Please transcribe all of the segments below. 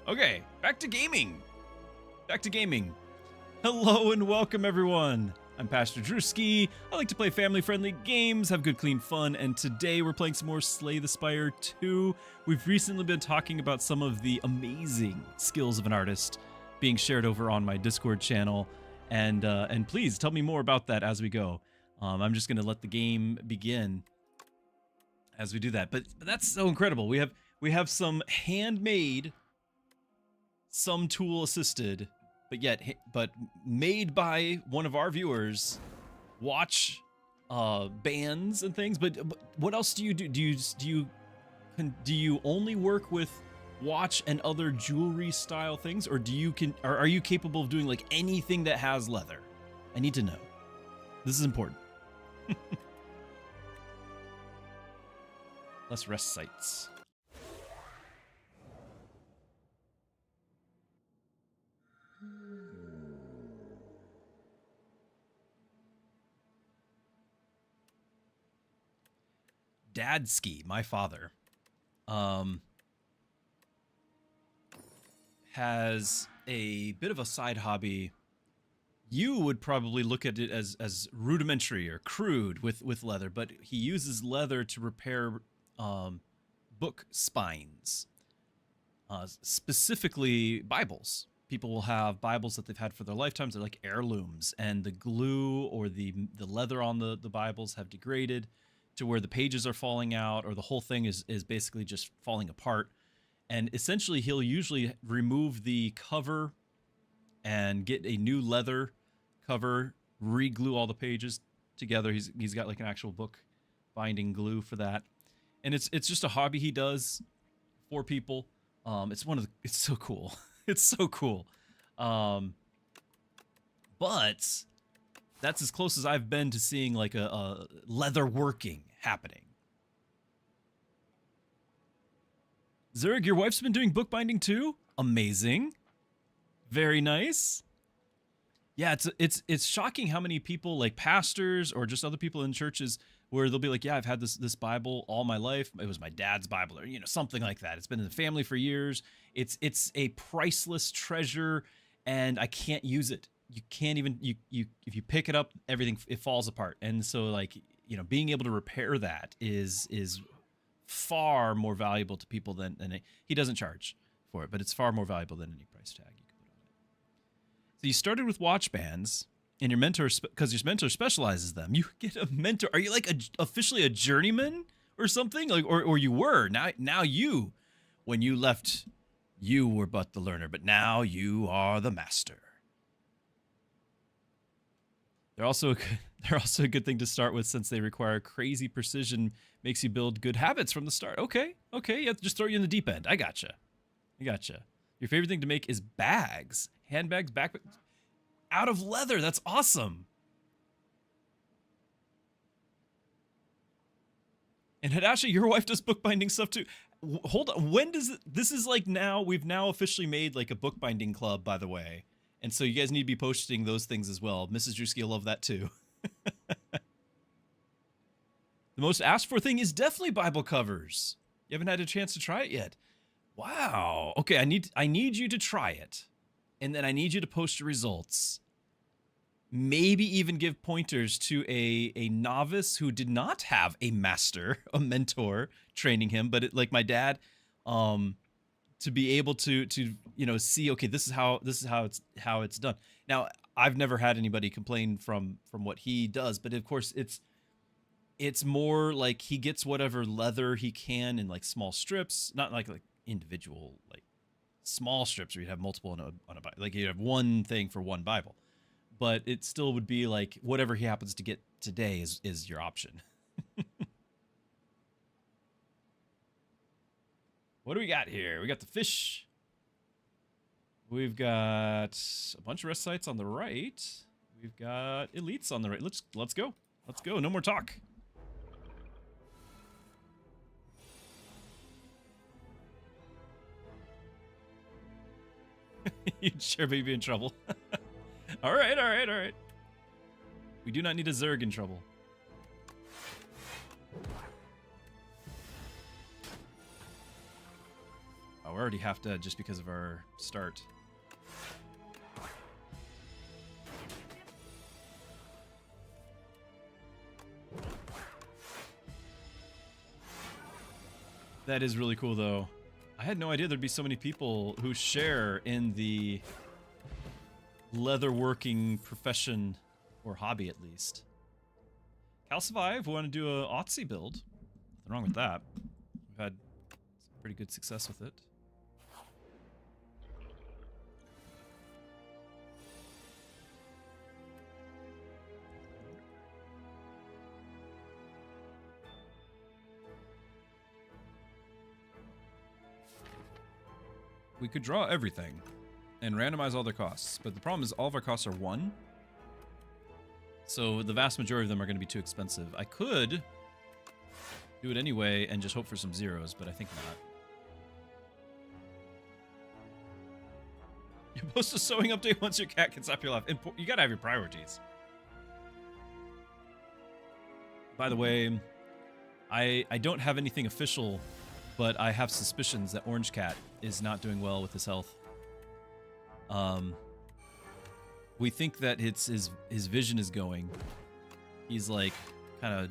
Okay, back to gaming. Back to gaming. Hello and welcome, everyone. I'm Pastor Druski. I like to play family-friendly games, have good, clean fun, and today we're playing some more Slay the Spire II. We've recently been talking about some of the amazing skills of an artist being shared over on my Discord channel, and please tell me more about that as we go. I'm just going to let the game begin as we do that. But that's so incredible. We have some handmade, some tool assisted, but made by one of our viewers, watch bands and things. But what else do you do? Do you only work with watch and other jewelry style things, or are you capable of doing like anything that has leather? I need to know. This is important. Less rest sites. Druski, my father, has a bit of a side hobby. You would probably look at it as rudimentary or crude with leather, but he uses leather to repair book spines, specifically Bibles. People will have Bibles that they've had for their lifetimes. They're like heirlooms, and the glue or the leather on the Bibles have degraded to where the pages are falling out, or the whole thing is basically just falling apart. And essentially, he'll usually remove the cover and get a new leather cover, re-glue all the pages together. He's got like an actual book binding glue for that, and it's just a hobby he does for people. It's so cool. It's so cool. But that's as close as I've been to seeing like a leather working happening. Zerg, your wife's been doing bookbinding too? Amazing. Very nice. Yeah, it's shocking how many people, like pastors or just other people in churches, where they'll be like, yeah, I've had this Bible all my life. It was my dad's Bible, or something like that. It's been in the family for years. It's a priceless treasure, and I can't use it. You can't even if you pick it up, it falls apart. And so like, being able to repair that is far more valuable to people than he doesn't charge for it, but it's far more valuable than any price tag you can put on it. So you started with watch bands, and your mentor, because your mentor specializes them, you get a mentor. Are you like officially a journeyman or something? Like, or you were. Now you, when you left, you were but the learner, but now you are the master. They're also a good thing to start with, since they require crazy precision, makes you build good habits from the start. Okay, yeah, just throw you in the deep end. I gotcha. Your favorite thing to make is bags, handbags, backpacks, out of leather. That's awesome. And Hadasha, your wife does bookbinding stuff too. Hold on, when does this is like now? We've now officially made like a bookbinding club, by the way. And so you guys need to be posting those things as well. Mrs. Druski will love that too. The most asked for thing is definitely Bible covers. You haven't had a chance to try it yet. Wow. Okay, I need you to try it. And then I need you to post your results. Maybe even give pointers to a novice who did not have a master, a mentor training him, but like my dad, to be able to see, okay, this is how it's done. Now, I've never had anybody complain from what he does, but of course it's more like he gets whatever leather he can in like small strips, not like individual, like small strips where you have multiple on a Bible. Like you have one thing for one Bible, but it still would be like whatever he happens to get today is your option. What do we got here? We got the fish. We've got a bunch of rest sites on the right. We've got elites on the right. Let's go. Let's go. No more talk. You'd sure be in trouble. All right. We do not need a Zerg in trouble. we're already half dead just because of our start. That is really cool, though. I had no idea there'd be so many people who share in the leatherworking profession, or hobby at least. Calcivive, we want to do a Otzi build. Nothing wrong with that. We've had some pretty good success with it. We could draw everything and randomize all their costs, but the problem is all of our costs are 1. So the vast majority of them are going to be too expensive. I could do it anyway and just hope for some zeros, but I think not. You post a sewing update once your cat can stop your life. You gotta have your priorities. By the way, I don't have anything official, but I have suspicions that Orange Cat is not doing well with his health. We think that it's his vision is going. He's like kind of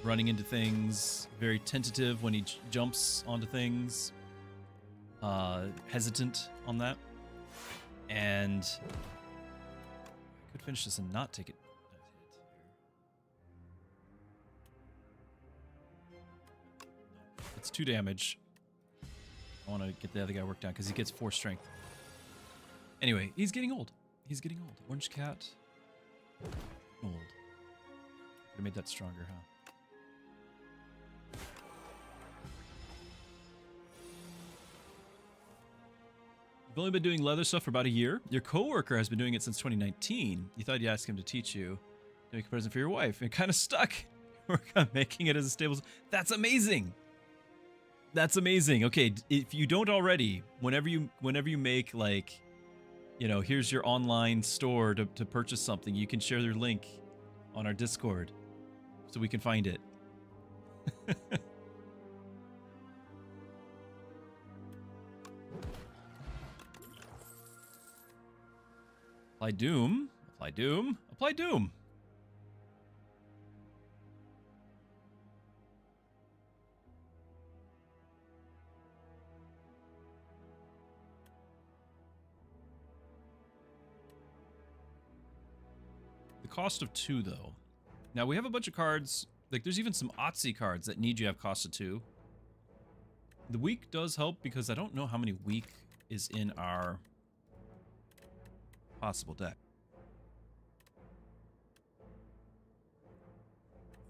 running into things, very tentative when he jumps onto things, hesitant on that. And I could finish this and not take it. It's 2 damage. I want to get the other guy worked down because he gets 4 strength. Anyway, he's getting old. He's getting old. Orange Cat. Old. Could have made that stronger, huh? You've only been doing leather stuff for about a year. Your coworker has been doing it since 2019. You thought you'd ask him to teach you to make a present for your wife. And kind of stuck. We're kind of making it as a stable. That's amazing. That's amazing. Okay, if you don't already, whenever you make, like, you know, here's your online store to purchase something, you can share their link on our Discord so we can find it. Apply Doom. Apply Doom. Apply Doom. The cost of 2, though. Now, we have a bunch of cards. Like, there's even some Otzi cards that need you to have cost of 2. The weak does help because I don't know how many weak is in our possible deck.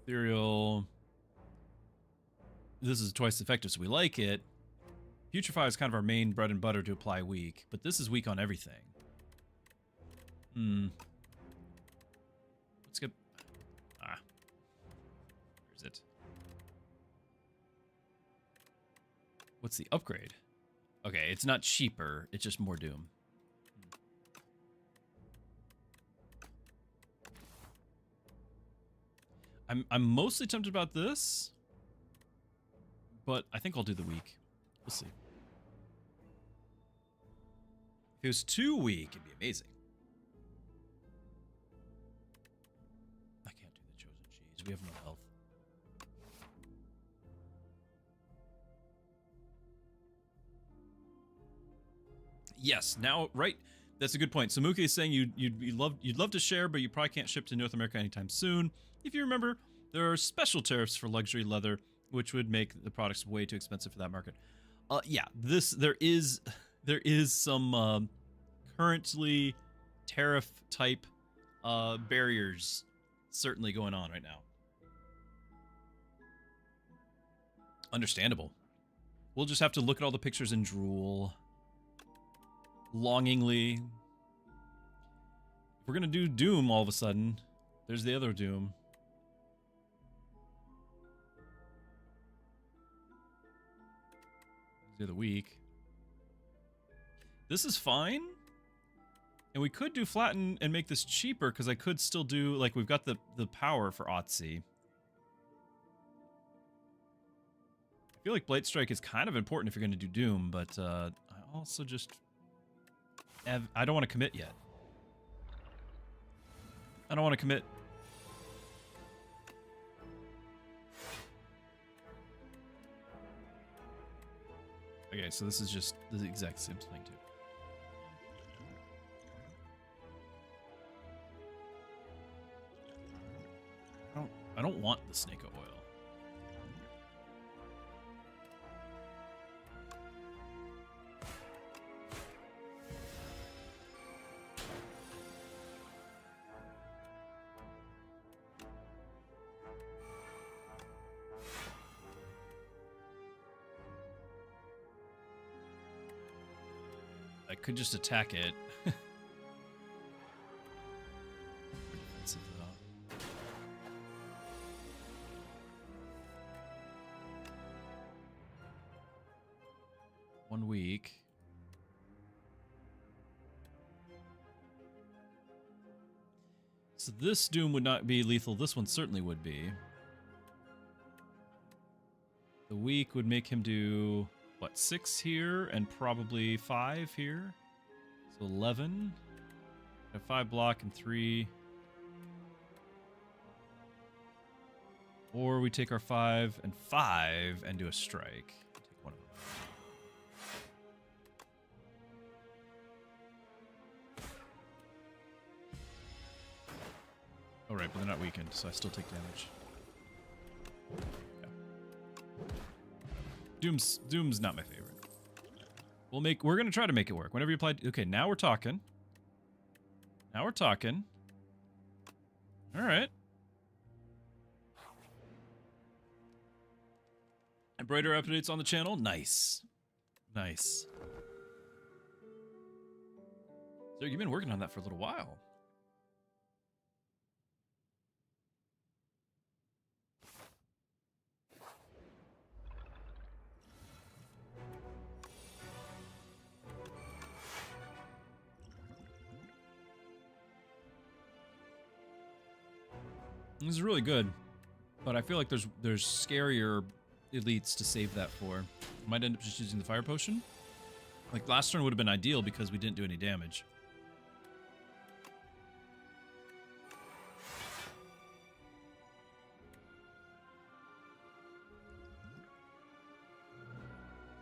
Ethereal. This is twice effective, so we like it. Putrefy is kind of our main bread and butter to apply weak, but this is weak on everything. Let's get... Where's it? What's the upgrade? Okay, it's not cheaper, it's just more Doom. I'm mostly tempted about this, but I think I'll do the weak. We'll see. If it was 2 weak, it'd be amazing. I can't do the chosen cheese. We have no health. Yes, now, right. That's a good point. Samuke is saying you'd love to share, but you probably can't ship to North America anytime soon. If you remember, there are special tariffs for luxury leather, which would make the products way too expensive for that market. Yeah, there is some currently tariff type barriers certainly going on right now. Understandable. We'll just have to look at all the pictures and drool longingly. If we're gonna do Doom all of a sudden, there's the other Doom. The other week. This is fine. And we could do flatten and make this cheaper because I could still do, like, we've got the power for Otzi. I feel like Blade Strike is kind of important if you're going to do Doom, but I also just... I don't want to commit yet. I don't want to commit. Okay, so this is just the exact same thing too. I don't want the snake oil. I could just attack it. Defensive, though. 1 week. So this Doom would not be lethal. This one certainly would be. The week would make him do... what, 6 here and probably 5 here? So 11. Have 5 block and 3. Or we take our 5 and 5 and do a strike. Take one of them. Oh, right, but they're not weakened, so I still take damage. Doom's not my favorite. We're gonna try to make it work. Whenever you apply, okay, now we're talking. Now we're talking. All right. And brighter updates on the channel. Nice, nice. So you've been working on that for a little while. This is really good, but I feel like there's scarier elites to save that for. I might end up just using the fire potion. Like last turn would have been ideal because we didn't do any damage.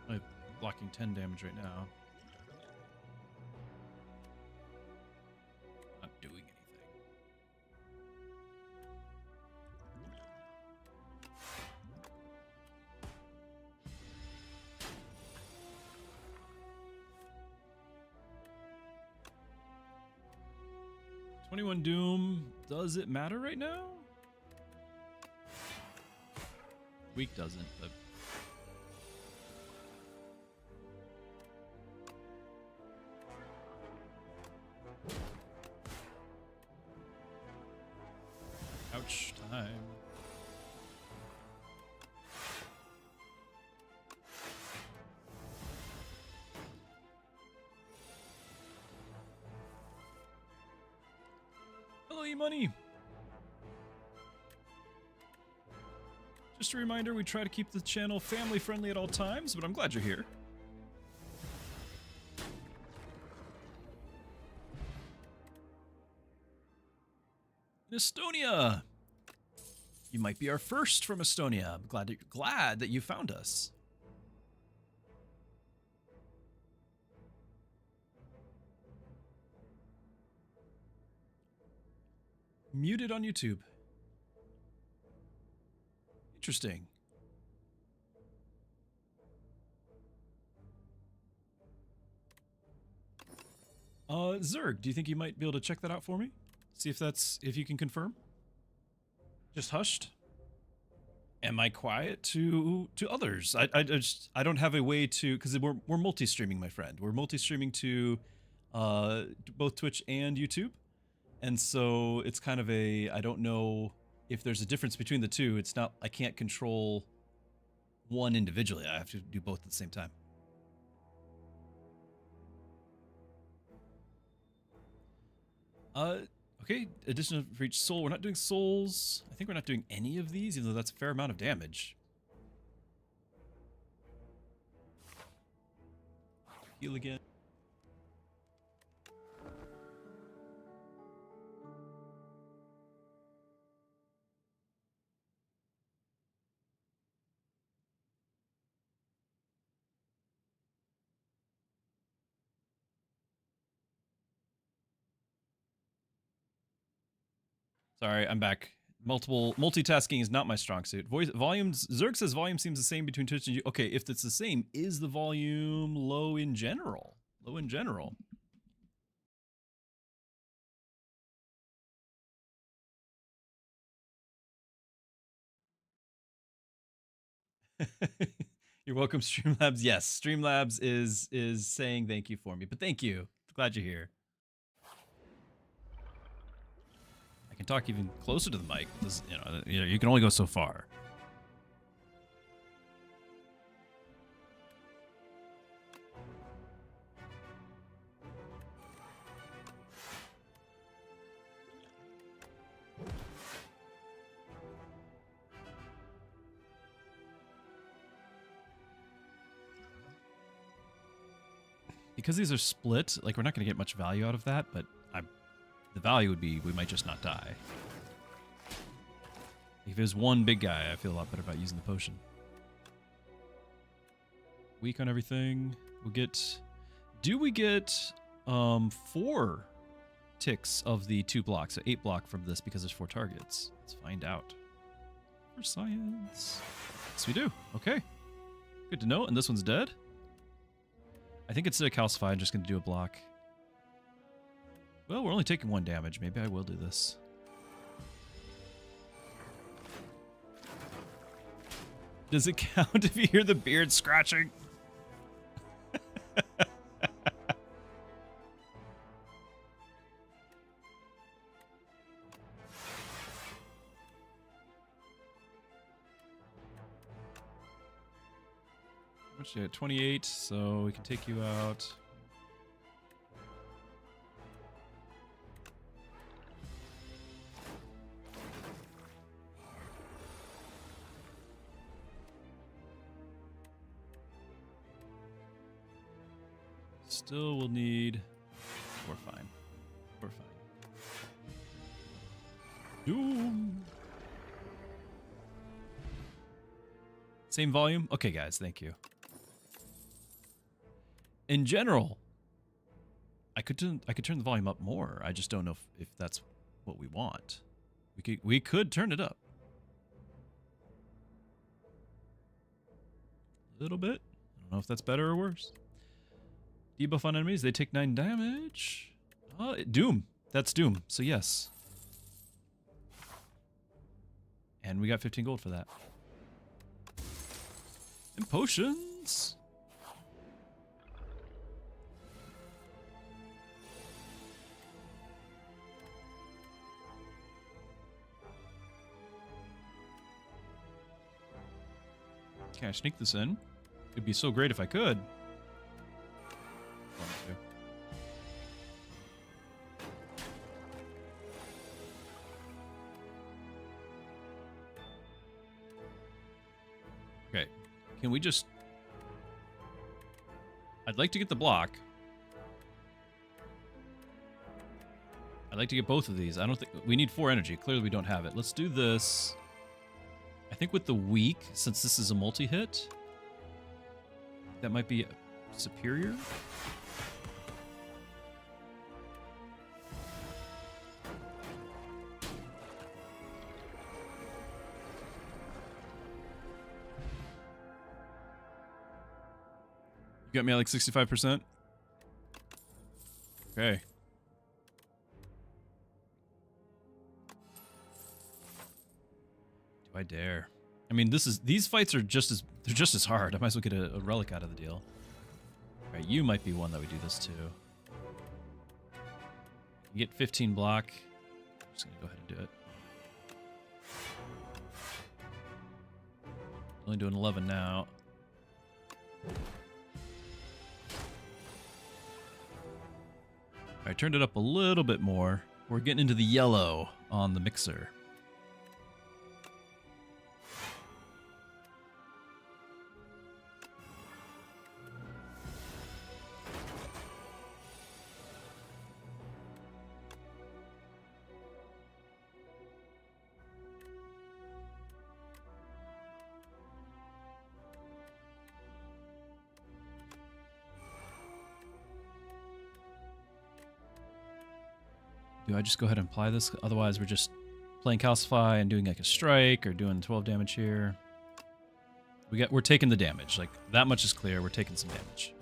I'm blocking 10 damage right now. Not doing anything. $21 Doom. Does it matter right now? Weak doesn't, but... Ouch time. Hello, E-Money. Just a reminder, we try to keep the channel family friendly at all times, but I'm glad you're here. Estonia! You might be our first from Estonia. I'm glad that you found us. Muted on YouTube. Interesting. Zerg, do you think you might be able to check that out for me? See if you can confirm? Just hushed? Am I quiet to others? I don't have a way to, because we're multi-streaming, my friend. We're multi-streaming to both Twitch and YouTube. And so it's kind of I don't know if there's a difference between the two. It's not, I can't control one individually. I have to do both at the same time. Okay, addition for each soul. We're not doing souls. I think we're not doing any of these, even though that's a fair amount of damage. heal again. Sorry, I'm back. Multitasking is not my strong suit. Volumes. Zerg says volume seems the same between Twitch and you. Okay, if it's the same, is the volume low in general? Low in general. You're welcome, Streamlabs. Yes, Streamlabs is saying thank you for me, but thank you. Glad you're here. I can talk even closer to the mic. This, you can only go so far. Because these are split, like we're not going to get much value out of that, but the value would be we might just not die. If there's one big guy, I feel a lot better about using the potion. Weak on everything. We'll get... Do we get 4 ticks of the 2 blocks, so 8 block from this because there's 4 targets? Let's find out. For science. Yes, we do. Okay. Good to know. And this one's dead? I think instead of calcify, I'm just going to do a block. Well, we're only taking 1 damage. Maybe I will do this. Does it count if you hear the beard scratching? How much do you get? 28, so we can take you out. Still will need... We're fine. We're fine. Doom! Same volume? Okay, guys, thank you. In general, I could turn the volume up more. I just don't know if that's what we want. We could turn it up. A little bit. I don't know if that's better or worse. Debuff on enemies, they take 9 damage. Doom. That's Doom, so yes. And we got 15 gold for that. And potions. Can I sneak this in? It'd be so great if I could. Okay, can we just... I'd like to get the block. I'd like to get both of these. I don't think... We need 4 energy. Clearly we don't have it. Let's do this. I think with the weak, since this is a multi-hit, that might be superior. You got me at like 65%? Okay. I dare. I mean, these fights are just as hard. I might as well get a relic out of the deal. All right, you might be one that we do this to. You get 15 block. I'm just gonna go ahead and do it. Only doing 11 now. I turned it up a little bit more. We're getting into the yellow on the mixer. do I just go ahead and apply this? Otherwise, we're just playing Calcify and doing like a strike or doing 12 damage here. We're taking the damage. Like, that much is clear. We're taking some damage.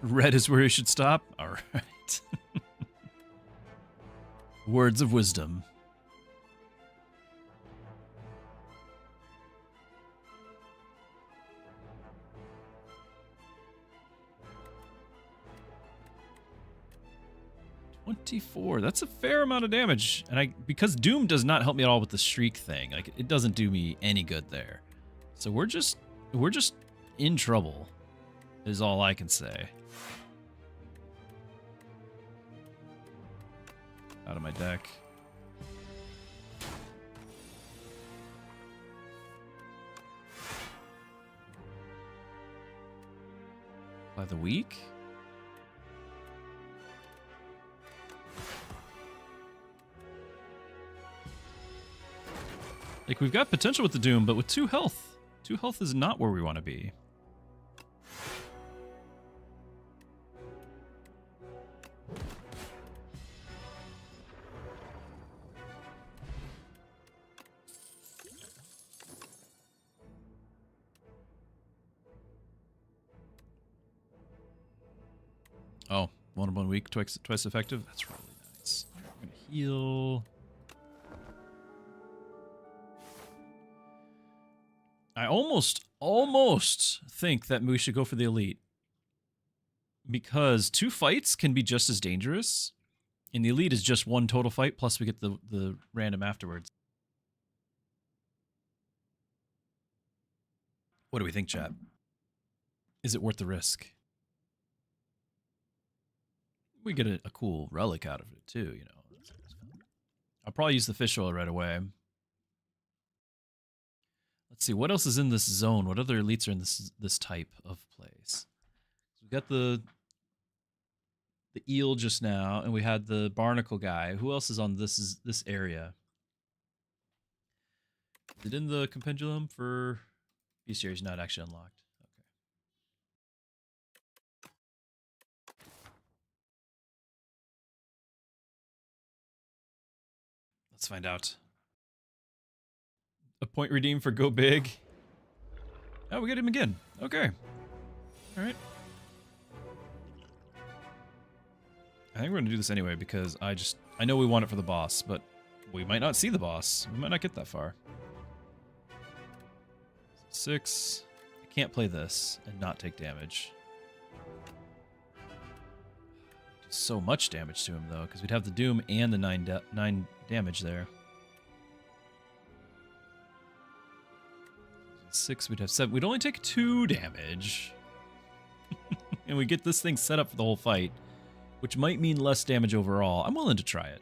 Red is where you should stop? All right. Words of wisdom. $24. That's a fair amount of damage. And because Doom does not help me at all with the streak thing. Like, it doesn't do me any good there. So we're just in trouble, is all I can say. Out of my deck. By the week? Like, we've got potential with the Doom, but with 2 health. 2 health is not where we want to be. Oh, 1 in 1 week, twice effective. That's really nice. We're gonna heal. I almost think that we should go for the elite, because 2 fights can be just as dangerous, and the elite is just 1 total fight plus we get the random afterwards. What do we think, chat? Is it worth the risk? We get a cool relic out of it too, you know. I'll probably use the fish oil right away. Let's see, what else is in this zone? What other elites are in this type of place? We got the eel just now, and we had the barnacle guy. Who else is on this area? Is it in the compendium for bestiaries? Not actually unlocked. Okay. Let's find out. A point redeemed for Go Big. Oh, we got him again. Okay. All right. I think we're going to do this anyway because I know we want it for the boss, but we might not see the boss. We might not get that far. 6. I can't play this and not take damage. Do so much damage to him, though, because we'd have the Doom and the 9 damage there. 6, we'd have 7. We'd only take 2 damage. And we get this thing set up for the whole fight, which might mean less damage overall. I'm willing to try it.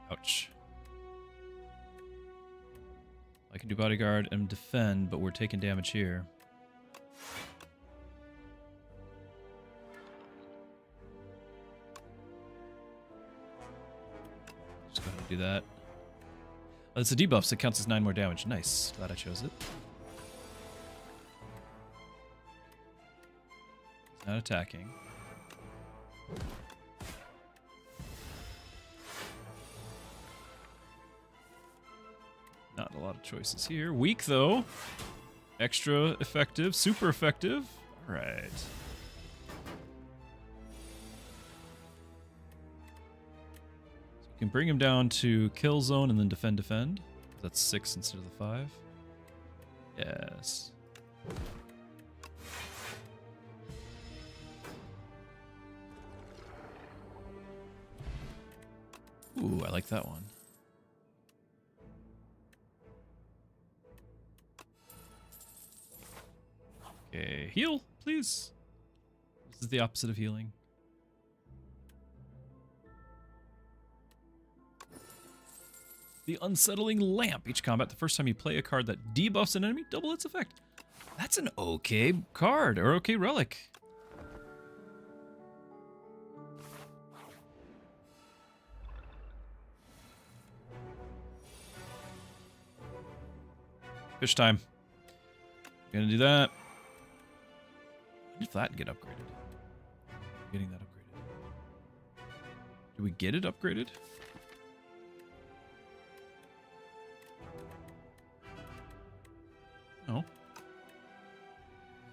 Ouch. I can do bodyguard and defend, but we're taking damage here. Do that. Oh, it's a debuff, so it counts as 9 more damage. Nice. Glad I chose it. It's not attacking. Not a lot of choices here. Weak, though. Extra effective. Super effective. All right. Can bring him down to kill zone and then defend. That's 6 instead of the 5. Yes. Ooh, I like that one. Okay, heal, please. This is the opposite of healing. The Unsettling Lamp. Each combat, the first time you play a card that debuffs an enemy, double its effect. That's an okay card, or okay relic. Fish time. Gonna do that. If that get upgraded. Getting that upgraded. Do we get it upgraded? No.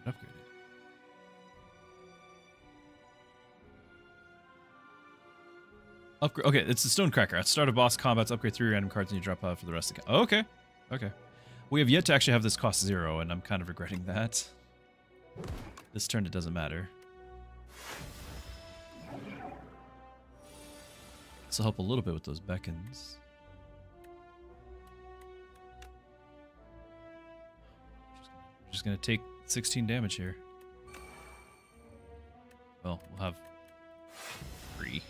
Upgraded. Upgrade. Okay, it's the Stonecracker. At the start of boss combats, upgrade 3 random cards and you drop out for the rest of the game. Oh, okay. Okay. We have yet to actually have this cost 0, and I'm kind of regretting that. This turn, it doesn't matter. This will help a little bit with those beckons. Just gonna take 16 damage here. Well, we'll have 3.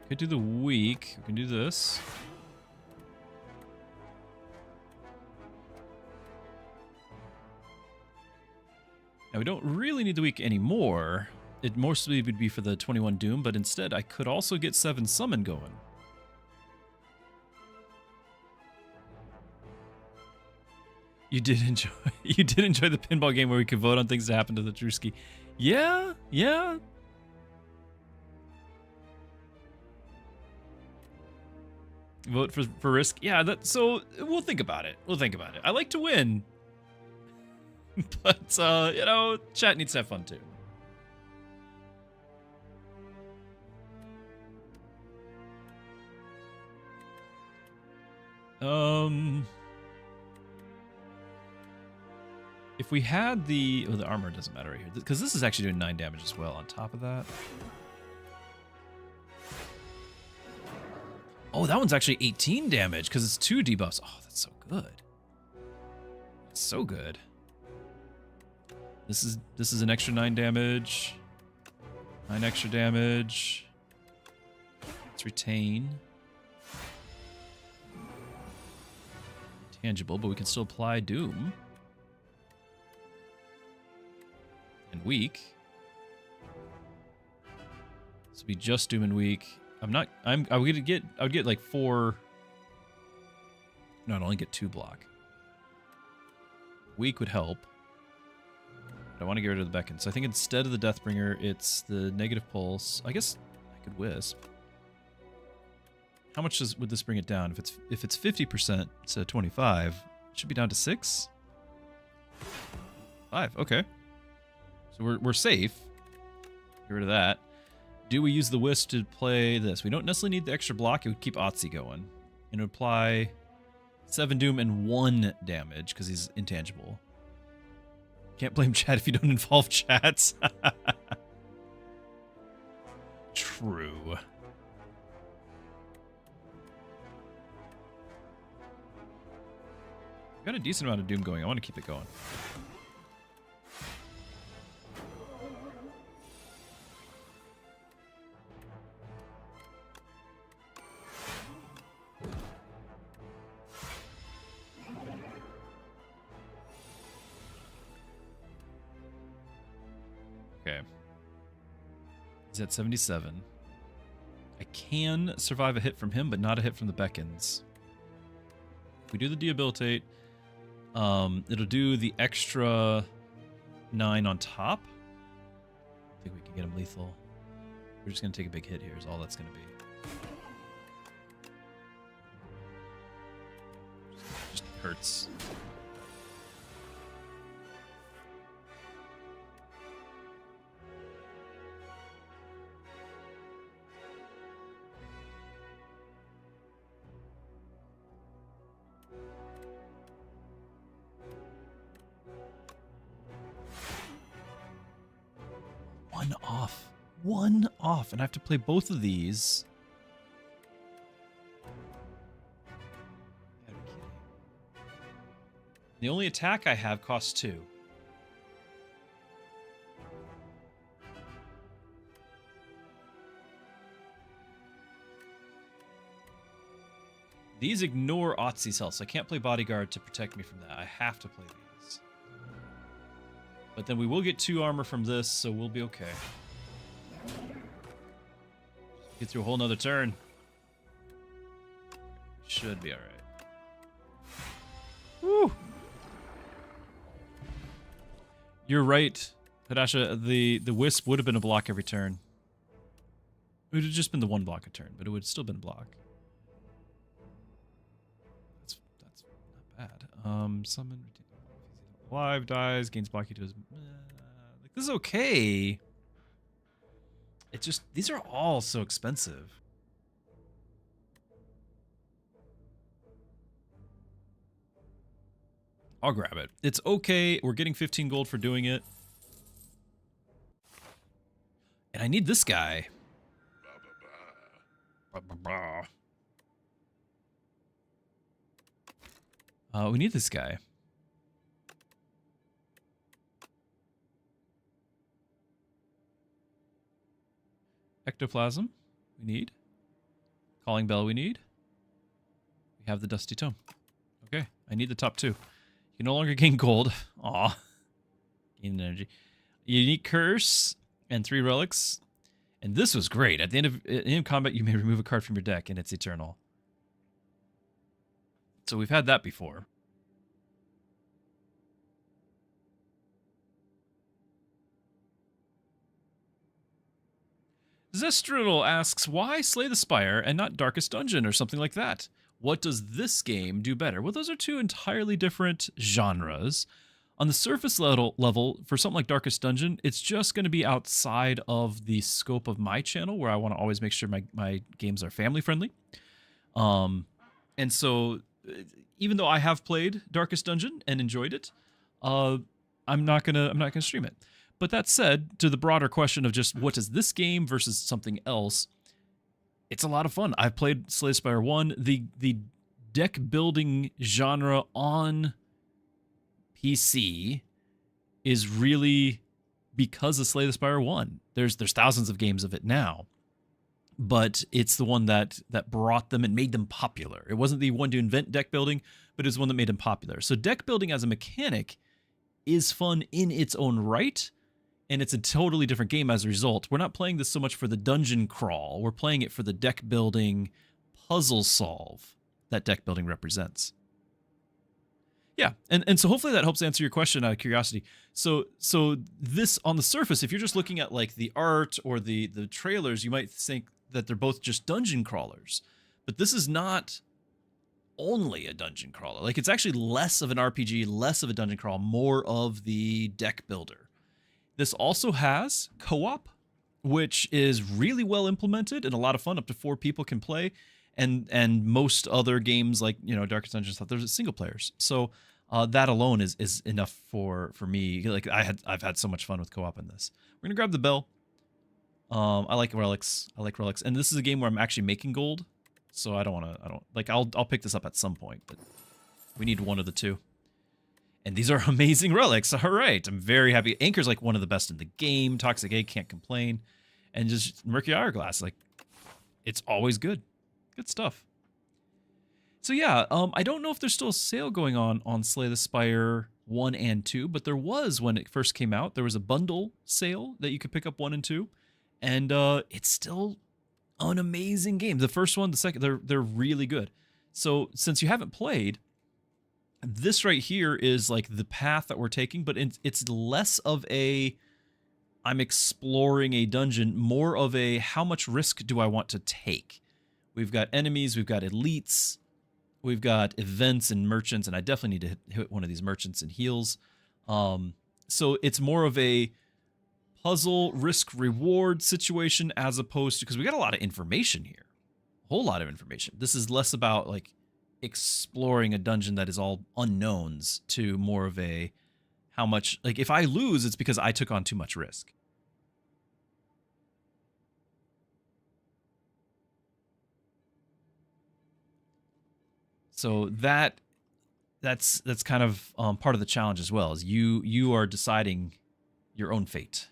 Could do the weak. We can do this. Now we don't really need the weak anymore. It mostly would be for the 21 Doom, but instead I could also get 7 Summon going. You did enjoy the pinball game where we could vote on things that happen to the Druski. Yeah, yeah. Vote for risk. Yeah, so we'll think about it. We'll think about it. I like to win. But you know, chat needs to have fun too. If we had the armor doesn't matter right here, because this is actually doing 9 damage as well on top of that. Oh, that one's actually 18 damage because it's 2 debuffs. Oh, that's so good. That's so good. This is an extra 9 damage. 9 extra damage. Let's retain. Tangible, but we can still apply Doom. And weak. This would be just Doom and weak. I would get like 4. No, I'd only get 2 block. Weak would help. But I want to get rid of the beckon. So I think instead of the Deathbringer, it's the negative pulse. I guess I could wisp. How much would this bring it down? If it's 50% to 25, it should be down to 6? 5, okay. So we're safe. Get rid of that. Do we use the wisp to play this? We don't necessarily need the extra block. It would keep Otzi going. And it would apply 7 Doom and 1 damage because he's intangible. Can't blame chat if you don't involve chats. True. Got a decent amount of Doom going. I want to keep it going. Okay. He's at 77. I can survive a hit from him, but not a hit from the beckons. If we do the debilitate, it'll do the extra 9 on top. I think we can get him lethal. We're just going to take a big hit here is all that's going to be. Just hurts. One off, and I have to play both of these. You gotta be kidding. The only attack I have costs 2. These ignore Otzi's health, so I can't play bodyguard to protect me from that. I have to play these. But then we will get 2 armor from this, so we'll be okay. Get through a whole nother turn. Should be alright. Woo! You're right, Hadasha. The Wisp would have been a block every turn. It would have just been the 1 block a turn, but it would have still been a block. That's not bad. Summon alive, dies, gains blocky to his. Like, this is okay. It just, these are all so expensive. I'll grab it. It's okay. We're getting 15 gold for doing it. And I need this guy. We need this guy. Ectoplasm, we need. Calling Bell, we need. We have the Dusty Tome. Okay, I need the top 2. You can no longer gain gold. Aw. Gain energy. Unique Curse and 3 relics. And this was great. At the end of combat, you may remove a card from your deck, and it's eternal. So we've had that before. Zestridal asks, why Slay the Spire and not Darkest Dungeon or something like that? What does this game do better? Well, those are 2 entirely different genres. On the surface level, for something like Darkest Dungeon, it's just going to be outside of the scope of my channel, where I want to always make sure my games are family friendly. And so, even though I have played Darkest Dungeon and enjoyed it, I'm not gonna stream it. But that said, to the broader question of just what is this game versus something else, it's a lot of fun. I've played Slay the Spire 1. The deck building genre on PC is really because of Slay the Spire 1. There's thousands of games of it now, but it's the one that brought them and made them popular. It wasn't the one to invent deck building, but it's one that made them popular. So deck building as a mechanic is fun in its own right, and it's a totally different game as a result. We're not playing this so much for the dungeon crawl. We're playing it for the deck building puzzle solve that deck building represents. Yeah, and so hopefully that helps answer your question out of curiosity. So this, on the surface, if you're just looking at like the art or the trailers, you might think that they're both just dungeon crawlers. But this is not only a dungeon crawler. Like, it's actually less of an RPG, less of a dungeon crawl, more of the deck builder. This also has co-op, which is really well implemented and a lot of fun. Up to 4 people can play, and most other games like, you know, Darkest Dungeon stuff, there's single players. So that alone is enough for me. Like, I've had so much fun with co-op in this. We're gonna grab the bell. I like relics. And this is a game where I'm actually making gold, so I'll pick this up at some point, but we need one of the 2. And these are amazing relics. All right, I'm very happy. Anchor's like one of the best in the game. Toxic Egg, can't complain. And just Murky Hourglass, like, it's always good. Good stuff. So yeah, I don't know if there's still a sale going on Slay the Spire 1 and 2, but there was when it first came out. There was a bundle sale that you could pick up 1 and 2, and it's still an amazing game. The first one, the second, they're really good. So since you haven't played, this right here is like the path that we're taking, but it's less of a I'm exploring a dungeon, more of a how much risk do I want to take? We've got enemies, we've got elites, we've got events and merchants, and I definitely need to hit one of these merchants and heals. So it's more of a puzzle risk reward situation as opposed to, because we got a lot of information here, a whole lot of information. This is less about like exploring a dungeon that is all unknowns to more of a how much, like, if I lose, it's because I took on too much risk. So that's kind of part of the challenge as well, is you are deciding your own fate.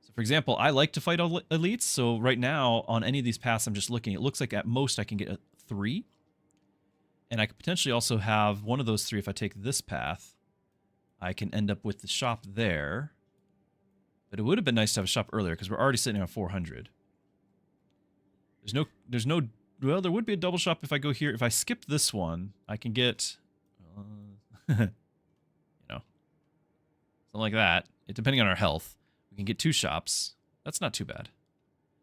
So for example, I like to fight elites. So right now on any of these paths, I'm just looking, it looks like at most I can get a 3. And I could potentially also have one of those three. If I take this path, I can end up with the shop there. But it would have been nice to have a shop earlier because we're already sitting on 400. Well, there would be a double shop if I go here. If I skip this one, I can get, you know, something like that. Depending on our health, we can get 2 shops. That's not too bad.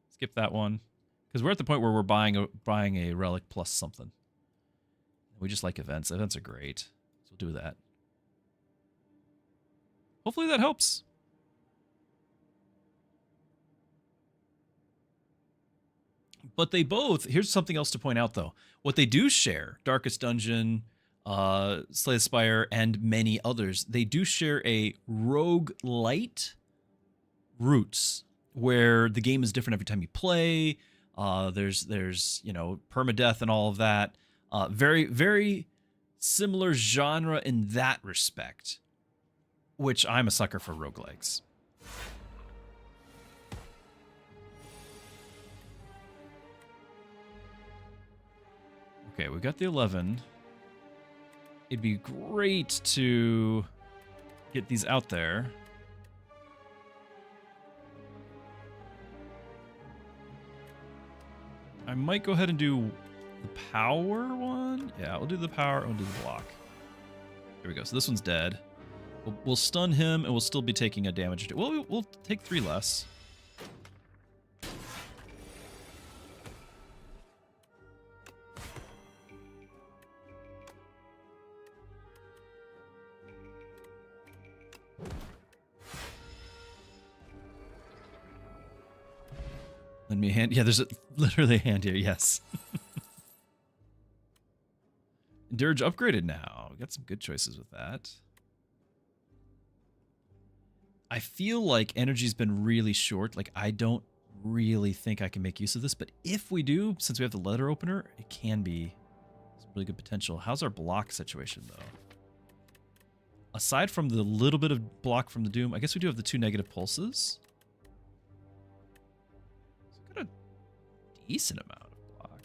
Skip that one because we're at the point where we're buying a relic plus something. We just like events. Events are great, so we'll do that. Hopefully that helps. But they both, here's something else to point out though. What they do share, Darkest Dungeon, Slay the Spire, and many others, they do share a roguelite roots where the game is different every time you play. There's you know, permadeath and all of that. Very, very similar genre in that respect, which I'm a sucker for roguelikes. Okay, we got the 11. It'd be great to get these out there. I might go ahead and do the power one. Yeah, we'll do the power and we'll do the block. Here we go. So this one's dead. We'll stun him and we'll still be taking a damage. We'll take 3 less. Lend me a hand. Yeah, there's literally a hand here. Yes. Dirge upgraded now. We got some good choices with that. I feel like energy's been really short. Like, I don't really think I can make use of this, but if we do, since we have the letter opener, it can be some really good potential. How's our block situation, though? Aside from the little bit of block from the Doom, I guess we do have the 2 negative pulses. So we've got a decent amount of block.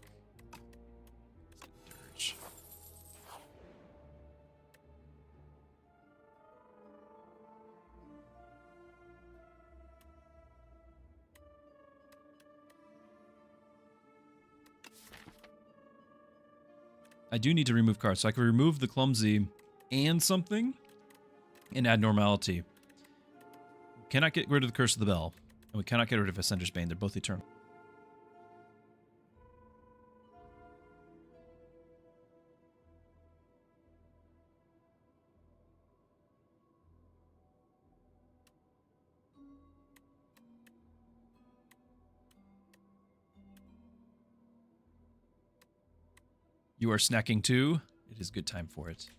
Dirge. I do need to remove cards, so I can remove the clumsy and something and add normality. We cannot get rid of the Curse of the Bell, and we cannot get rid of Ascender's Bane. They're both eternal. You are snacking too? It is a good time for it.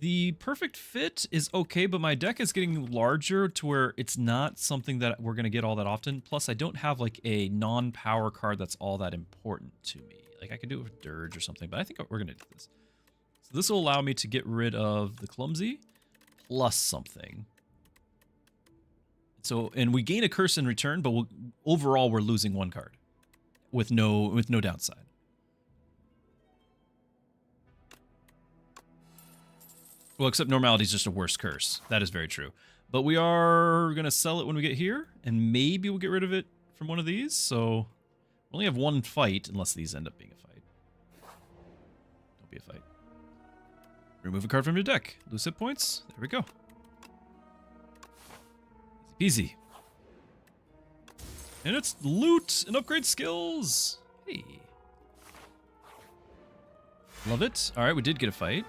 The perfect fit is okay, but my deck is getting larger to where it's not something that we're going to get all that often. Plus, I don't have like a non-power card that's all that important to me. Like I could do it with Dirge or something, but I think we're going to do this. So this will allow me to get rid of the Clumsy plus something. So, and we gain a curse in return, but overall we're losing 1 card with no downside. Well, except normality is just a worse curse. That is very true. But we are going to sell it when we get here, and maybe we'll get rid of it from one of these. So we only have 1 fight, unless these end up being a fight. Don't be a fight. Remove a card from your deck. Lose hit points. There we go. Easy peasy. And it's loot and upgrade skills. Hey. Love it. All right, we did get a fight.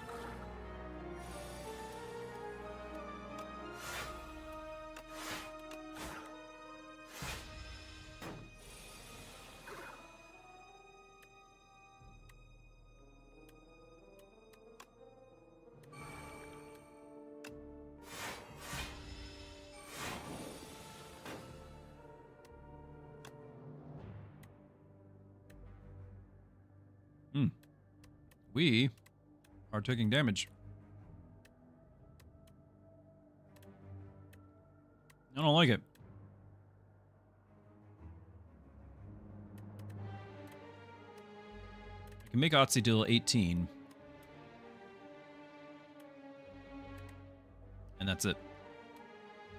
We are taking damage. I don't like it. can make Otzi deal 18. And that's it.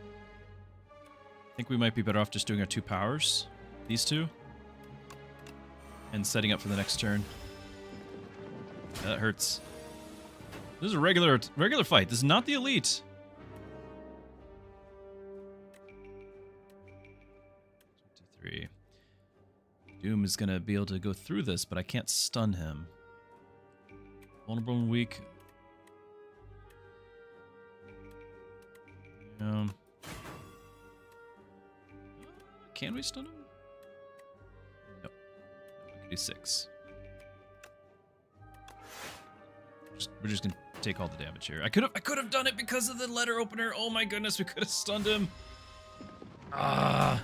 I think we might be better off just doing our 2 powers. These 2. And setting up for the next turn. Yeah, that hurts. This is a regular fight. This is not the elite. Doom is going to be able to go through this, but I can't stun him. Vulnerable and weak. Can we stun him? No. We can do 6. We're just going to take all the damage here. I could have done it because of the letter opener. Oh my goodness, we could have stunned him. Ah.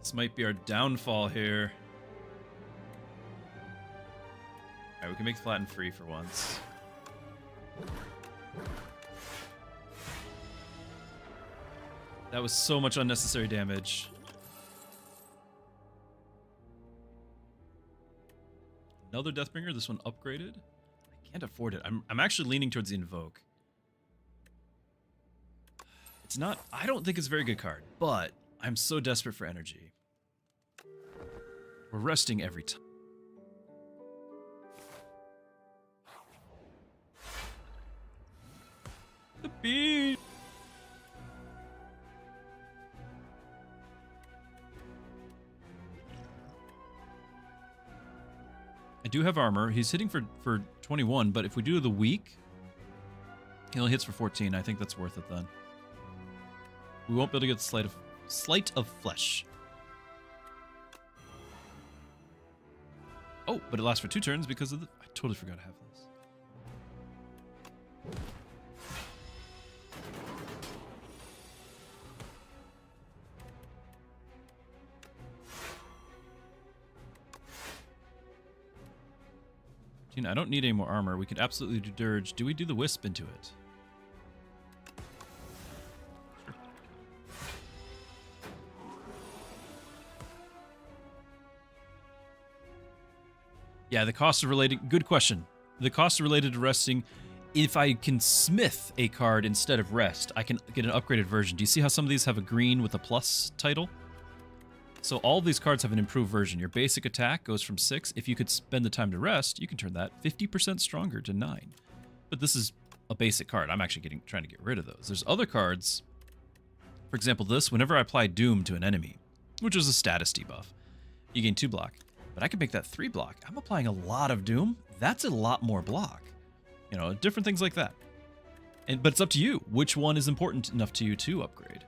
This might be our downfall here. Alright, we can make flatten free for once. That was so much unnecessary damage. Another Deathbringer, this one upgraded. I can't afford it. I'm actually leaning towards the Invoke. It's not, I don't think it's a very good card, but I'm so desperate for energy. We're resting every time. The beat! I do have armor. He's hitting for 21, but if we do the weak, he only hits for 14. I think that's worth it then. We won't be able to get the Sleight of Flesh. Oh, but it lasts for 2 turns because of the... I totally forgot to have this. I don't need any more armor. We could absolutely do Dirge. Do we do the Wisp into it? Sure. Yeah, the costs are related. Good question. The costs are related to resting. If I can smith a card instead of rest, I can get an upgraded version. Do you see how some of these have a green with a plus title? So all of these cards have an improved version. Your basic attack goes from 6. If you could spend the time to rest, you can turn that 50% stronger to 9. But this is a basic card. I'm actually trying to get rid of those. There's other cards. For example, this, whenever I apply Doom to an enemy, which is a status debuff, you gain 2 block. But I could make that 3 block. I'm applying a lot of Doom. That's a lot more block. You know, different things like that. But it's up to you. Which one is important enough to you to upgrade?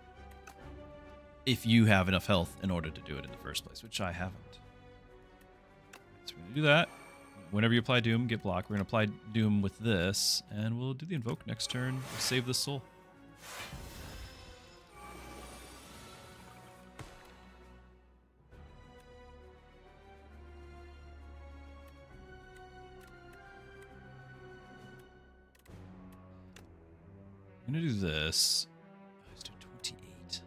If you have enough health in order to do it in the first place, which I haven't. So we're going to do that. Whenever you apply Doom, get block. We're going to apply Doom with this, and we'll do the Invoke next turn. We'll save this soul. I'm going to do this. Let's do 28.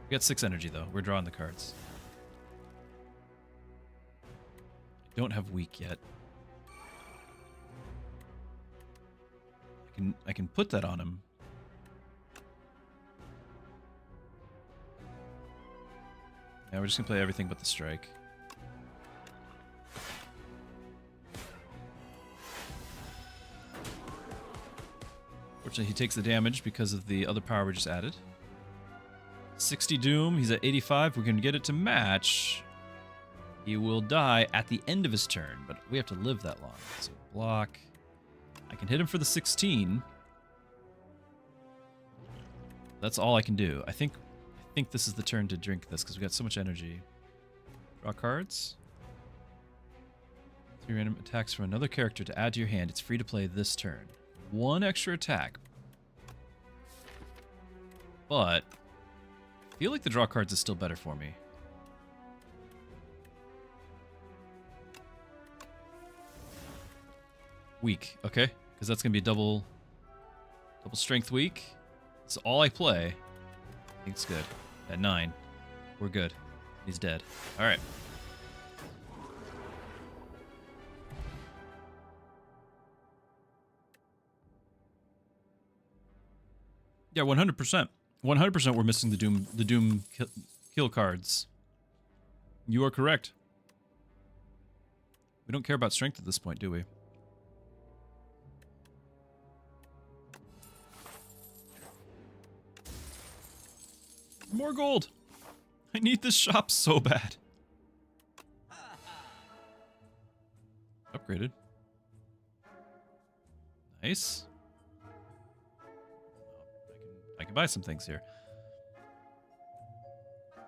We got 6 energy, though. We're drawing the cards. I don't have weak yet. I can put that on him. Yeah, we're just going to play everything but the strike. Fortunately, he takes the damage because of the other power we just added. 60 Doom. He's at 85. We can get it to match. He will die at the end of his turn, but we have to live that long. So block. I can hit him for the 16. That's all I can do. I think this is the turn to drink this because we got so much energy. Draw cards. 3 random attacks from another character to add to your hand. It's free to play this turn. 1 extra attack. But I feel like the draw cards is still better for me. Weak, okay? Because that's going to be double strength weak. So all I play, I think it's good. At 9, we're good. He's dead. All right. Yeah, 100%. 100% we're missing the Doom kill cards. You are correct. We don't care about strength at this point, do we? More gold. I need this shop so bad. Upgraded. Nice. I can buy some things here.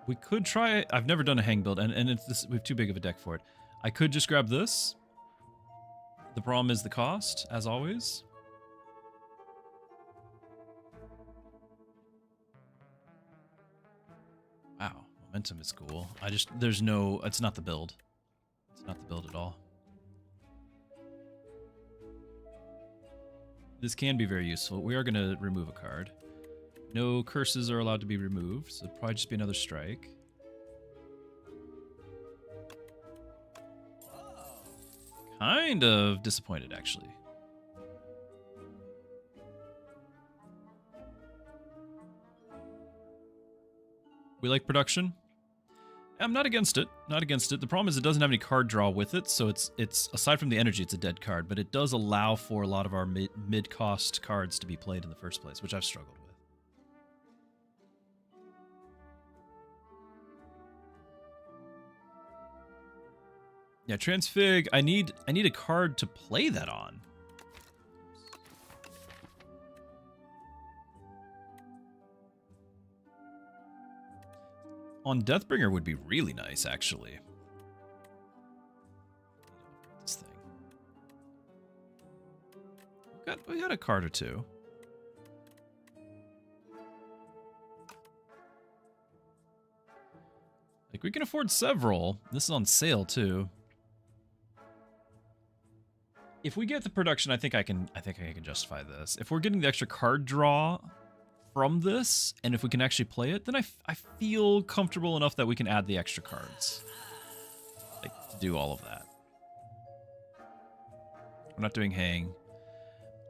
We could try. I've never done a hang build, and it's this, we have too big of a deck for it. I could just grab this. The problem is the cost, as always. Wow, momentum is cool. There's no, it's not the build. It's not the build at all. This can be very useful. We are going to remove a card. No curses are allowed to be removed, so it'll probably just be another strike. Kind of disappointed, actually. We like production. I'm not against it. Not against it. The problem is it doesn't have any card draw with it, so it's aside from the energy, it's a dead card, but it does allow for a lot of our mid-cost cards to be played in the first place, which I've struggled with. Yeah, Transfig, I need a card to play that on. On Deathbringer would be really nice, actually. This thing. We got a card or two. Like, we can afford several. This is on sale too. If we get the production, I think I can justify this. If we're getting the extra card draw from this, and if we can actually play it, then I feel comfortable enough that we can add the extra cards. Like, to do all of that. We're not doing hang.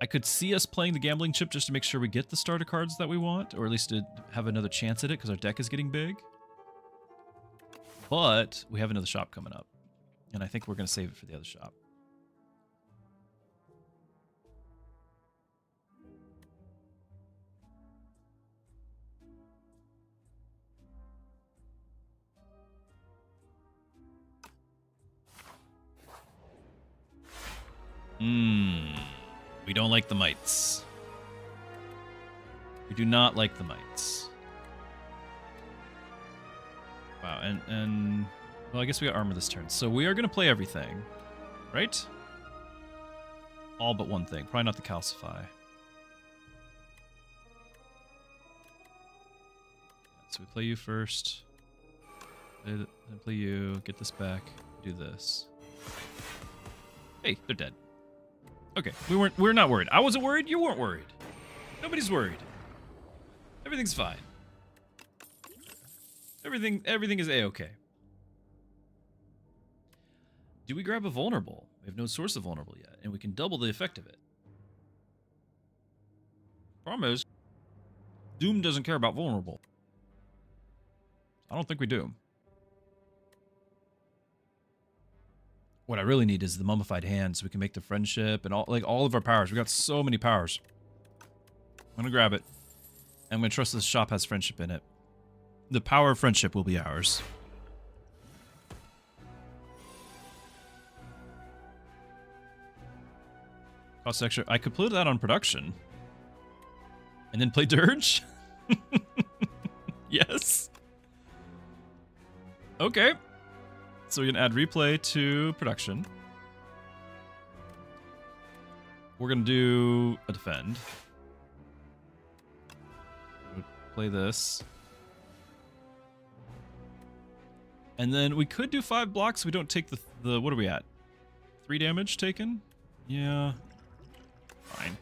I could see us playing the gambling chip just to make sure we get the starter cards that we want, or at least to have another chance at it, because our deck is getting big. But we have another shop coming up, and I think we're going to save it for the other shop. We don't like the mites. We do not like the mites. Wow, and well, I guess we got armor this turn. So we are going to play everything, right? All but one thing. Probably not the calcify. So we play you first. Then play you. Get this back. Do this. Hey, they're dead. Okay, we're not worried. I wasn't worried. You weren't worried. Nobody's worried. Everything's fine. Everything is a-okay. Do we grab a vulnerable? We have no source of vulnerable yet, and we can double the effect of it. Problem is, Doom doesn't care about vulnerable. I don't think we do. What I really need is the mummified hand so we can make the friendship and all of our powers. We got so many powers. I'm gonna grab it. I'm gonna trust this shop has friendship in it. The power of friendship will be ours. Cost extra. I could put that on production. And then play Dirge? Yes. Okay. So we can add replay to production. We're going to do a defend. Play this. And then we could do 5 blocks. We don't take the what are we at? 3 damage taken? Yeah. Fine.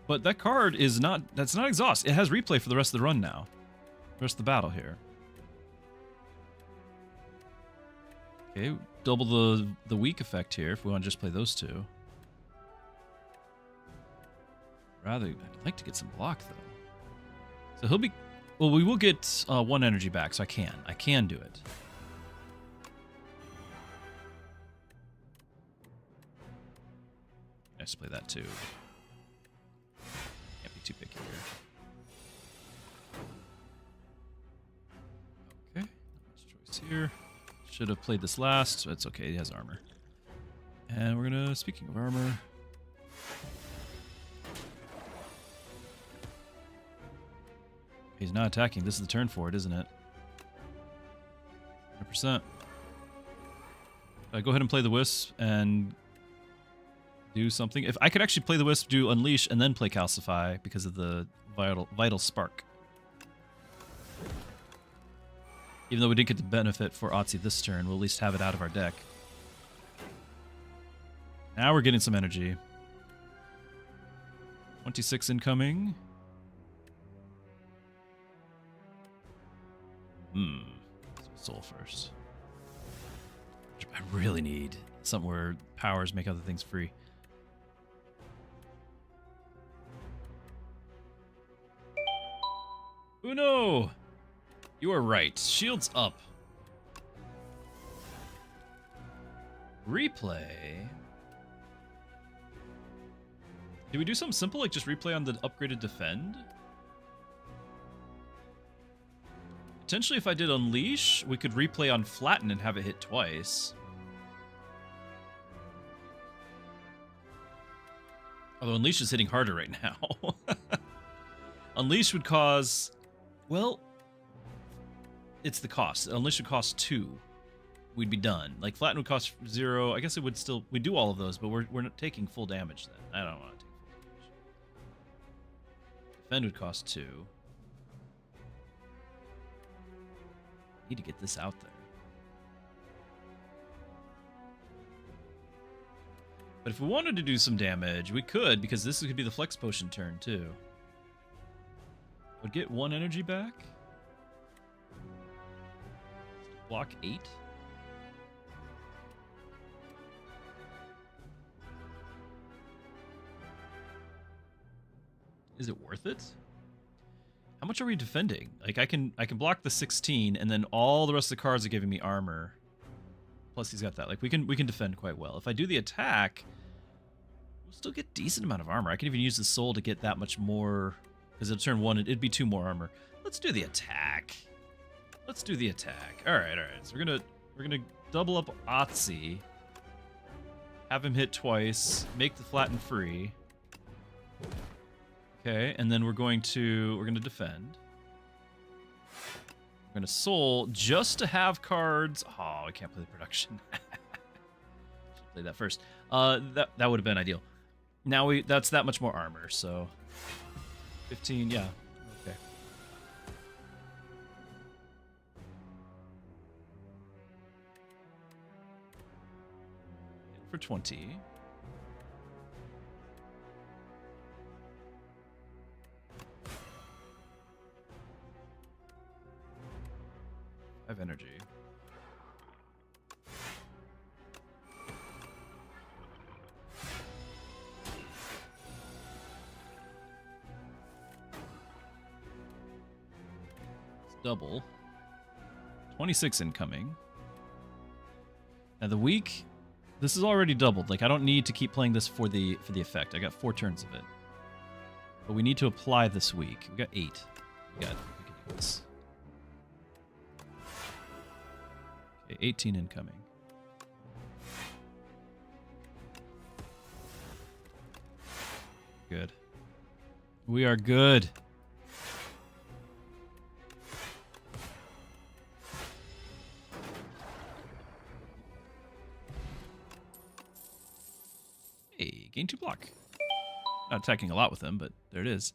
But that card is not, that's not exhaust. It has replay for the rest of the run now. The rest of the battle here. Okay, double the weak effect here if we want to just play those two. I'd like to get some block though. So he'll be, well, we will get 1 energy back, so I can do it. Nice to play that too. Can't be too picky here. Okay, choice here. Should have played this last, so it's okay, he has armor. And we're gonna, speaking of armor, he's not attacking. This is the turn for it, isn't it? 100%. Go ahead and play the Wisp and do something. If I could actually play the Wisp, do Unleash, and then play Calcify because of the Vital Spark. Even though we didn't get the benefit for Otzi this turn, we'll at least have it out of our deck. Now we're getting some energy. 26 incoming. Soul first. I really need something where powers make other things free. Uno! You are right. Shields up. Replay. Did we do something simple like just replay on the upgraded defend? Potentially if I did Unleash, we could replay on Flatten and have it hit twice. Although Unleash is hitting harder right now. Unleash would cause... Well, it's the cost. Unleash would cost 2. We'd be done. Like, Flatten would cost 0. I guess it would still... We'd do all of those, but we're not taking full damage then. I don't want to take full damage. Defend would cost 2. Need to get this out there. But if we wanted to do some damage, we could, because this could be the Flex Potion turn, too. Would get 1 energy back. Block 8. Is it worth it? How much are we defending? Like I can block the 16, and then all the rest of the cards are giving me armor. Plus he's got that. Like we can defend quite well. If I do the attack, we'll still get decent amount of armor. I can even use the soul to get that much more, because it'll turn 1. It'd be 2 more armor. Let's do the attack. Let's do the attack. All right. So we're gonna double up Otzi. Have him hit twice. Make the Flatten free. Okay, and then we're gonna defend. We're gonna soul just to have cards. Oh, I can't play the production. Should play that first. That would have been ideal. Now that's that much more armor. So 15, yeah. Okay. For 20. I have energy. It's double. 26 incoming. Now the weak, this is already doubled. Like I don't need to keep playing this for the effect. I got 4 turns of it. But we need to apply this weak. We got 8. We can do this. 18 incoming. Good. We are good. Hey, gain 2 block. Not attacking a lot with him, but there it is.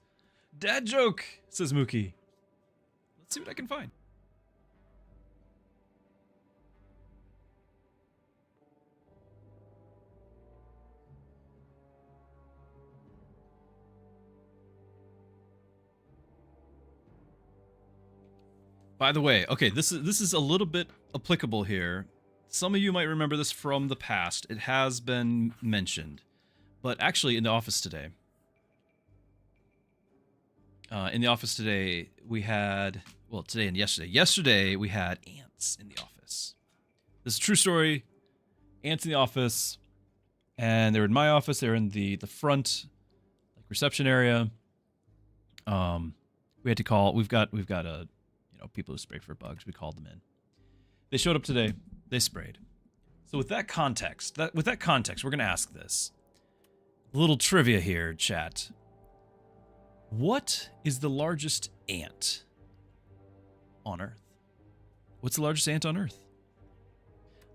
Dad joke, says Mookie. Let's see what I can find. By the way, okay, this is a little bit applicable here. Some of you might remember this from the past. It has been mentioned. But actually, in the office today, we had, well, today and yesterday. Yesterday, we had ants in the office. This is a true story. Ants in the office, and they were in my office. They were in the front, like, reception area. We had to call. We've got a, people who spray for bugs. We called them in. They showed up today. They sprayed. So with that context, we're gonna ask this. A little trivia here, chat. What is the largest ant on Earth? What's the largest ant on Earth?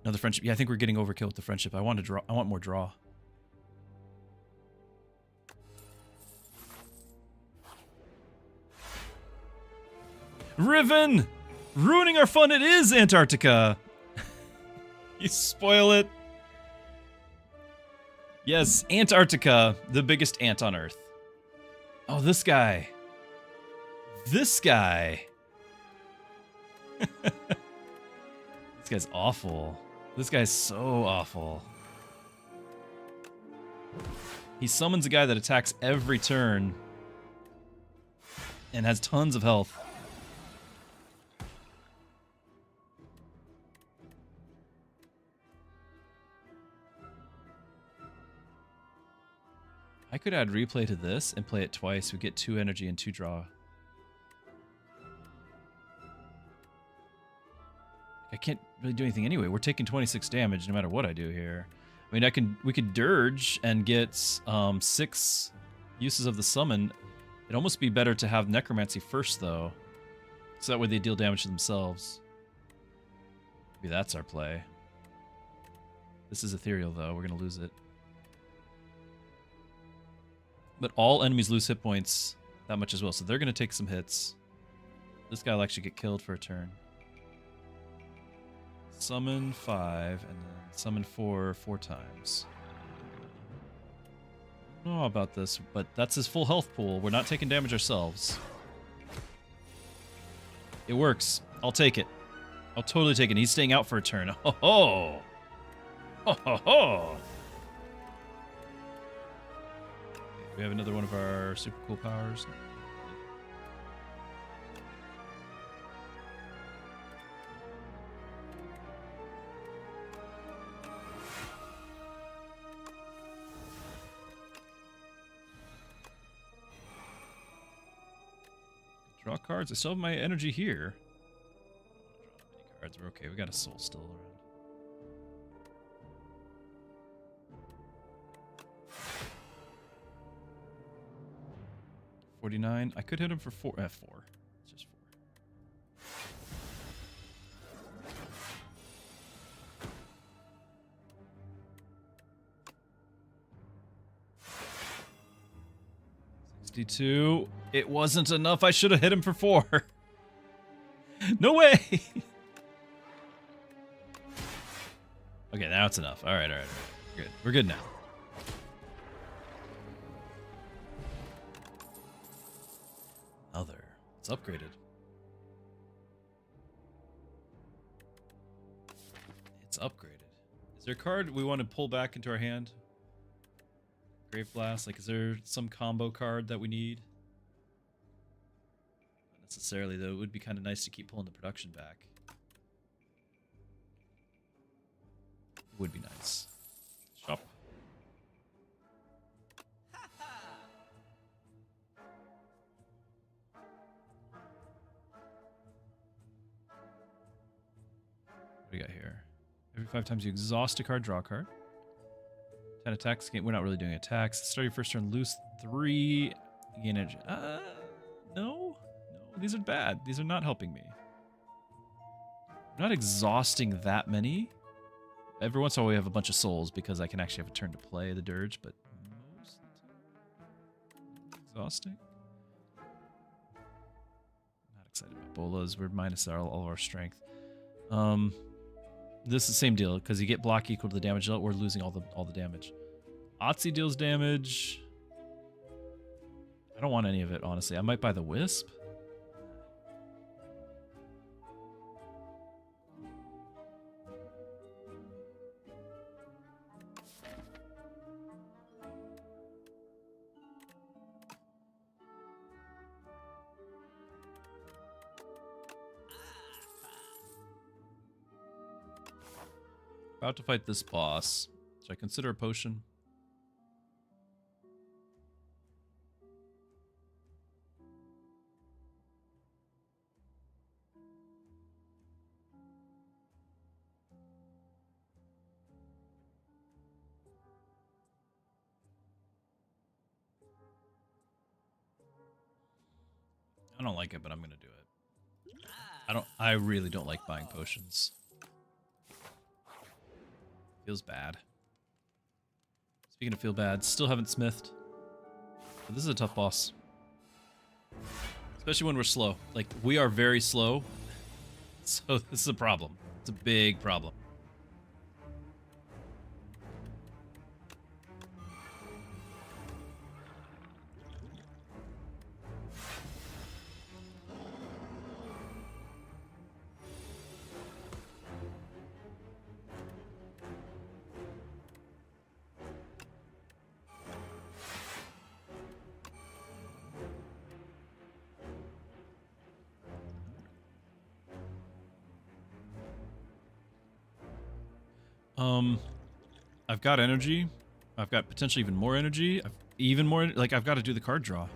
Another friendship. Yeah, I think we're getting overkill with the friendship. I want more draw. Riven! Ruining our fun. It is Antarctica. You spoil it. Yes, Antarctica, the biggest ant on Earth. Oh, this guy. This guy. This guy's awful. This guy's so awful. He summons a guy that attacks every turn and has tons of health. I could add replay to this and play it twice. We get 2 energy and 2 draw. I can't really do anything anyway. We're taking 26 damage no matter what I do here. I mean, we could dirge and get 6 uses of the summon. It'd almost be better to have necromancy first, though, so that way they deal damage to themselves. Maybe that's our play. This is ethereal, though. We're gonna lose it. But all enemies lose hit points that much as well, so they're going to take some hits. This guy will actually get killed for a turn. Summon 5, and then summon 4 times. I don't know about this, but that's his full health pool. We're not taking damage ourselves. It works. I'll take it. I'll totally take it. He's staying out for a turn. Oh ho! Ho ho ho! We have another one of our super cool powers. Draw cards. I still have my energy here. Draw many cards. We're okay. We got a soul still around. 49. I could hit him for 4. 4. It's just 4. 62. It wasn't enough. I should have hit him for 4. No way. Okay, now it's enough. All right. Good. We're good now. It's upgraded. It's upgraded. Is there a card we want to pull back into our hand? Grave Blast. Like, is there some combo card that we need? Not necessarily, though. It would be kind of nice to keep pulling the production back. It would be nice. Shop. What do we got here? Every 5 times you exhaust a card, draw a card. 10 attacks. We're not really doing attacks. Start your first turn, lose 3. Gain energy. No. These are bad. These are not helping me. I'm not exhausting that many. Every once in a while we have a bunch of souls because I can actually have a turn to play the dirge, but most of the time, exhausting. Not excited about bolas. We're minus all of our strength. This is the same deal because you get block equal to the damage dealt. We're losing all the damage. Otzi deals damage. I don't want any of it, honestly. I might buy the Wisp. About to fight this boss. Should I consider a potion? I don't like it, but I'm gonna do it. I really don't like buying potions. Feels bad. Speaking of feel bad, still haven't smithed. But this is a tough boss. Especially when we're slow. Like, we are very slow. So this is a problem. It's a big problem. I've got energy. I've got potentially even more energy. I've got to do the card draw.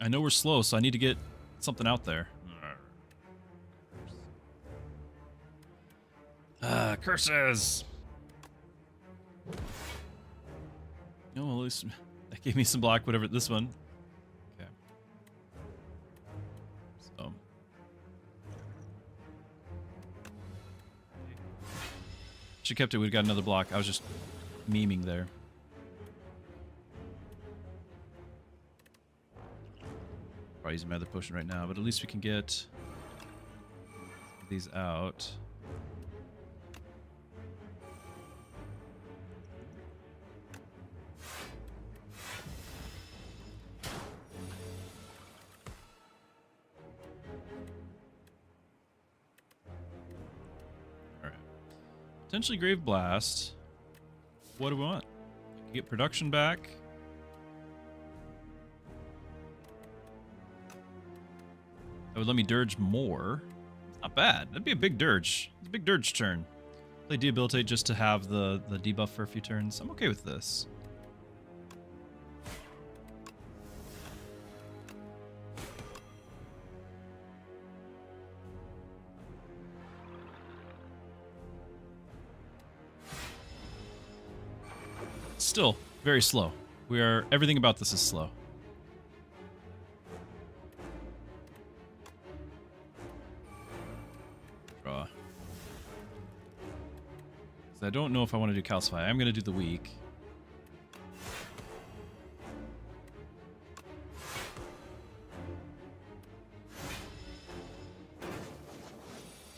I know we're slow, so I need to get something out there. Curses! No, at least that gave me some block, whatever this one. Okay. So. She kept it, we'd got another block. I was just memeing there. Probably using my other potion right now, but at least we can get these out. Potentially Grave Blast. What do we want? Get production back. That would let me dirge more. Not bad. That'd be a big dirge. It's a big dirge turn. Play Debilitate just to have the debuff for a few turns. I'm okay with this. Still very slow. Everything about this is slow. Draw. 'Cause I don't know if I want to do Calcify. I'm going to do the weak.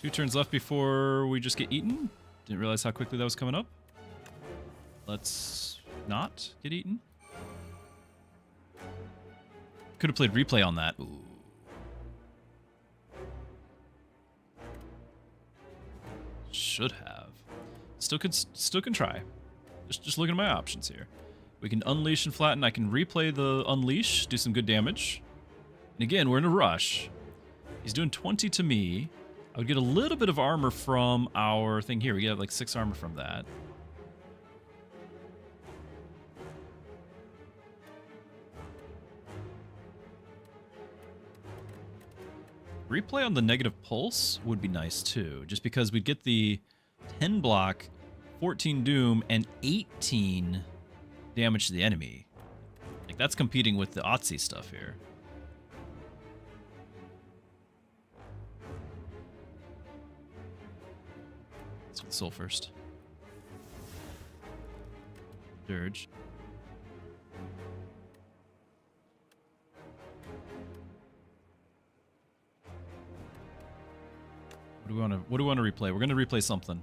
Two turns left before we just get eaten. Didn't realize how quickly that was coming up. Let's not get eaten. Could have played replay on that. Ooh. Should have. Still can try. Just looking at my options here. We can unleash and flatten. I can replay the unleash, do some good damage. And again, we're in a rush. He's doing 20 to me. I would get a little bit of armor from our thing here. We get like 6 armor from that. Replay on the negative pulse would be nice too, just because we'd get the 10 block, 14 doom, and 18 damage to the enemy. Like, that's competing with the Otzi stuff here. Let's get the soul first. Dirge. What do we want to replay? We're going to replay something.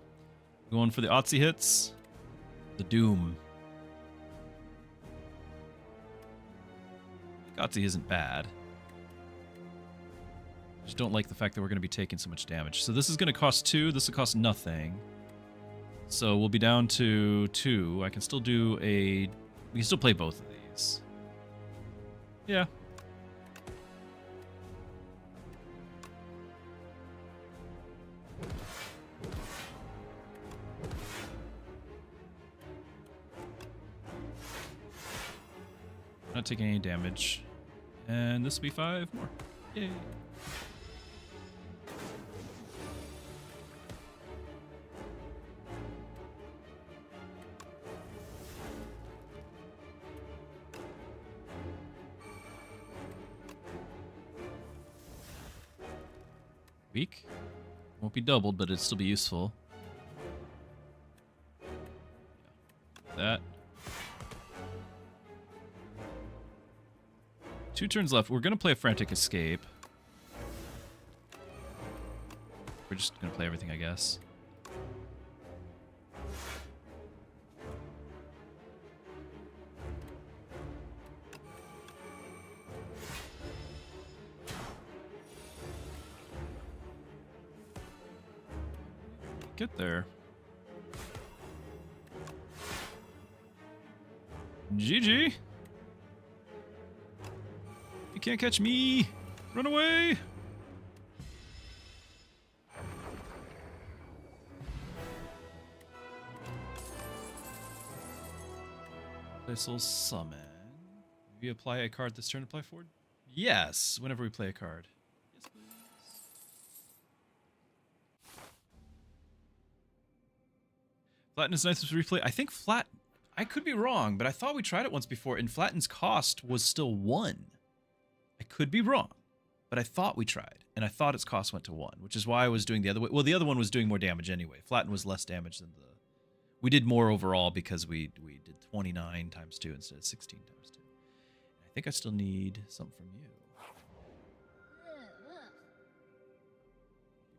Going for the Otzi hits. The Doom. Otzi isn't bad. Just don't like the fact that we're going to be taking so much damage. So this is going to cost 2. This will cost nothing. So we'll be down to 2. I can still do a... We can still play both of these. Yeah. Not taking any damage. And this will be 5 more. Yay. Weak. Won't be doubled, but it'll still be useful. That. 2 turns left. We're going to play a frantic escape. We're just going to play everything, I guess. Get there. GG. You can't catch me. Run away. This will summon. We apply a card this turn to apply forward? Yes, whenever we play a card. Yes, please. Flatten is nice to replay. I think flat... I could be wrong, but I thought we tried it once before, and Flatten's cost was still 1. I could be wrong, but I thought we tried, and I thought its cost went to 1, which is why I was doing the other way. Well, the other one was doing more damage anyway. Flatten was less damage than the... We did more overall because we did 29 times 2 instead of 16 times 2. I think I still need something from you.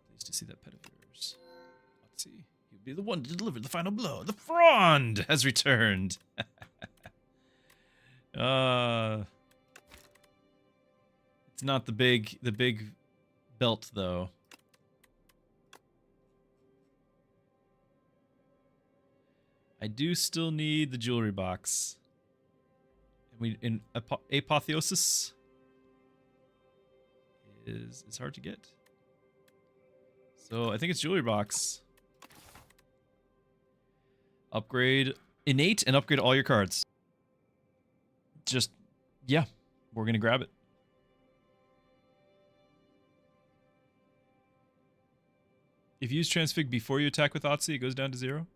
Pleased to see that pet of yours. Let's see. You'll be the one to deliver the final blow. The Frond has returned. It's not the big belt though. I do still need the jewelry box. In apotheosis is hard to get. So I think it's jewelry box. Upgrade innate and upgrade all your cards. Just, yeah, we're gonna grab it. If you use Transfig before you attack with Otzi, it goes down to 0.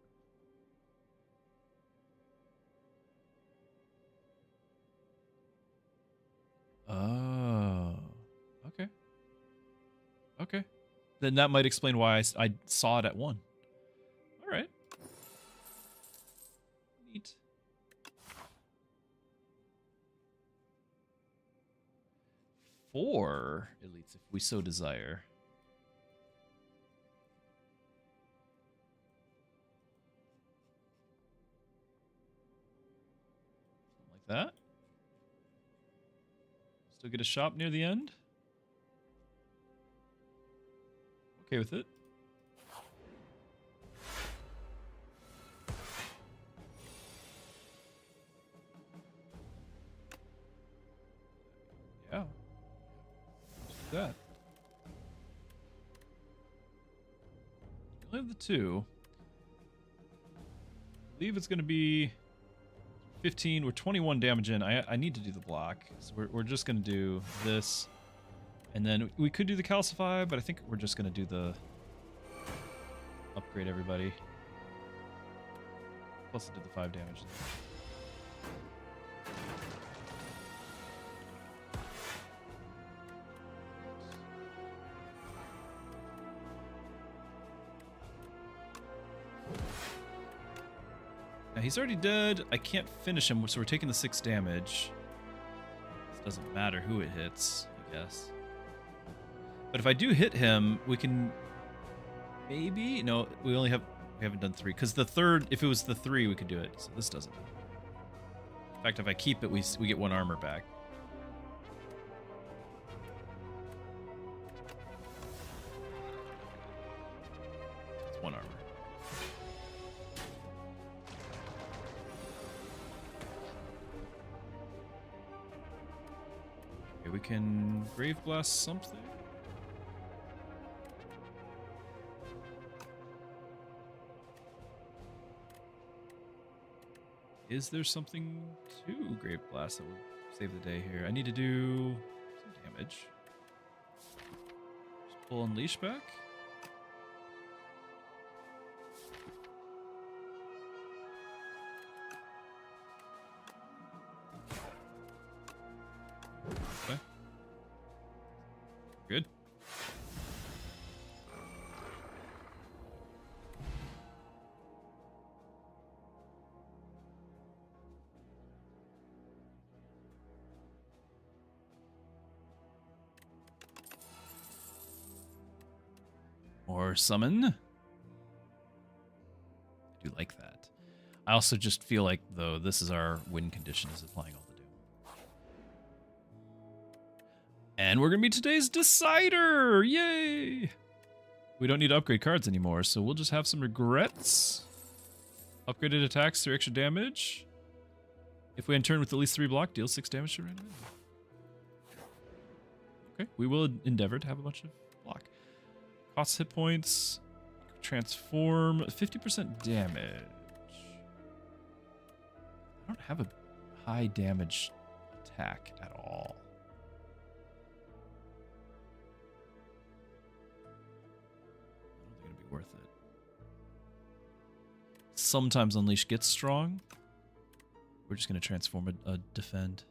Oh, okay. Okay. Then that might explain why I saw it at 1. All right. Neat. Four elites, if we so desire. Something like that. Still get a shop near the end. Okay with it. Yeah. Let's do that. We only have the 2. I believe it's going to be 15. We're 21 damage in. I need to do the block. So we're just going to do this. And then we could do the calcify, but I think we're just going to do the upgrade everybody. Plus it did the 5 damage. Now he's already dead. I can't finish him, so we're taking the 6 damage. This doesn't matter who it hits, I guess. But if I do hit him, we can maybe... No, we haven't done 3. Because the third, if it was the 3, we could do it. So this doesn't. In fact, if I keep it, we get 1 armor back. It's 1 armor. Okay, we can Grave Blast something. Is there something to Grave Blast that would Save the day here. I need to do some damage. Just pull Unleash back. Okay. Good. Or summon. I do like that. I also just feel like, though, this is our win condition is applying all the doom. And we're going to be today's decider! Yay! We don't need to upgrade cards anymore, so we'll just have some regrets. Upgraded attacks, 3 extra damage. If we end turn with at least 3 block, deal 6 damage to random enemy. Okay, we will endeavor to have a bunch of block. Cost hit points, transform, 50% damage. I don't have a high damage attack at all. I don't think it'd be worth it. Sometimes Unleash gets strong. We're just going to transform a defend.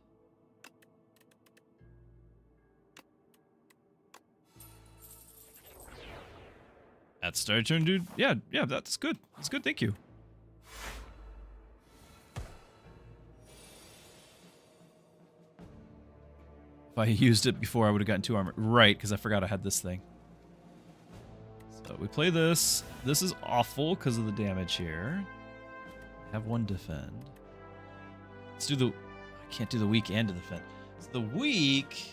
That's start turn, dude. Yeah, that's good. That's good, thank you. If I used it before, I would have gotten 2 armor. Right, because I forgot I had this thing. So we play this. This is awful because of the damage here. I have 1 defend. Let's do the... I can't do the weak and the defend. So the weak...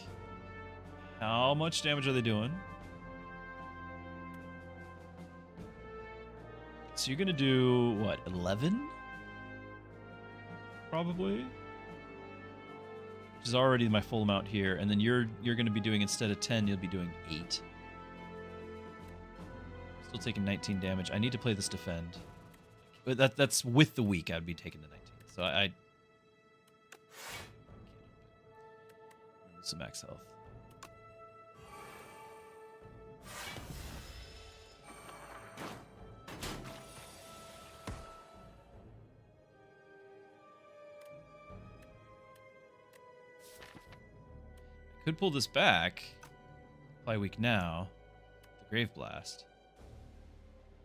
How much damage are they doing? So you're gonna do what, 11? Probably. Which is already my full amount here, and then you're gonna be doing, instead of 10, you'll be doing 8. Still taking 19 damage. I need to play this defend. But that's with the weak, I'd be taking the 19. So I some max health. Could pull this back, apply weak now, the Grave Blast,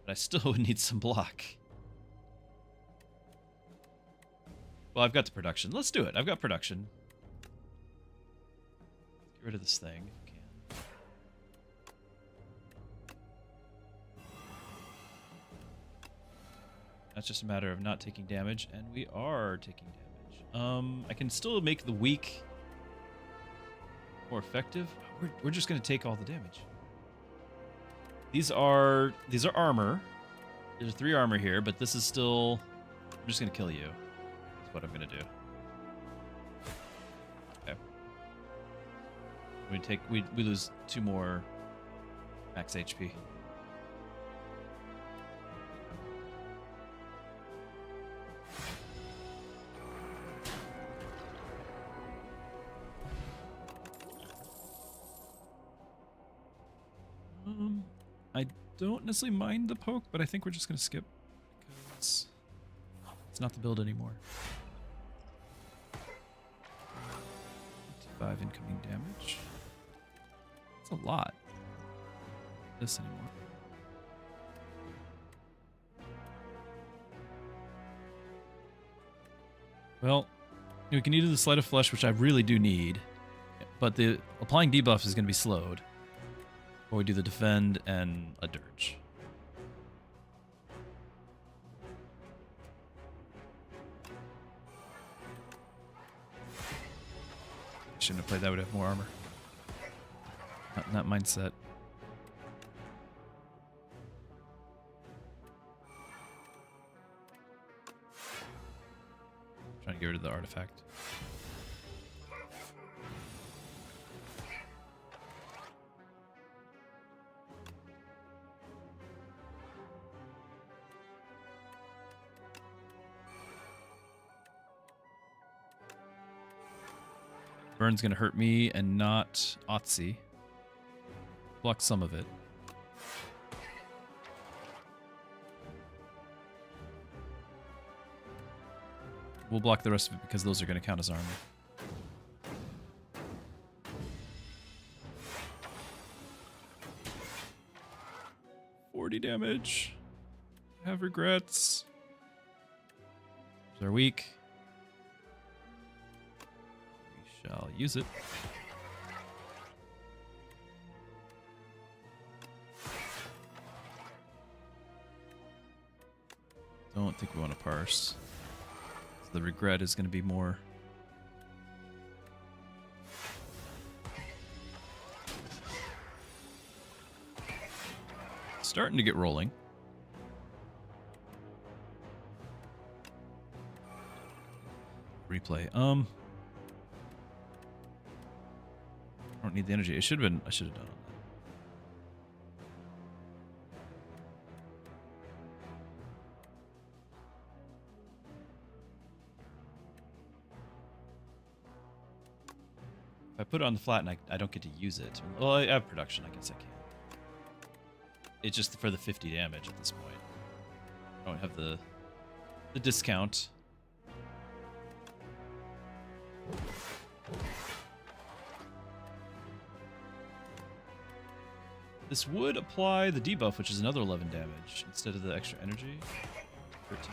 but I still would need some block. Well, I've got the production. Let's do it. I've got production. Get rid of this thing if we can. That's just a matter of not taking damage, and we are taking damage. I can still make the weak more effective. We're just going to take all the damage. These are armor. There's 3 armor here, but this is still... I'm just going to kill you. That's what I'm going to do. Okay. We lose 2 more max HP. I don't necessarily mind the poke, but I think we're just going to skip because it's not the build anymore. 55 incoming damage. That's a lot. This anymore. Well, we can either do the Sleight of Flesh, which I really do need, but the applying debuff is going to be slowed. Or we do the defend and a dirge. Shouldn't have played that, would have more armor. Not in that mindset. Trying to get rid of the artifact. Burn's gonna hurt me and not Otzi. Block some of it. We'll block the rest of it because those are gonna count as armor. 40 damage. I have regrets. They're weak. We shall use it. Don't think we want to parse. So the regret is going to be more. Starting to get rolling. Replay. I don't need the energy. It should have been. I should have done it. If I put it on the flat and I don't get to use it. Well, I have production. I guess I can. It's just for the 50 damage at this point. I don't have the discount. This would apply the debuff, which is another 11 damage instead of the extra energy. 13.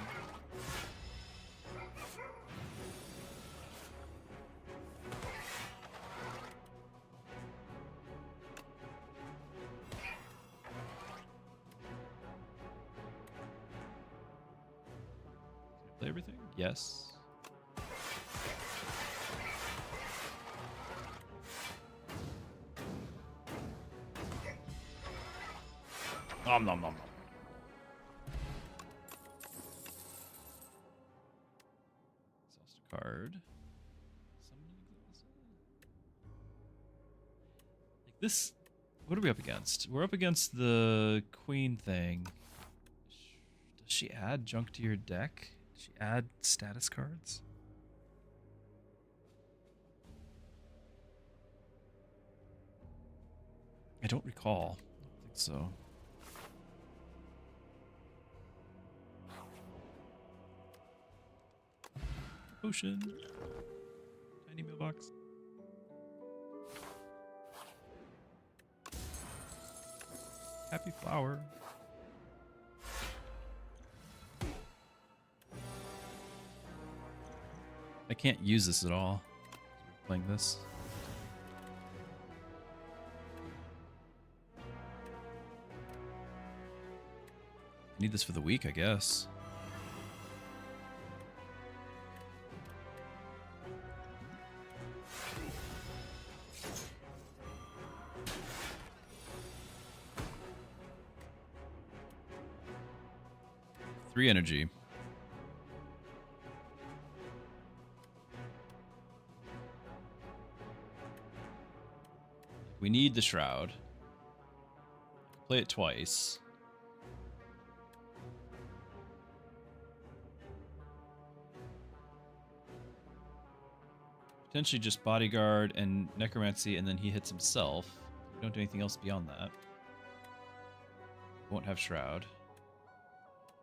Play everything? Yes. Nom nom nom nom. Exhaust a card. Like this. What are we up against? We're up against the queen thing. Does she add junk to your deck? Does she add status cards? I don't recall. I don't think so. Potion. Tiny mailbox. Happy flower. I can't use this at all. Playing this. Need this for the week, I guess. Three energy. We need the shroud. Play it twice. Potentially just bodyguard and necromancy, and then he hits himself. We don't do anything else beyond that. Won't have shroud.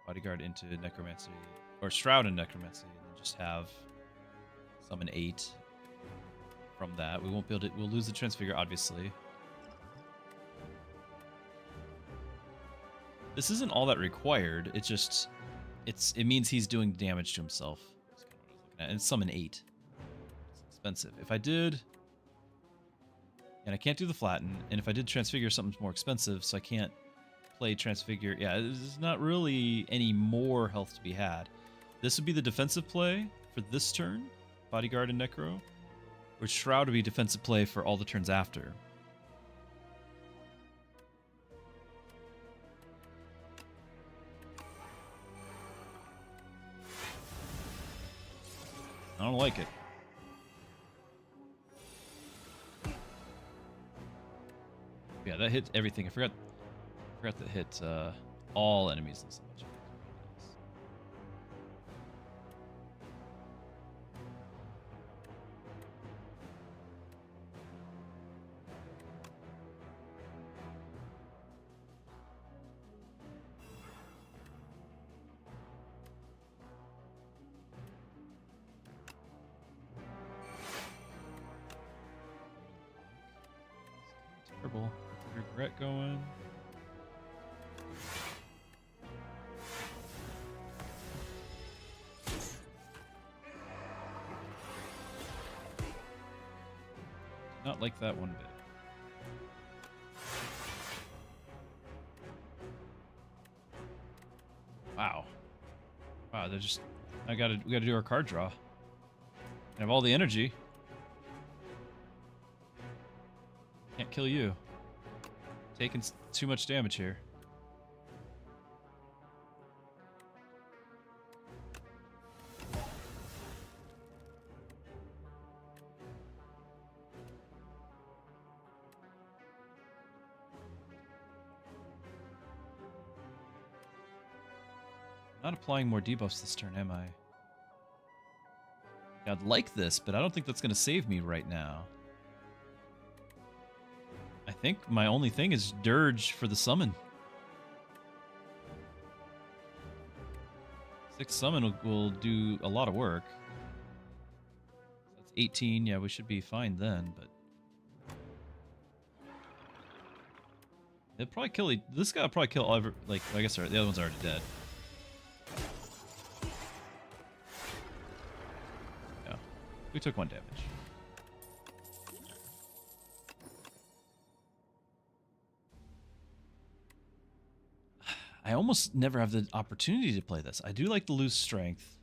Bodyguard into necromancy, or shroud and necromancy, and then just have summon 8 from that. We won't be able to. We'll lose the transfigure, obviously. This isn't all that required. It just, it means he's doing damage to himself. That's kind of what I was looking at. And summon 8. It's expensive. If I did, and I can't do the flatten, and if I did transfigure, something's more expensive, so I can't play transfigure. Yeah, there's not really any more health to be had. This would be the defensive play for this turn, bodyguard and necro, or shroud would be defensive play for all the turns after. I don't like it. Yeah, that hit everything. I forgot that hit all enemies and so much. terrible. Regret going. Not like that one bit. Wow. Wow, they're just... we gotta do our card draw. I have all the energy. Can't kill you. Taking too much damage here. Not applying more debuffs this turn, am I? I'd like this, but I don't think that's going to save me right now. I think my only thing is Dirge for the summon. 6 summon will do a lot of work. That's 18. Yeah, we should be fine then, but... it'd probably kill... this guy will probably kill all... like, I guess the other one's already dead. Yeah. We took 1 damage. I almost never have the opportunity to play this. I do like to lose strength.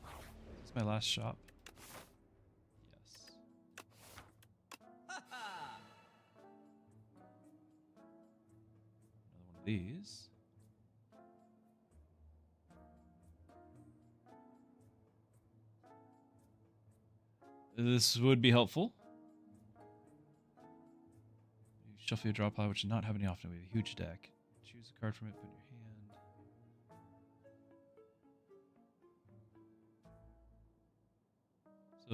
Is this my last shop? Yes. Another one of these. This would be helpful. Shuffle your draw pile, which does not happen often. We have a huge deck. Choose a card from it, put in your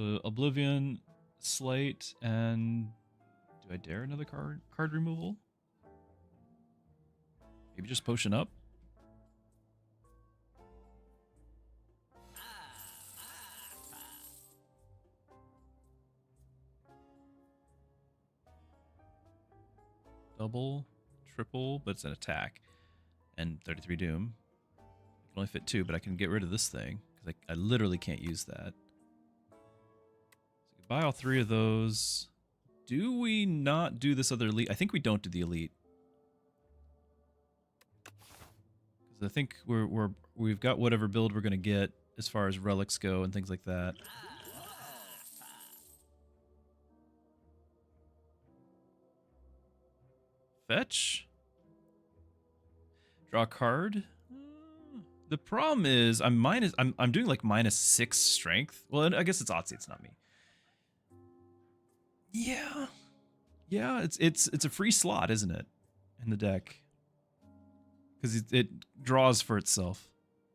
hand. So Oblivion, Slate, and do I dare another card removal? Maybe just Potion up. Double, triple, but it's an attack. And 33 Doom. I can only fit 2, but I can get rid of this thing. Because I literally can't use that. So buy all 3 of those. Do we not do this other elite? I think we don't do the elite. Because I think we've got whatever build we're going to get as far as relics go and things like that. Fetch. Draw a card. The problem is I'm doing like -6 strength. Well, I guess it's Otzi, it's not me. Yeah. Yeah, it's a free slot, isn't it? In the deck. Because it draws for itself.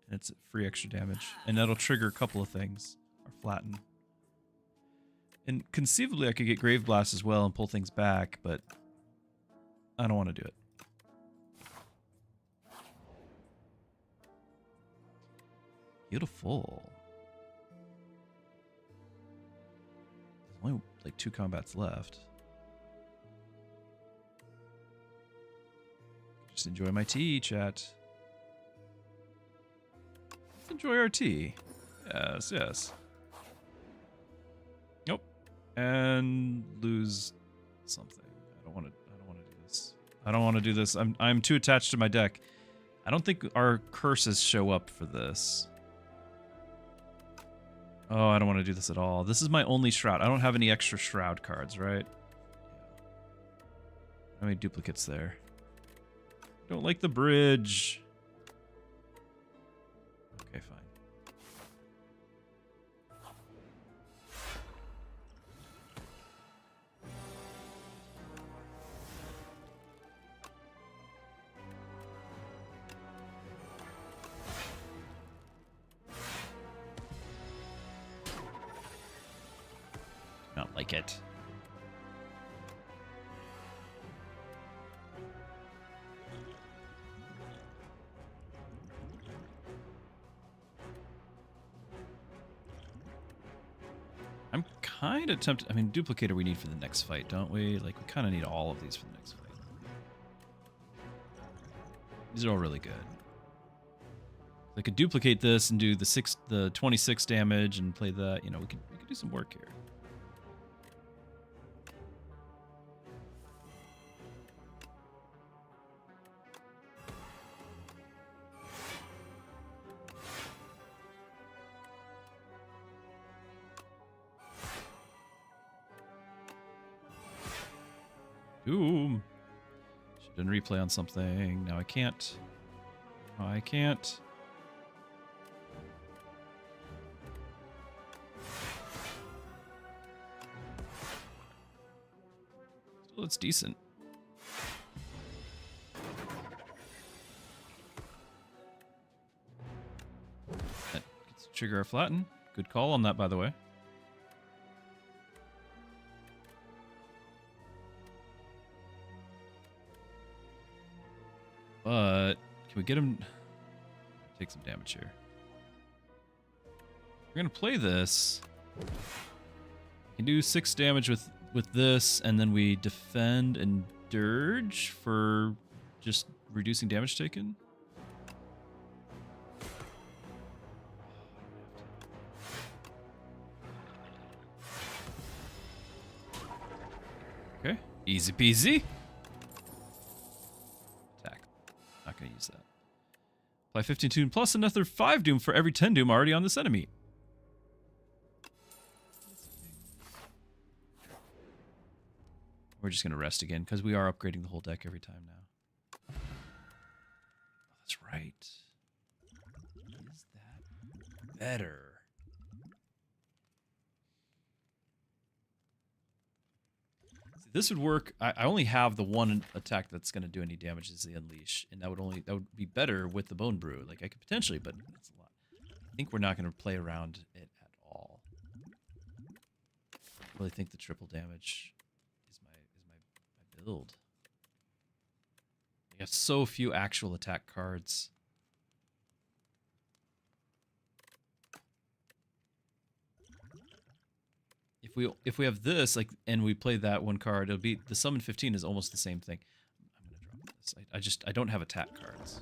And it's free extra damage. And that'll trigger a couple of things. Or flatten. And conceivably I could get Grave Blast as well and pull things back, but I don't want to do it. Beautiful. There's only like 2 combats left. Just enjoy my tea, chat. Let's enjoy our tea. Yes, yes. Nope. And lose something. I don't want to do this. I don't want to do this. I'm too attached to my deck. I don't think our curses show up for this. Oh, I don't want to do this at all. This is my only shroud. I don't have any extra shroud cards, right? How many duplicates there? Don't like the bridge. Okay, fine. Not like it. I'm kind of tempted. I mean, duplicator we need for the next fight, don't we? Like, we kind of need all of these for the next fight. These are all really good. I could duplicate this and do the 26 damage and play that. You know, we could do some work here. Ooh. Should have done replay on something. Now I can't. No, I can't. Still, it's decent. That gets trigger our flatten. Good call on that, by the way. But can we get him? Take some damage here. We're gonna play this. We can do 6 damage with this, and then we defend and dirge for just reducing damage taken. Okay, easy peasy. Not going to use that. Apply 15 doom plus another 5 doom for every 10 doom already on this enemy. We're just going to rest again because we are upgrading the whole deck every time now. Oh, that's right. Is that better? This would work. I only have the one attack that's going to do any damage is the Unleash, and that would be better with the Bone Brew. Like I could potentially, but that's a lot. I think we're not going to play around it at all. I really think the triple damage is my build. We have so few actual attack cards. If we have this, like, and we play that one card, it'll be the summon 15 is almost the same thing. I'm gonna drop this. I don't have attack cards.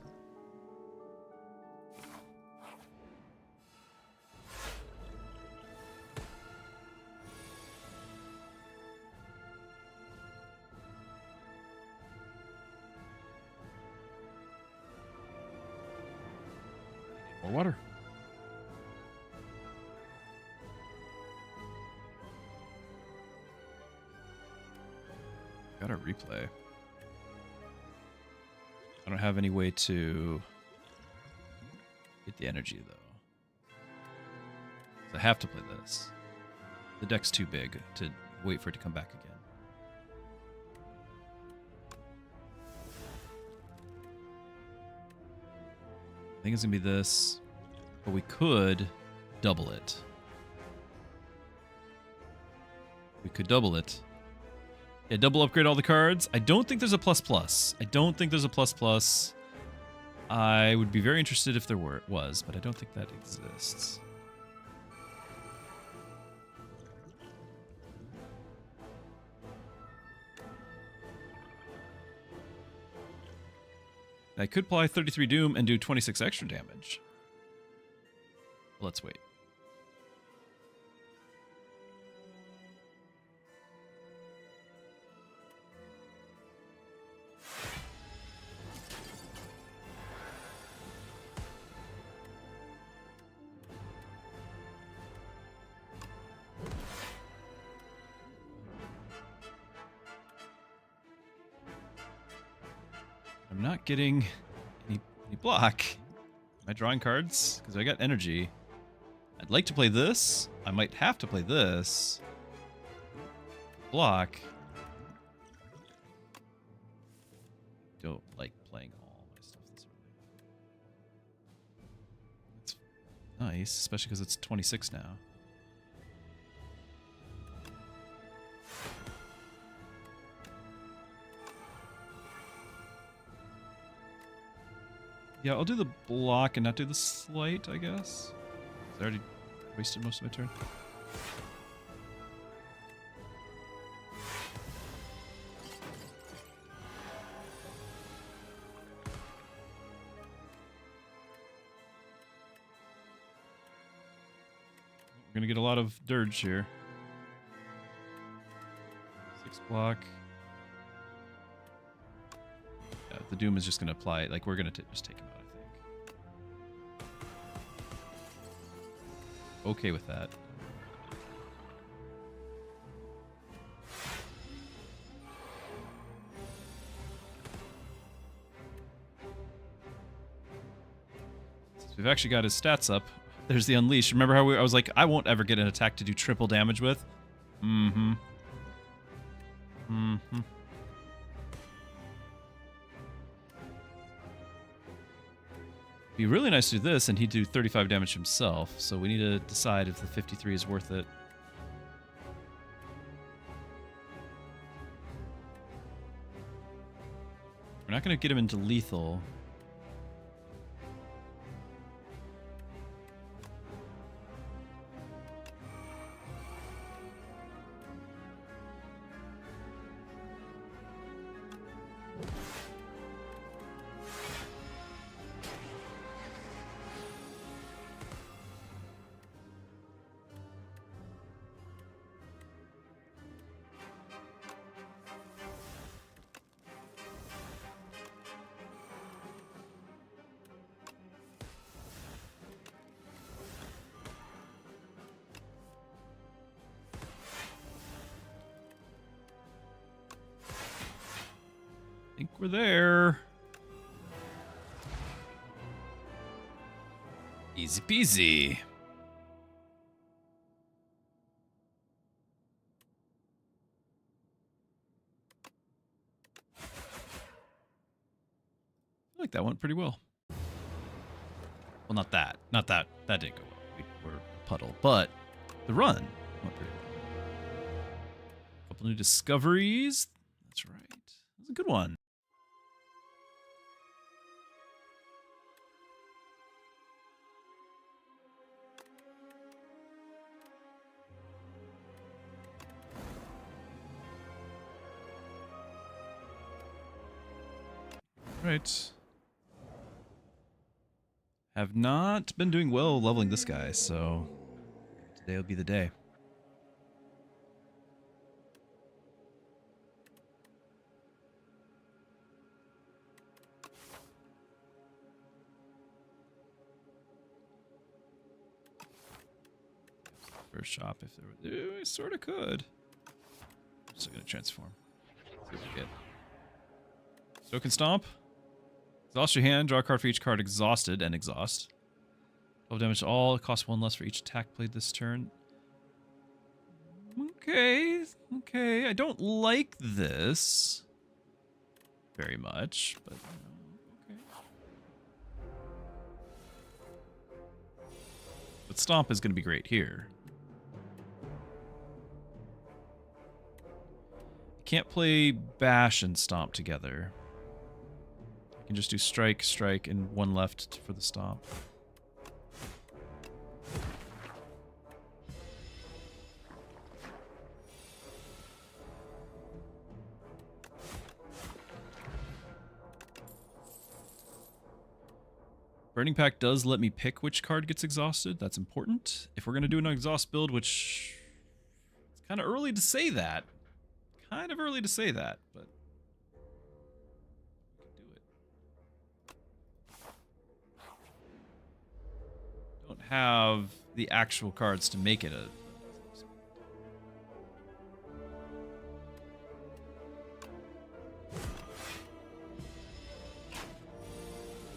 More water. Got a replay. I don't have any way to get the energy though. So I have to play this. The deck's too big to wait for it to come back again. I think it's gonna be this, but we could double it. We could double it. Yeah, double upgrade all the cards. I don't think there's a plus. I don't think there's a plus. I would be very interested if there was, but I don't think that exists. I could apply 33 Doom and do 26 extra damage. Let's wait. I'm not getting any block. Am I drawing cards? Because I got energy. I'd like to play this. I might have to play this. Block. Don't like playing all my stuff this early. It's nice, especially because it's 26 now. Yeah, I'll do the block and not do the slight, I guess. I already wasted most of my turn. We're gonna get a lot of dirge here. 6 block. Yeah, the Doom is just gonna apply it. Like, we're gonna just take him out, I think. Okay with that. We've actually got his stats up. There's the Unleash. Remember how I was like, I won't ever get an attack to do triple damage with? Mm-hmm. Mm-hmm. Be really nice to do this, and he'd do 35 damage himself. So we need to decide if the 53 is worth it. We're not going to get him into lethal. I think we're there. Easy peasy. I feel like that went pretty well. Well, not that. Not that. That didn't go well. We were a puddle. But the run went pretty well. A couple new discoveries. That's right. That was a good one. Right. Have not been doing well leveling this guy, so today will be the day. First shop, if there were, we sort of could. I'm still gonna transform. See what we get. Soak and Stomp. Exhaust your hand, draw a card for each card exhausted, and exhaust. 12 damage to all, it costs 1 less for each attack played this turn. Okay, okay. I don't like this very much, but okay. But Stomp is going to be great here. Can't play Bash and Stomp together. I can just do Strike, Strike, and 1 left for the Stomp. Burning Pact does let me pick which card gets exhausted. That's important. If we're going to do an exhaust build, which it's kind of early to say that. Kind of early to say that, but we can do it. Don't have the actual cards to make it a...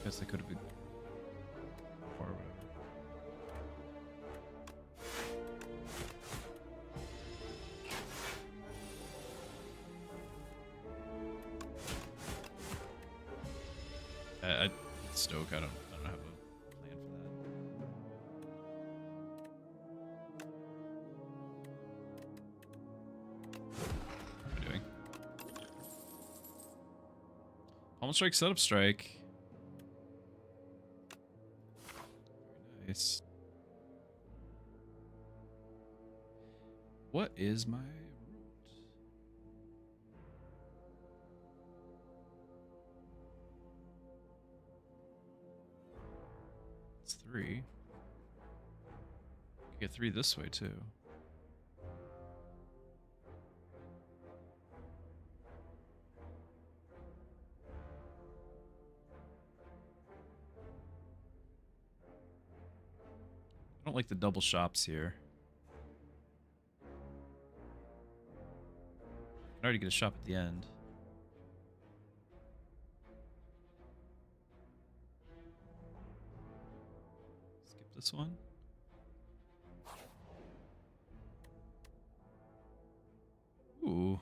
Guess I could have been... or whatever. Stoke, I don't have a plan for that. What am I doing? Almost strike, setup strike. Very nice. What is my route? It's 3. get 3 this way too. I don't like the double shops here. I can already get a shop at the end. Skip this one. Ooh.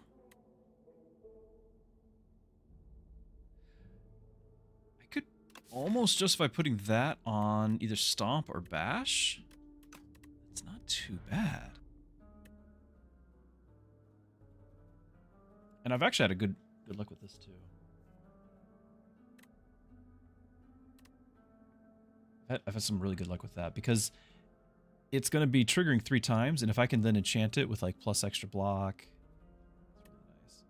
I could almost justify putting that on either Stomp or Bash. It's not too bad. And I've actually had a good luck with this too. I've had some really good luck with that because it's going to be triggering 3 times, and if I can then enchant it with like plus extra block, it's really nice.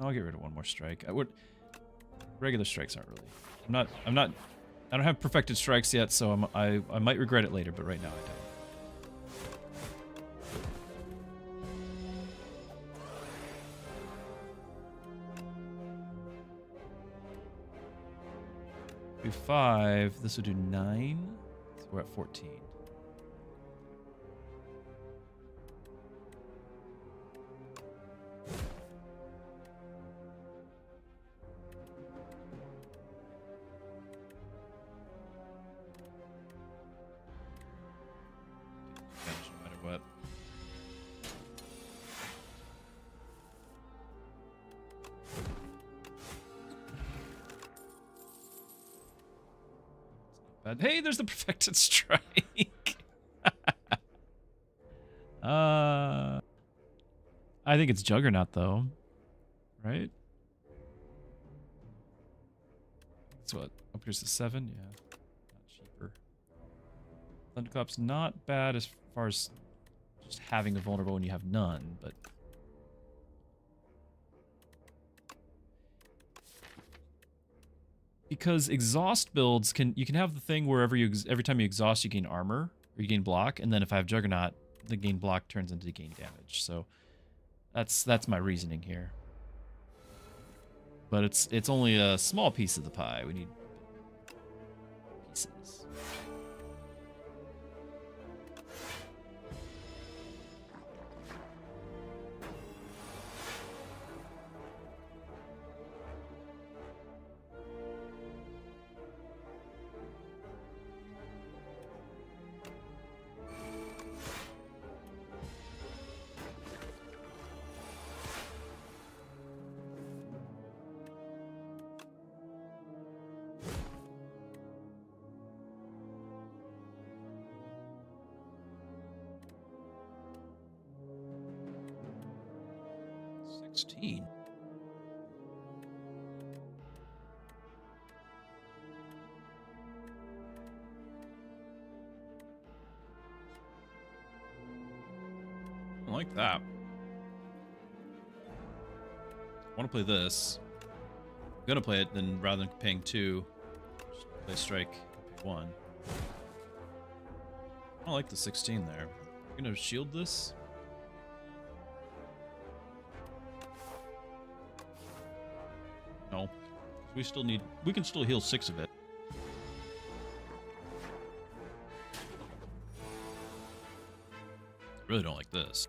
I'll get rid of one more strike. Regular strikes aren't really. I don't have perfected strikes yet, so I might regret it later, but right now I don't. Do 5. This would do 9. So we're at 14. Hey, there's the perfected strike. I think it's Juggernaut though, right? That's what upgrades to 7. Yeah, not cheaper. Thunderclap's not bad as far as just having a vulnerable when you have none, but because exhaust builds you can have the thing where every time you exhaust you gain armor or you gain block, and then if I have Juggernaut, the gain block turns into gain damage. So that's my reasoning here. But it's only a small piece of the pie. We need pieces. I like that. I want to play this. I'm gonna play it, then rather than paying 2, just play strike, pay 1. I like the 16 there. I'm gonna shield this. No. We can still heal 6 of it. I really don't like this.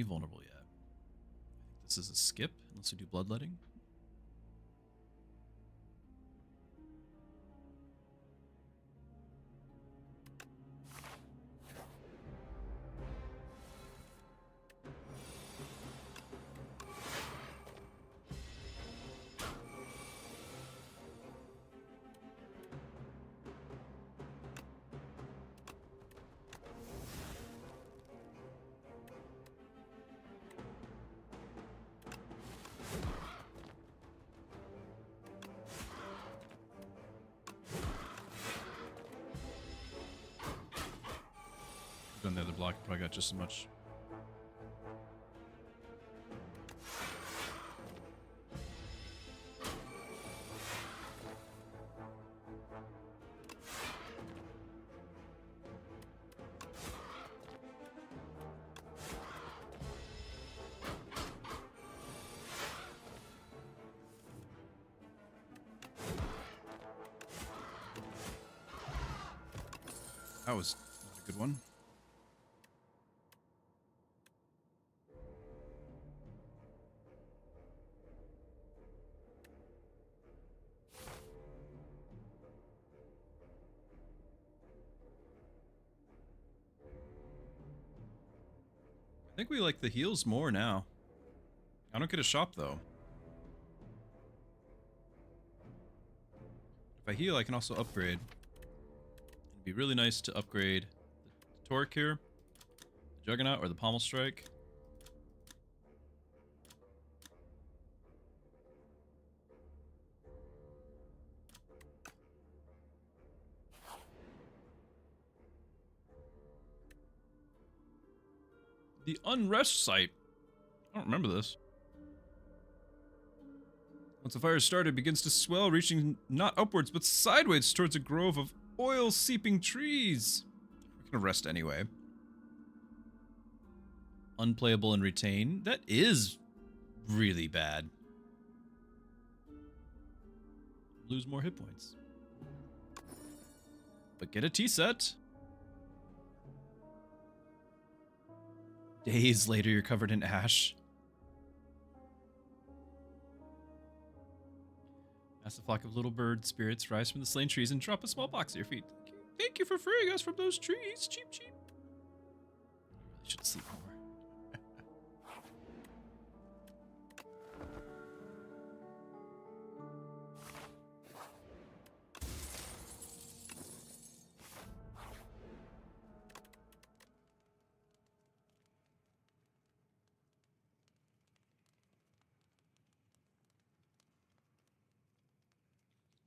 Vulnerable yet. I think this is a skip unless we do bloodletting. on the other block. Probably got just as much. That was a good one. I think we like the heals more now. I don't get a shop though. If I heal, I can also upgrade. It'd be really nice to upgrade the Torque here, the Juggernaut, or the Pommel Strike. The Unrest Site. I don't remember this. Once the fire started, it begins to swell, reaching not upwards, but sideways towards a grove of oil-seeping trees. We're gonna rest anyway. Unplayable and retain. That is really bad. Lose more hit points. But get a tea set. Days later, you're covered in ash. Massive flock of little bird spirits rise from the slain trees and drop a small box at your feet. Thank you for freeing us from those trees. Cheap, cheap. I really should sleep more.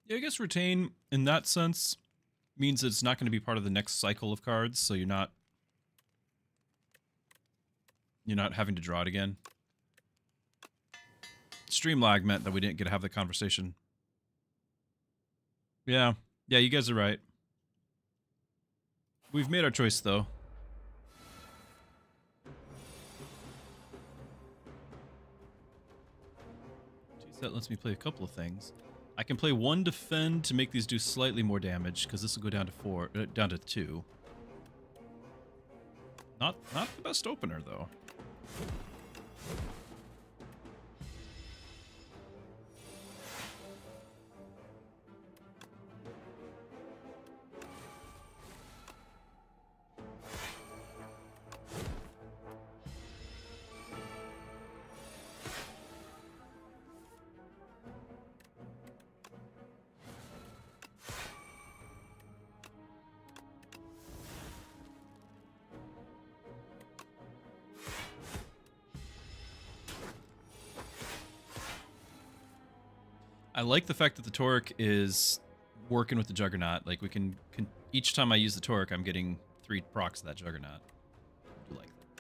Yeah, I guess retain, in that sense, means it's not going to be part of the next cycle of cards, so you're not having to draw it again. Stream lag meant that we didn't get to have the conversation. Yeah, you guys are right. We've made our choice, though. That lets me play a couple of things. I can play one defend to make these do slightly more damage, because this will go down to down to 2. Not the best opener though. I like the fact that the Torque is working with the Juggernaut. Like, we can each time I use the Torque, I'm getting 3 procs of that Juggernaut. I do like that.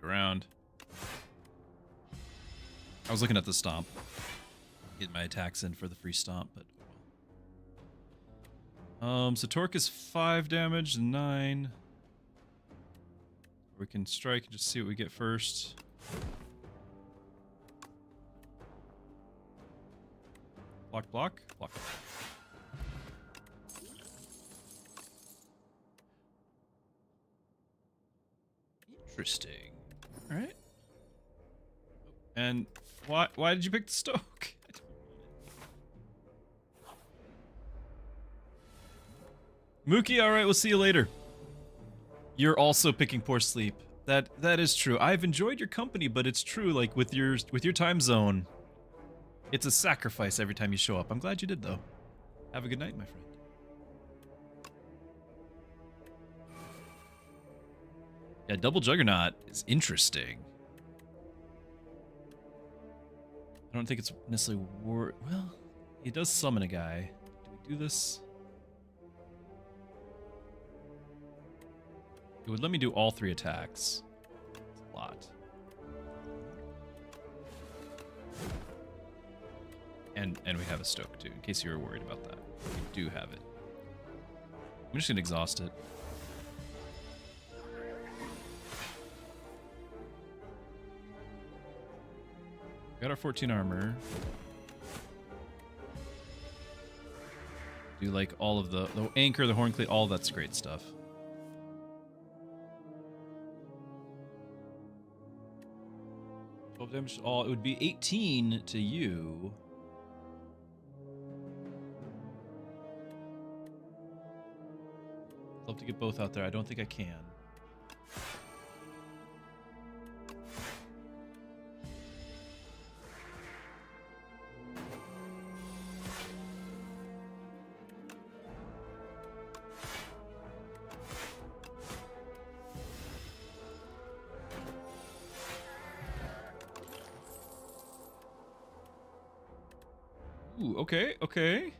The other way around. I was looking at the stomp. Get my attacks in for the free stomp, but so Torque is 5 damage, 9. We can strike and just see what we get first. Block, block, block. Interesting. All right. And why did you pick the Stoke? Mookie, all right, we'll see you later. You're also picking poor sleep. That is true. I've enjoyed your company, but it's true. Like with your time zone, it's a sacrifice every time you show up. I'm glad you did though. Have a good night, my friend. Yeah, double Juggernaut is interesting. I don't think it's necessarily well, he does summon a guy. Do do this. It would let me do all 3 attacks. That's a lot. And we have a stoke too, in case you were worried about that. We do have it. I'm just gonna exhaust it. Got our 14 armor. Do like all of the anchor, the horn cleat, all that's great stuff. Damage all, it would be 18 to you. I'd love to get both out there. I don't think I can. Ooh, okay, okay.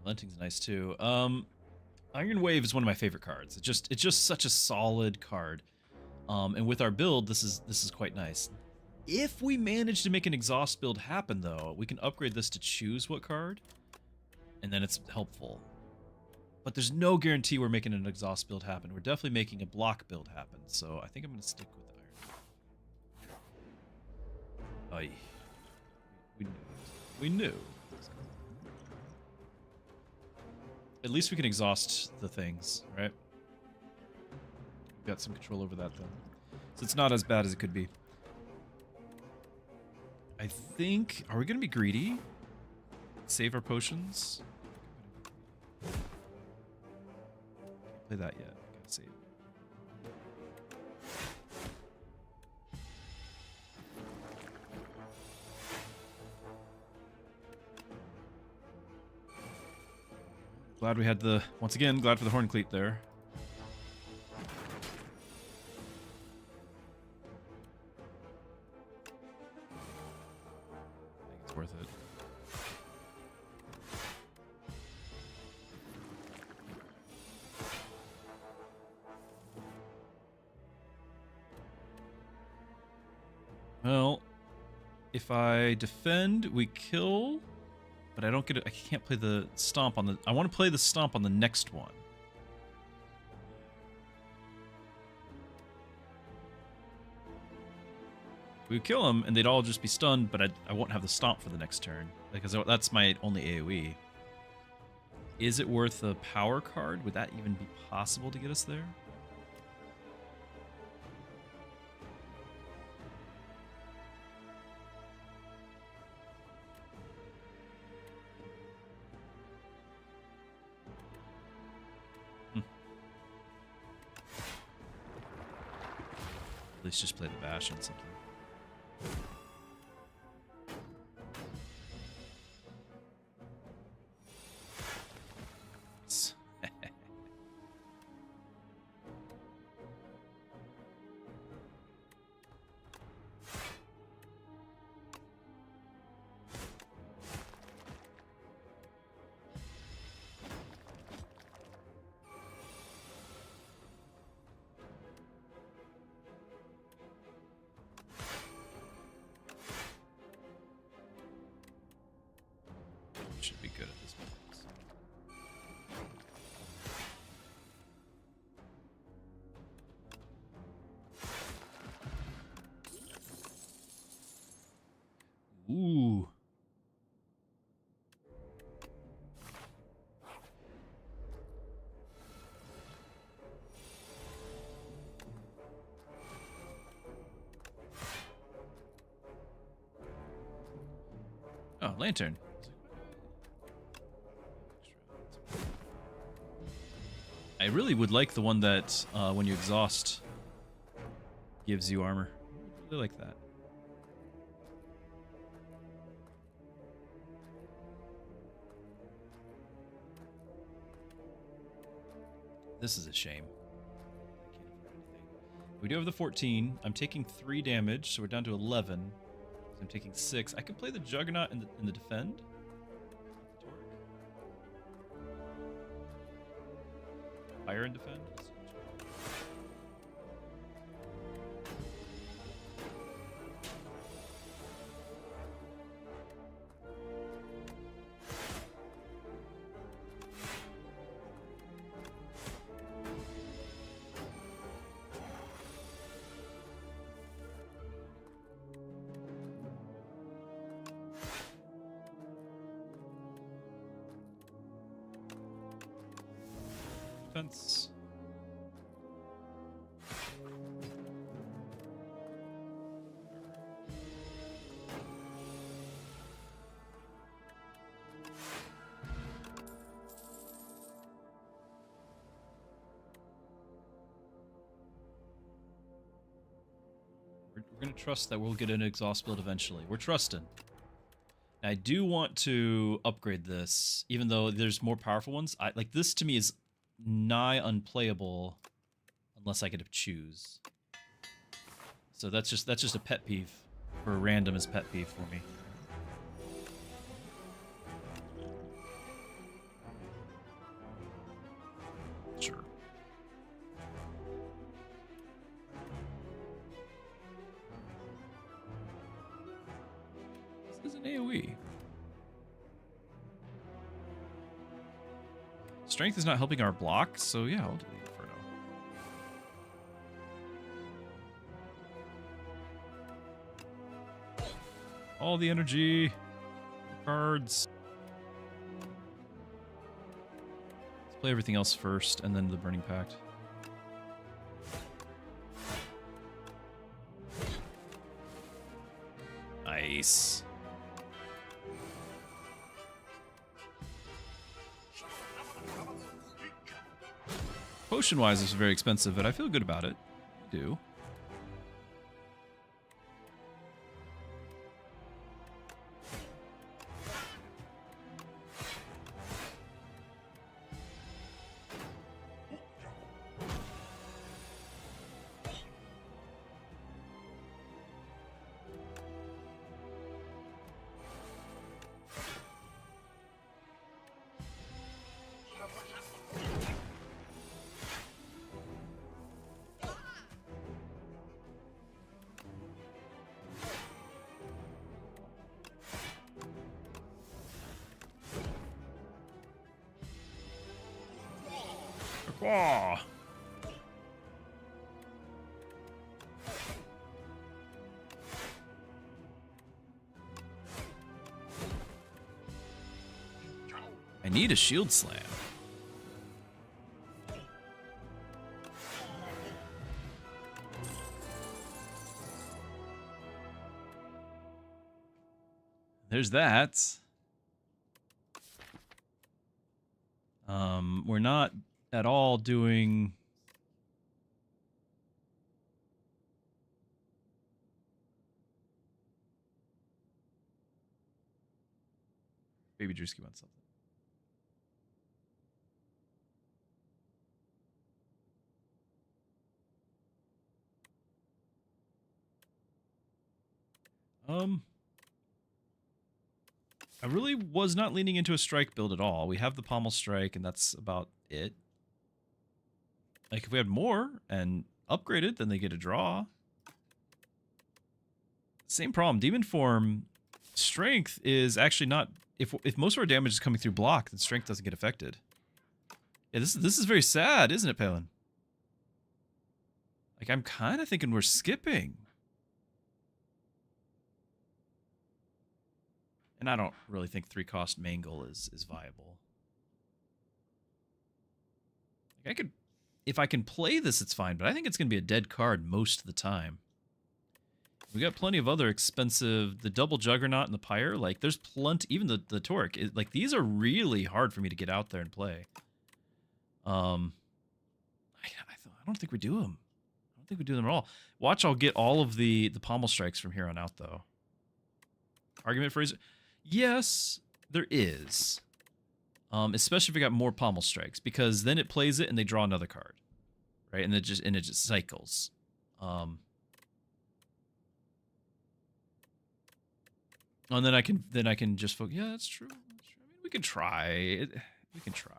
Relenting's nice too. Iron Wave is one of my favorite cards. It's just such a solid card. And with our build, this is quite nice. If we manage to make an exhaust build happen though, we can upgrade this to choose what card, and then it's helpful. But there's no guarantee we're making an exhaust build happen. We're definitely making a block build happen, so I think I'm gonna stick with Iron. Aye. We knew. At least we can exhaust the things, right? We've got some control over that, though. So it's not as bad as it could be. I think... Are we going to be greedy? Save our potions? Can't play that yet. Gotta save. Glad we had the... Once again, glad for the horn cleat there. I think it's worth it. Well, if I defend, we kill... But I don't get it. I can't play the stomp on the... I want to play the stomp on the next one. We would kill them, and they'd all just be stunned, but I won't have the stomp for the next turn. Because that's my only AoE. Is it worth a power card? Would that even be possible to get us there? At least just play the bash on something. Should be good at this point. Ooh. Oh, lantern. I really would like the one that, when you exhaust, gives you armor. I really like that. This is a shame. I can't afford anything. We do have the 14. I'm taking 3 damage, so we're down to 11. So I'm taking 6. I could play the Juggernaut in the defend. Fire and defend. Defense. We're going to trust that we'll get an exhaust build eventually. We're trusting. I do want to upgrade this, even though there's more powerful ones. Like this to me is nigh unplayable unless I get to choose. So that's just a pet peeve, or a random is pet peeve for me. Sure. This is an AoE. Strength is not helping our block, so yeah, I'll do the Inferno. All the energy. Cards. Let's play everything else first, and then the Burning Pact. Nice. Potion-wise, it's very expensive, but I feel good about it. I do. Oh. I need a shield slam. There's that. We're not at all doing Baby Druski wants something. I really was not leaning into a strike build at all. We have the pommel strike, and that's about it. Like, if we had more and upgraded, then they get a draw. Same problem. Demon form strength is actually not... If most of our damage is coming through block, then strength doesn't get affected. Yeah, this is very sad, isn't it, Palin? Like, I'm kind of thinking we're skipping. And I don't really think 3-cost Mangle is viable. Like, I could... If I can play this, it's fine, but I think it's going to be a dead card most of the time. We got plenty of other expensive... The double Juggernaut and the Pyre, like, there's plenty... Even the Torque. Like, these are really hard for me to get out there and play. I don't think we do them. I don't think we do them at all. Watch, I'll get all of the pommel strikes from here on out, though. Argument phrase... Yes, there is. Especially if we got more pommel strikes, because then it plays it and they draw another card, right? And it just cycles. And then I can just focus. Yeah, that's true. That's true. I mean, we can try. We can try.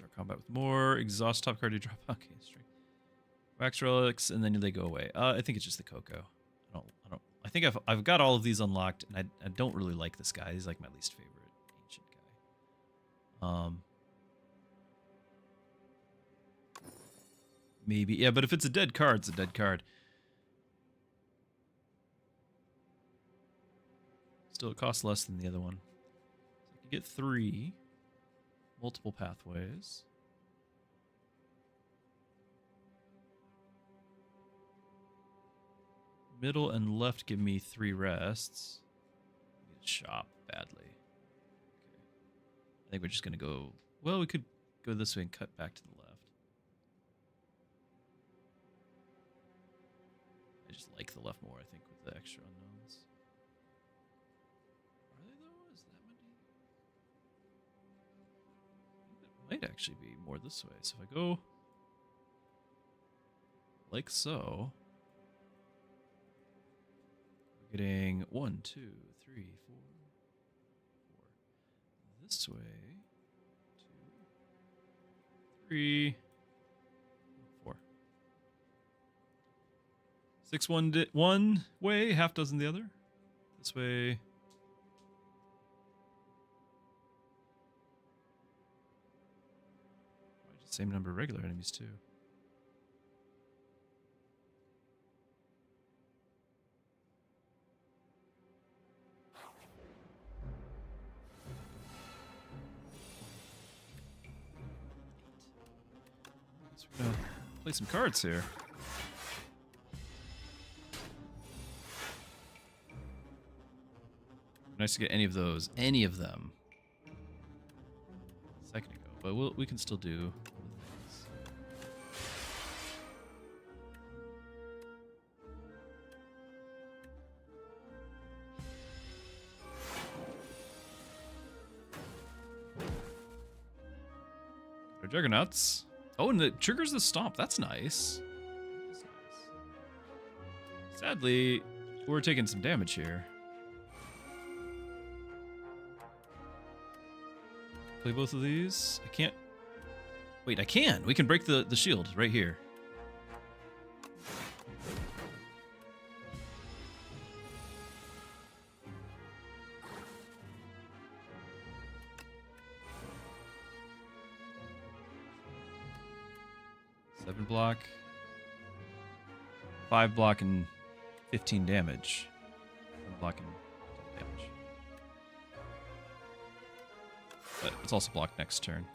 Start combat with more. Exhaust top card to drop. Okay, straight. Wax relics, and then they go away. I think it's just the Cocoa. I think I've got all of these unlocked, and I don't really like this guy. He's like my least favorite ancient guy. Maybe, yeah, but if it's a dead card, it's a dead card. Still, it costs less than the other one. So you get 3 multiple pathways. Middle and left give me 3 rests. I need to shop badly. Okay. I think we're just gonna go. Well, we could go this way and cut back to the left. I just like the left more, I think, with the extra unknowns. Are they though? Is that many? I think it might actually be more this way. So if I go like so, we're getting 1, 2, 3, 4, 4. This way, 2, 3, 4. 6 one way, half dozen the other. This way. Same number of regular enemies too. So we're gonna play some cards here. Nice to get any of those, any of them. A second ago, but we can still do. Our Juggernauts. Oh, and it triggers the stomp. That's nice. That's nice. Sadly, we're taking some damage here. Play both of these. I can't. Wait, I can. We can break the shield right here. Seven block, 5 block, and 15 damage. 1 block and 10 damage. But it's also blocked next turn.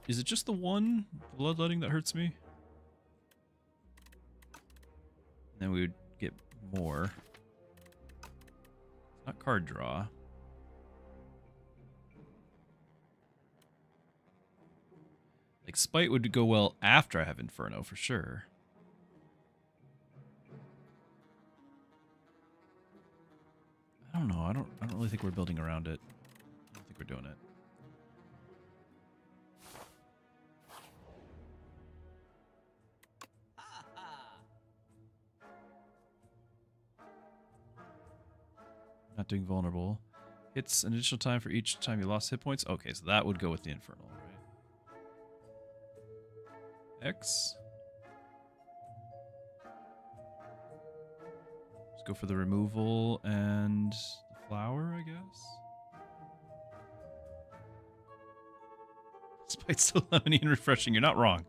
Is it just the one bloodletting that hurts me? Then we would get more. Not card draw. Like Spite would go well after I have Inferno for sure. I don't know. I don't really think we're building around it. I don't think we're doing it. Not doing vulnerable. Hits an additional time for each time you lost hit points. Okay, so that would go with the Infernal, right? X. Let's go for the removal and the flower, I guess. Spite's still lemony and refreshing. You're not wrong.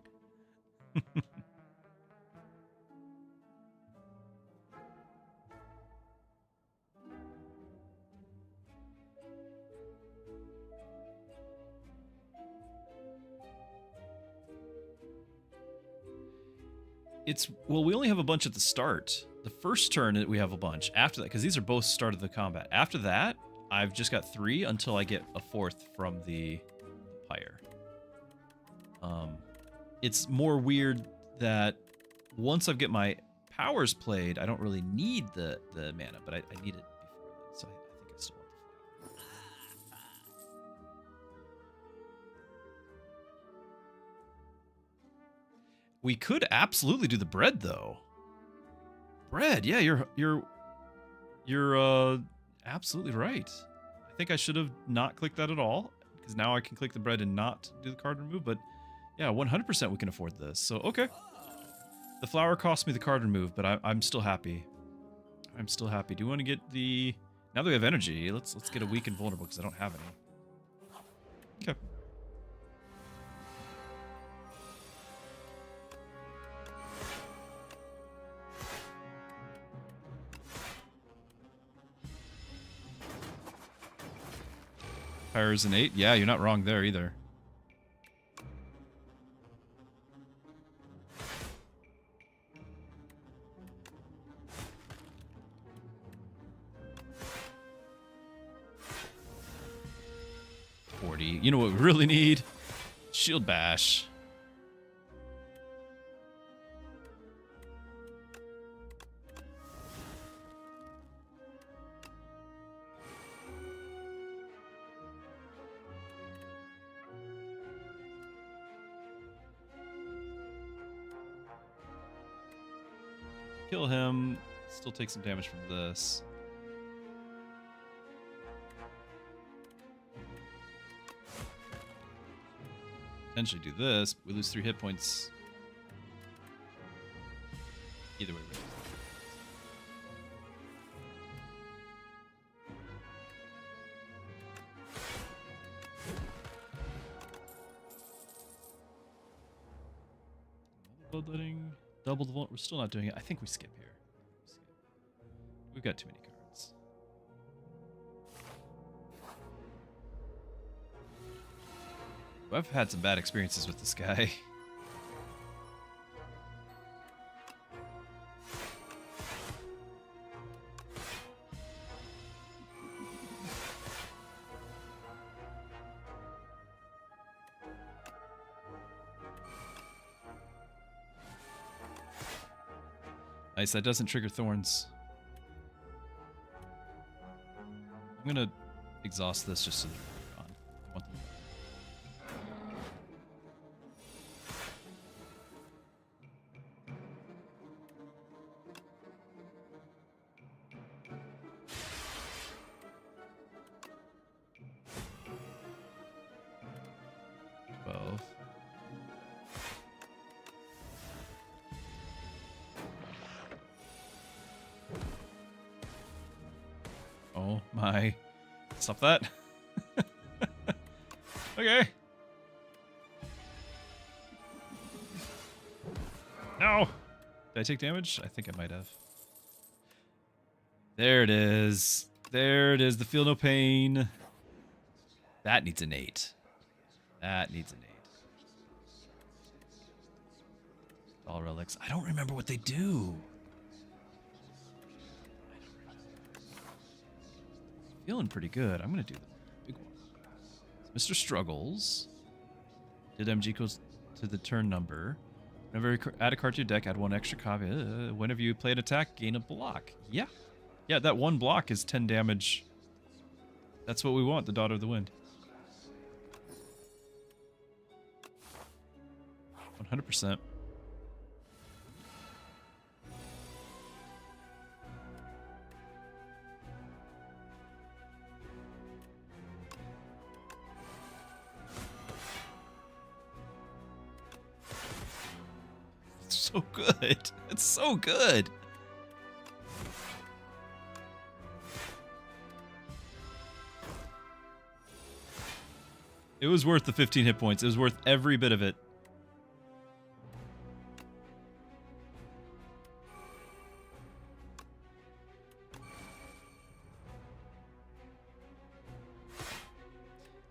Well, we only have a bunch at the start. The first turn we have a bunch. After that, because these are both start of the combat. After that, I've just got 3 until I get a 4th from the pyre. It's more weird that once I get my Power's played, I don't really need the mana, but I need it before that, so I think I still want the flower. We could absolutely do the bread though. Bread, yeah, you're absolutely right. I think I should have not clicked that at all, because now I can click the bread and not do the card remove, but yeah, 100% we can afford this. So, okay. The flower cost me the card remove, but I'm still happy. I'm still happy. Do you want to get the... Now that we have energy, let's get a weak and vulnerable, because I don't have any. Okay. Fire's an 8. Yeah, you're not wrong there either. You know what we really need? Shield bash. Kill him. Still take some damage from this. Potentially do this, but we lose 3 hit points. Either way, we lose. Bloodletting, double the vault. We're still not doing it. I think we skip here. We've got too many cards. I've had some bad experiences with this guy. Nice, that doesn't trigger thorns. I'm gonna exhaust this just so that they're gone. I want them. Oh my. Stop that. Okay. No. Did I take damage? I think I might have. There it is. There it is. The feel no pain. That needs an 8. That needs an 8. All relics. I don't remember what they do. Feeling pretty good. I'm gonna do the big one. Mr. Struggles. Did MG equals to the turn number. Whenever you add a card to your deck, add 1 extra copy. Whenever you play an attack, gain a block. Yeah. Yeah, that 1 block is 10 damage. That's what we want, the Daughter of the Wind. 100%. So good. It's so good. It was worth the 15 hit points. It was worth every bit of it.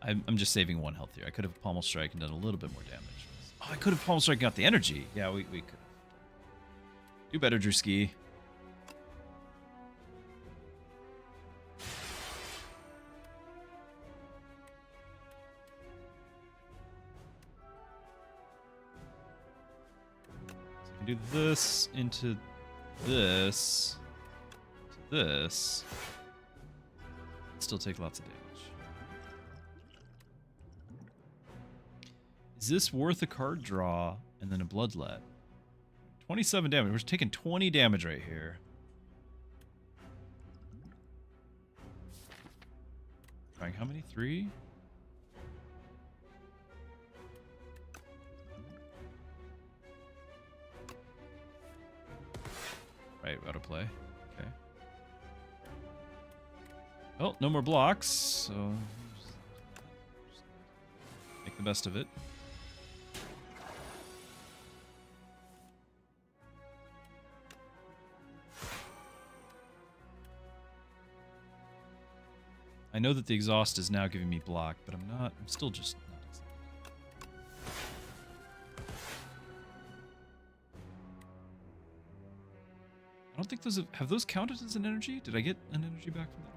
I'm just saving 1 health here. I could have Pommel Strike and done a little bit more damage. Oh, I could have Pommel Strike and got the energy. Yeah, we could. Do better, Druski. So we can do this into this to this, still take lots of damage. Is this worth a card draw and then a bloodlet? 27 damage. We're taking 20 damage right here. Trying how many? 3? Right, out of play. Okay. Well, no more blocks, so make the best of it. I know that the exhaust is now giving me block, but I'm still just not excited. I don't think have those counted as an energy? Did I get an energy back from that?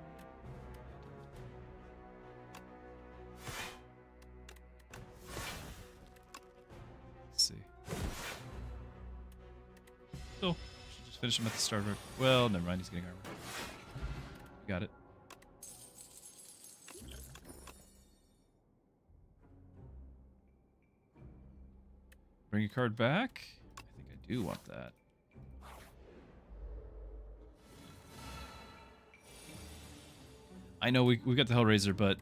Let's see. Oh, should just finish him at the start. Well, never mind, he's getting armor. Got it. Bring a card back? I think I do want that. I know we got the Hellraiser, but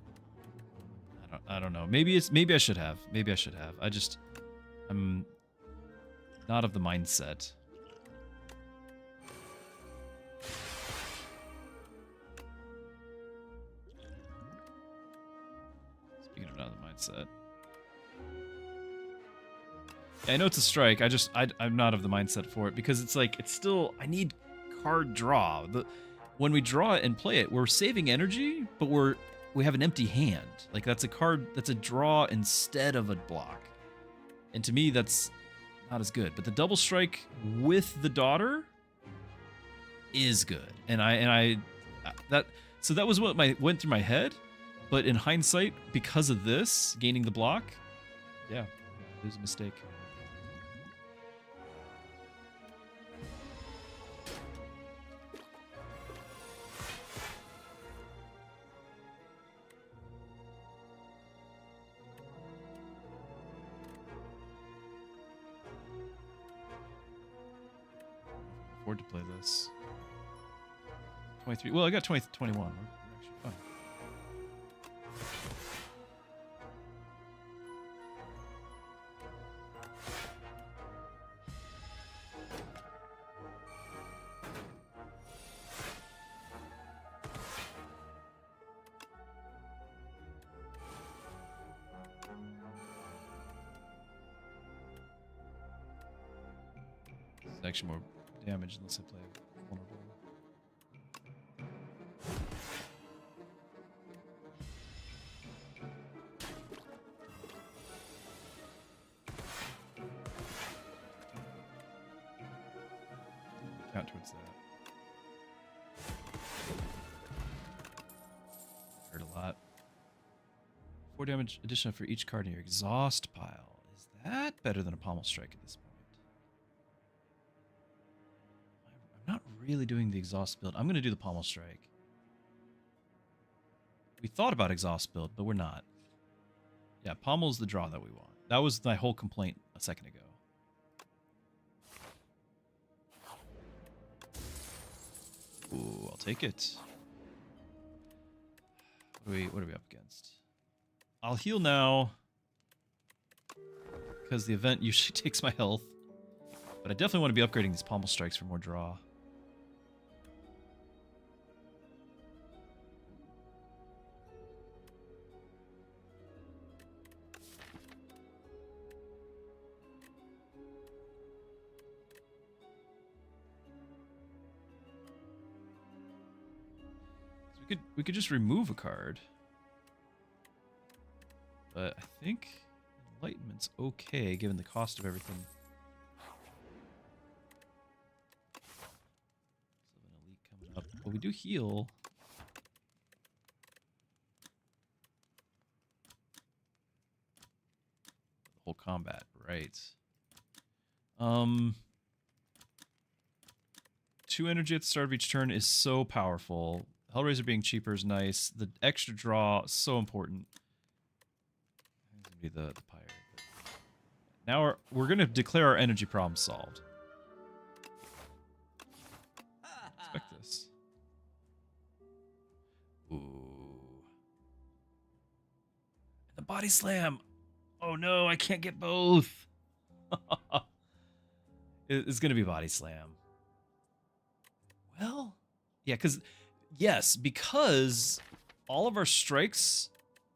I don't know. Maybe I should have. Maybe I should have. I'm not of the mindset. Speaking of not of the mindset. I know it's a strike. I'm not of the mindset for it because it's like, it's still, I need card draw. When we draw it and play it, we're saving energy, but we have an empty hand. Like that's a draw instead of a block. And to me, that's not as good. But the double strike with the daughter is good. So that was what went through my head. But in hindsight, because of this, gaining the block, yeah, it was a mistake. Afford to play this. 23. Well, I got 21. We're actually fine. It's actually more damage unless I play vulnerable. Count towards that. Hurt a lot. 4 damage additional for each card in your exhaust pile. Is that better than a pommel strike at this point? I'm not really doing the exhaust build. I'm going to do the pommel strike. We thought about exhaust build, but we're not. Yeah, pommel's the draw that we want. That was my whole complaint a second ago. Ooh, I'll take it. What are we up against? I'll heal now because the event usually takes my health. But I definitely want to be upgrading these pommel strikes for more draw. We could just remove a card. But I think Enlightenment's okay given the cost of everything. So an elite coming up. But we do heal. The whole combat, right. 2 energy at the start of each turn is so powerful. Hellraiser being cheaper is nice. The extra draw, so important. It's gonna be the pyre. Now we're gonna declare our energy problem solved. Expect this. Ooh. The body slam. Oh no, I can't get both. It's gonna be body slam. Well, yeah, because all of our strikes,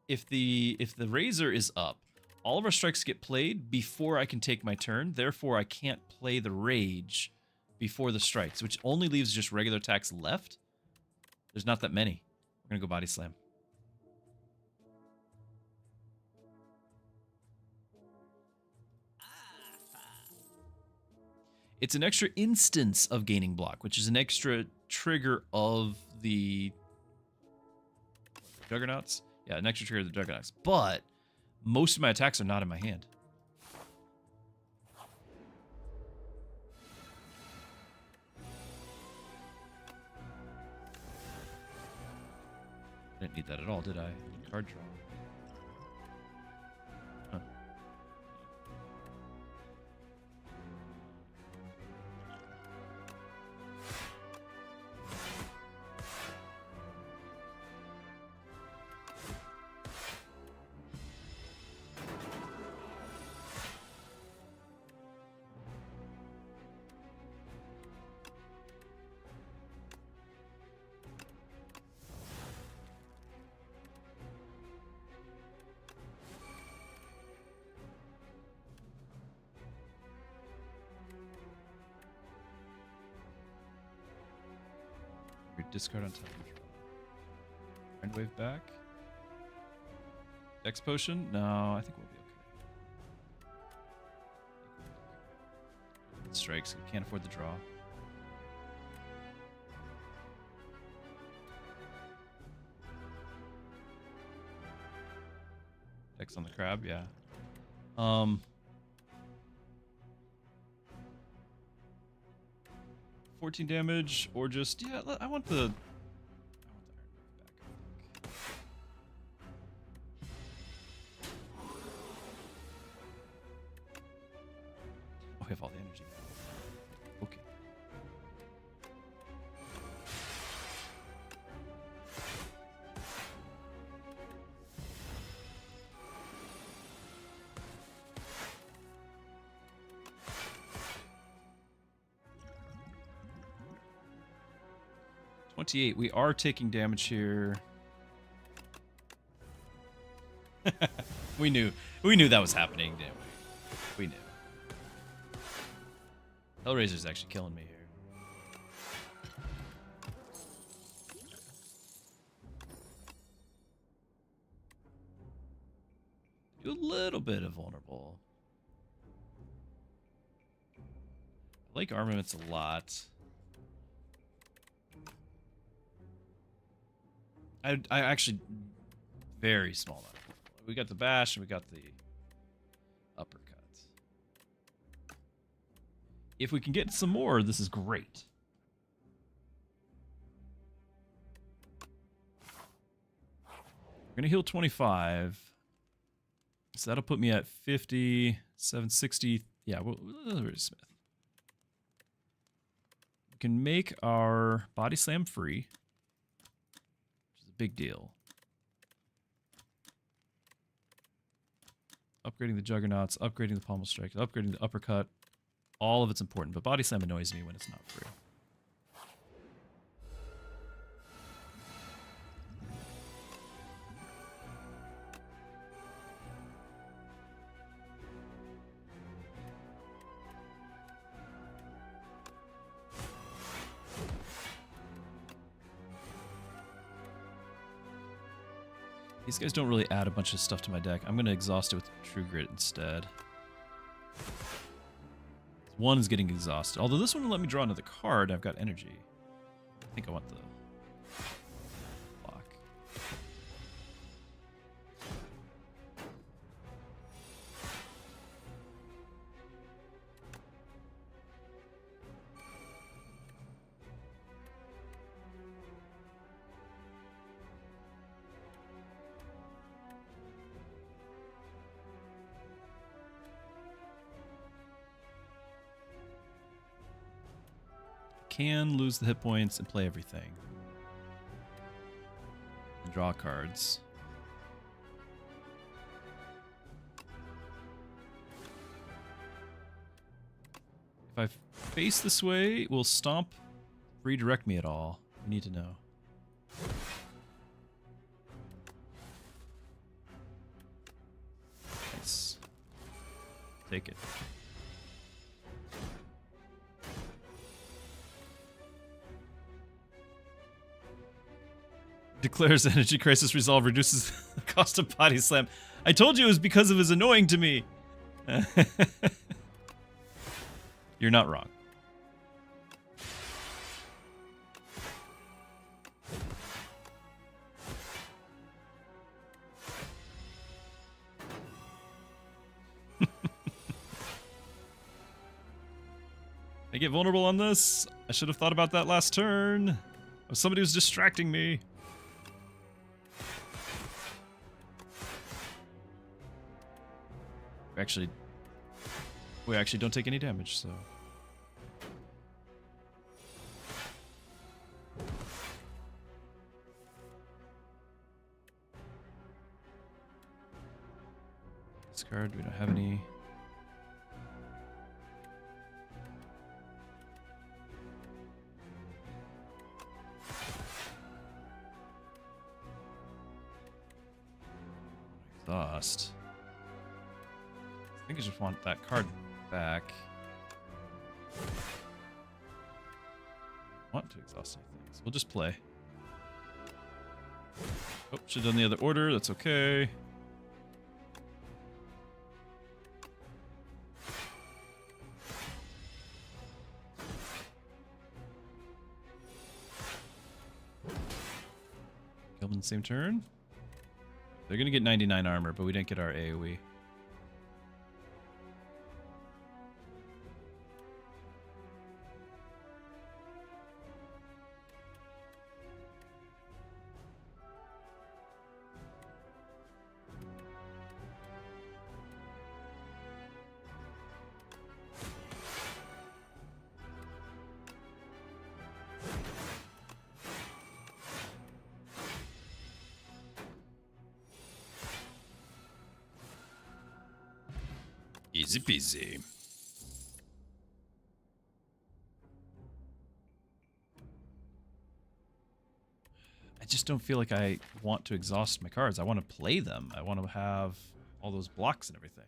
if the razor is up, all of our strikes get played before I can take my turn. Therefore, I can't play the rage before the strikes, which only leaves just regular attacks left. There's not that many. We're gonna go body slam. It's an extra instance of gaining block, which is an extra trigger of the Juggernauts. Yeah, an extra trigger of the Juggernauts. But most of my attacks are not in my hand. I didn't need that at all, did I? Card draw. Huh. 3 discard on top of your draw. Mind wave back. Dex potion? No, I think we'll be okay. Strikes. We can't afford the draw. Dex on the crab, yeah. 14 damage, or just, yeah, I want the Iron Wave back. Oh, we have all the energy. Okay. We are taking damage here. We knew that was happening, didn't we? We knew. Hellraiser's actually killing me here. Do a little bit of vulnerable. I like armaments a lot. I actually very small amount. We got the bash and we got the uppercut. If we can get some more, this is great. We're gonna heal 25, so that'll put me at 50, 760. Yeah, where's Smith? We can make our body slam free. Big deal. Upgrading the Juggernauts, upgrading the Pommel Strike, upgrading the Uppercut. All of it's important, but Body Slam annoys me when it's not free. These guys don't really add a bunch of stuff to my deck. I'm going to exhaust it with True Grit instead. One is getting exhausted. Although this one will let me draw another card. I've got energy. I think I want the block. can lose the hit points and play everything. And draw cards. If I face this way, will Stomp redirect me at all? We need to know. Nice. Take it. Declares energy crisis resolve, reduces the cost of body slam. I told you it was because of his annoying to me. You're not wrong. I get vulnerable on this? I should have thought about that last turn. Oh, somebody was distracting me. We actually don't take any damage, so. Discard, we don't have any. Exhaust. I think I just want that card back. Want to exhaust anything, so we'll just play. Oh, should have done the other order, that's okay. Kill them in the same turn. They're gonna get 99 armor, but we didn't get our AoE. Easy peasy. I just don't feel like I want to exhaust my cards. I want to play them. I want to have all those blocks and everything.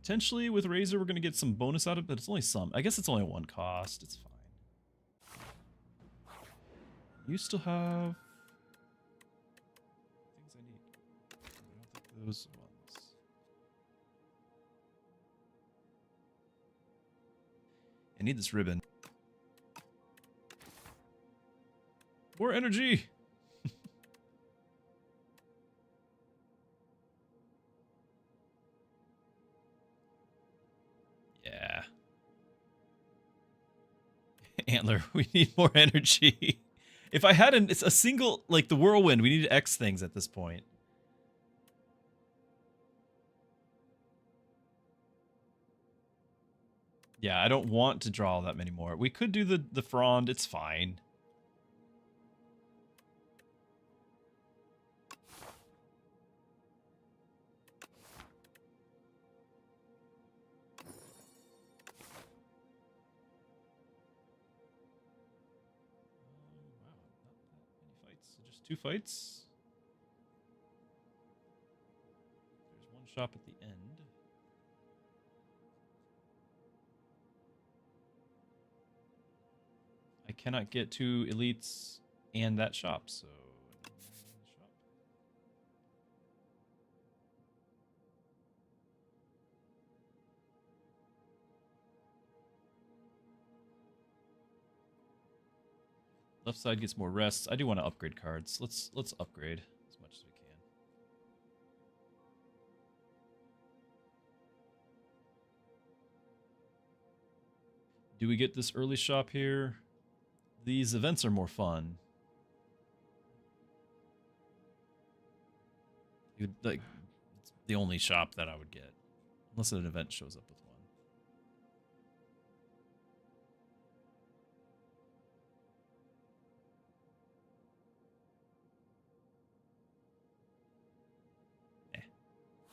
Potentially with Razor we're going to get some bonus out of it, but it's only some. I guess it's only one cost. It's fine. You still have things I need. I don't think those ones. I need this ribbon. More energy! Yeah. Antler, we need more energy. If I had a single, like the whirlwind, we need to X things at this point. Yeah, I don't want to draw that many more. We could do the frond, it's fine. Two fights. There's one shop at the end. I cannot get two elites and that shop, so shop. Left side gets more rests. I do want to upgrade cards. Let's upgrade as much as we can. Do we get this early shop here? These events are more fun. Like the only shop that I would get. Unless an event shows up with one.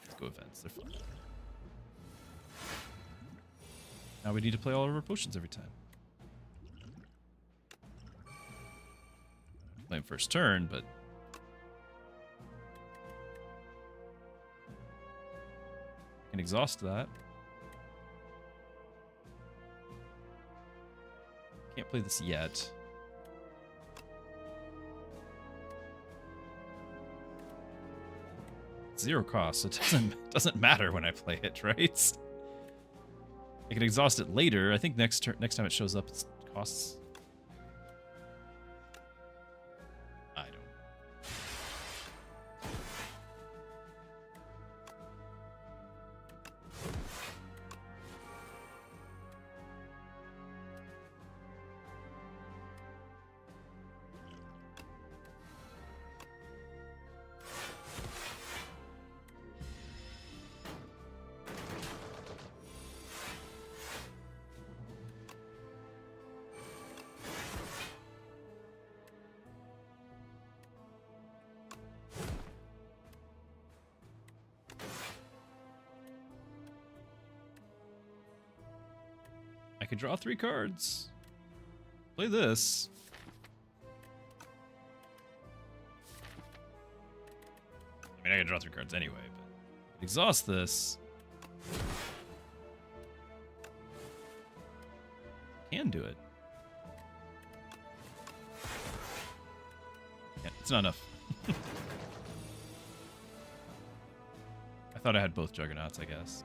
Let's go events. They're fun. Now we need to play all of our potions every time. Play first turn, but I can exhaust that. Can't play this yet. Zero cost, so it doesn't matter when I play it, right? I can exhaust it later. I think next time it shows up, it costs. I don't. I could draw 3 cards. Play this. I mean, I could draw 3 cards anyway, but exhaust this. Can do it. Yeah, it's not enough. I thought I had both Juggernauts, I guess.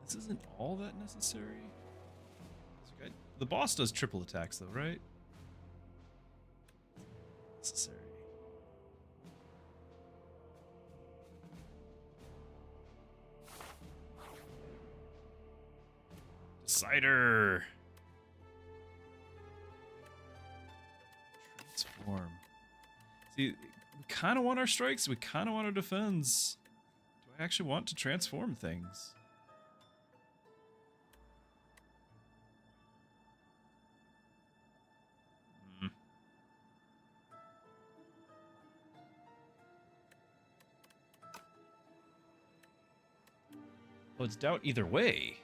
This isn't all that necessary. The boss does triple attacks though, right? Necessary. Decider. Transform. See, we kind of want our strikes. We kind of want our defense. Do I actually want to transform things? Well, it's doubt either way.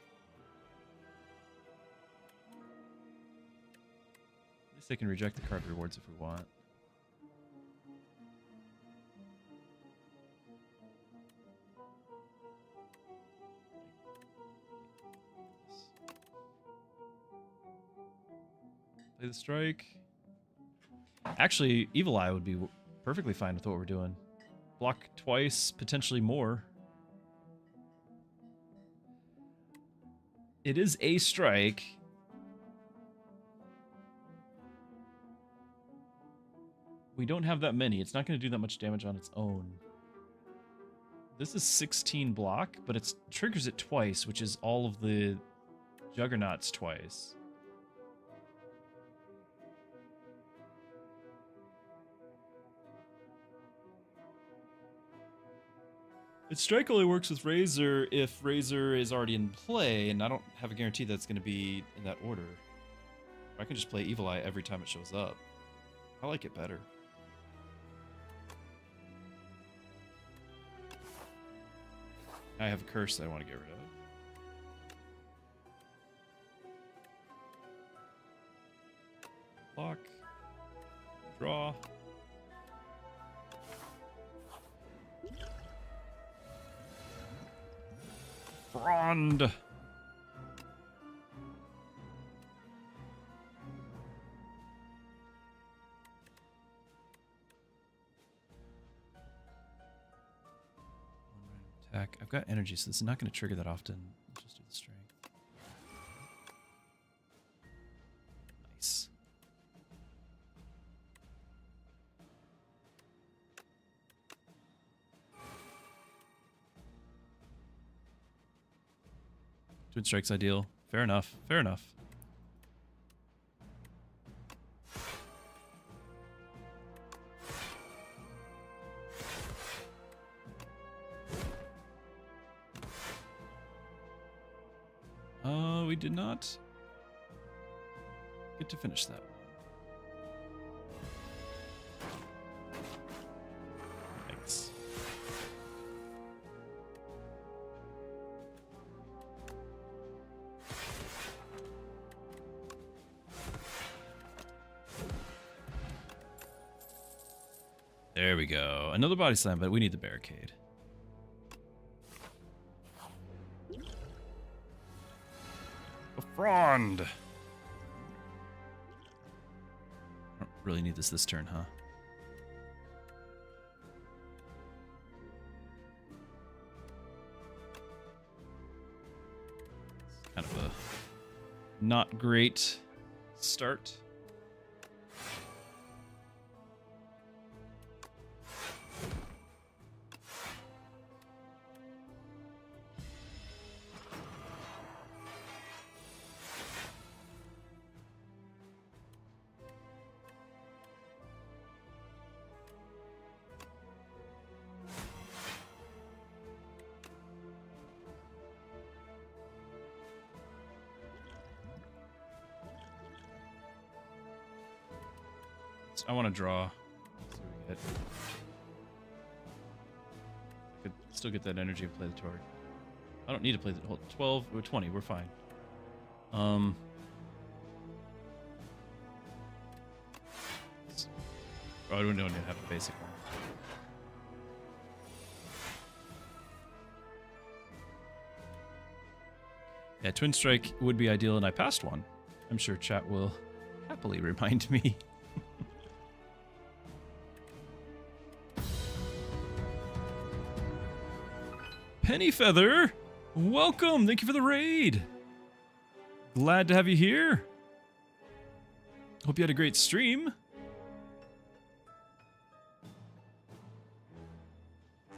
At least they can reject the card rewards if we want. Play the strike. Actually, Evil Eye would be perfectly fine with what we're doing. Block twice, potentially more. It is a strike. We don't have that many. It's not going to do that much damage on its own. This is 16 block, but it triggers it twice, which is all of the Juggernauts twice. Its strike only works with Razor if Razor is already in play, and I don't have a guarantee that it's going to be in that order. I can just play Evil Eye every time it shows up. I like it better. I have a curse that I want to get rid of. Block. Draw. Frond. Attack. I've got energy, so this is not going to trigger that often. Let's just do the strength. Nice. Twin strike's ideal. Fair enough. Fair enough. we did not get to finish that one. Thanks. There we go. Another body slam, but we need the barricade. A frond. I don't really need this turn, huh? It's kind of a not great start. I want to draw. Let's see what we get. I could still get that energy and play the Tori. I don't need to play the whole 12 or 20. We're fine. Oh, I don't need to have a basic one. Yeah, Twin Strike would be ideal, and I passed one. I'm sure chat will happily remind me. Pennyfeather, welcome. Thank you for the raid. Glad to have you here. Hope you had a great stream.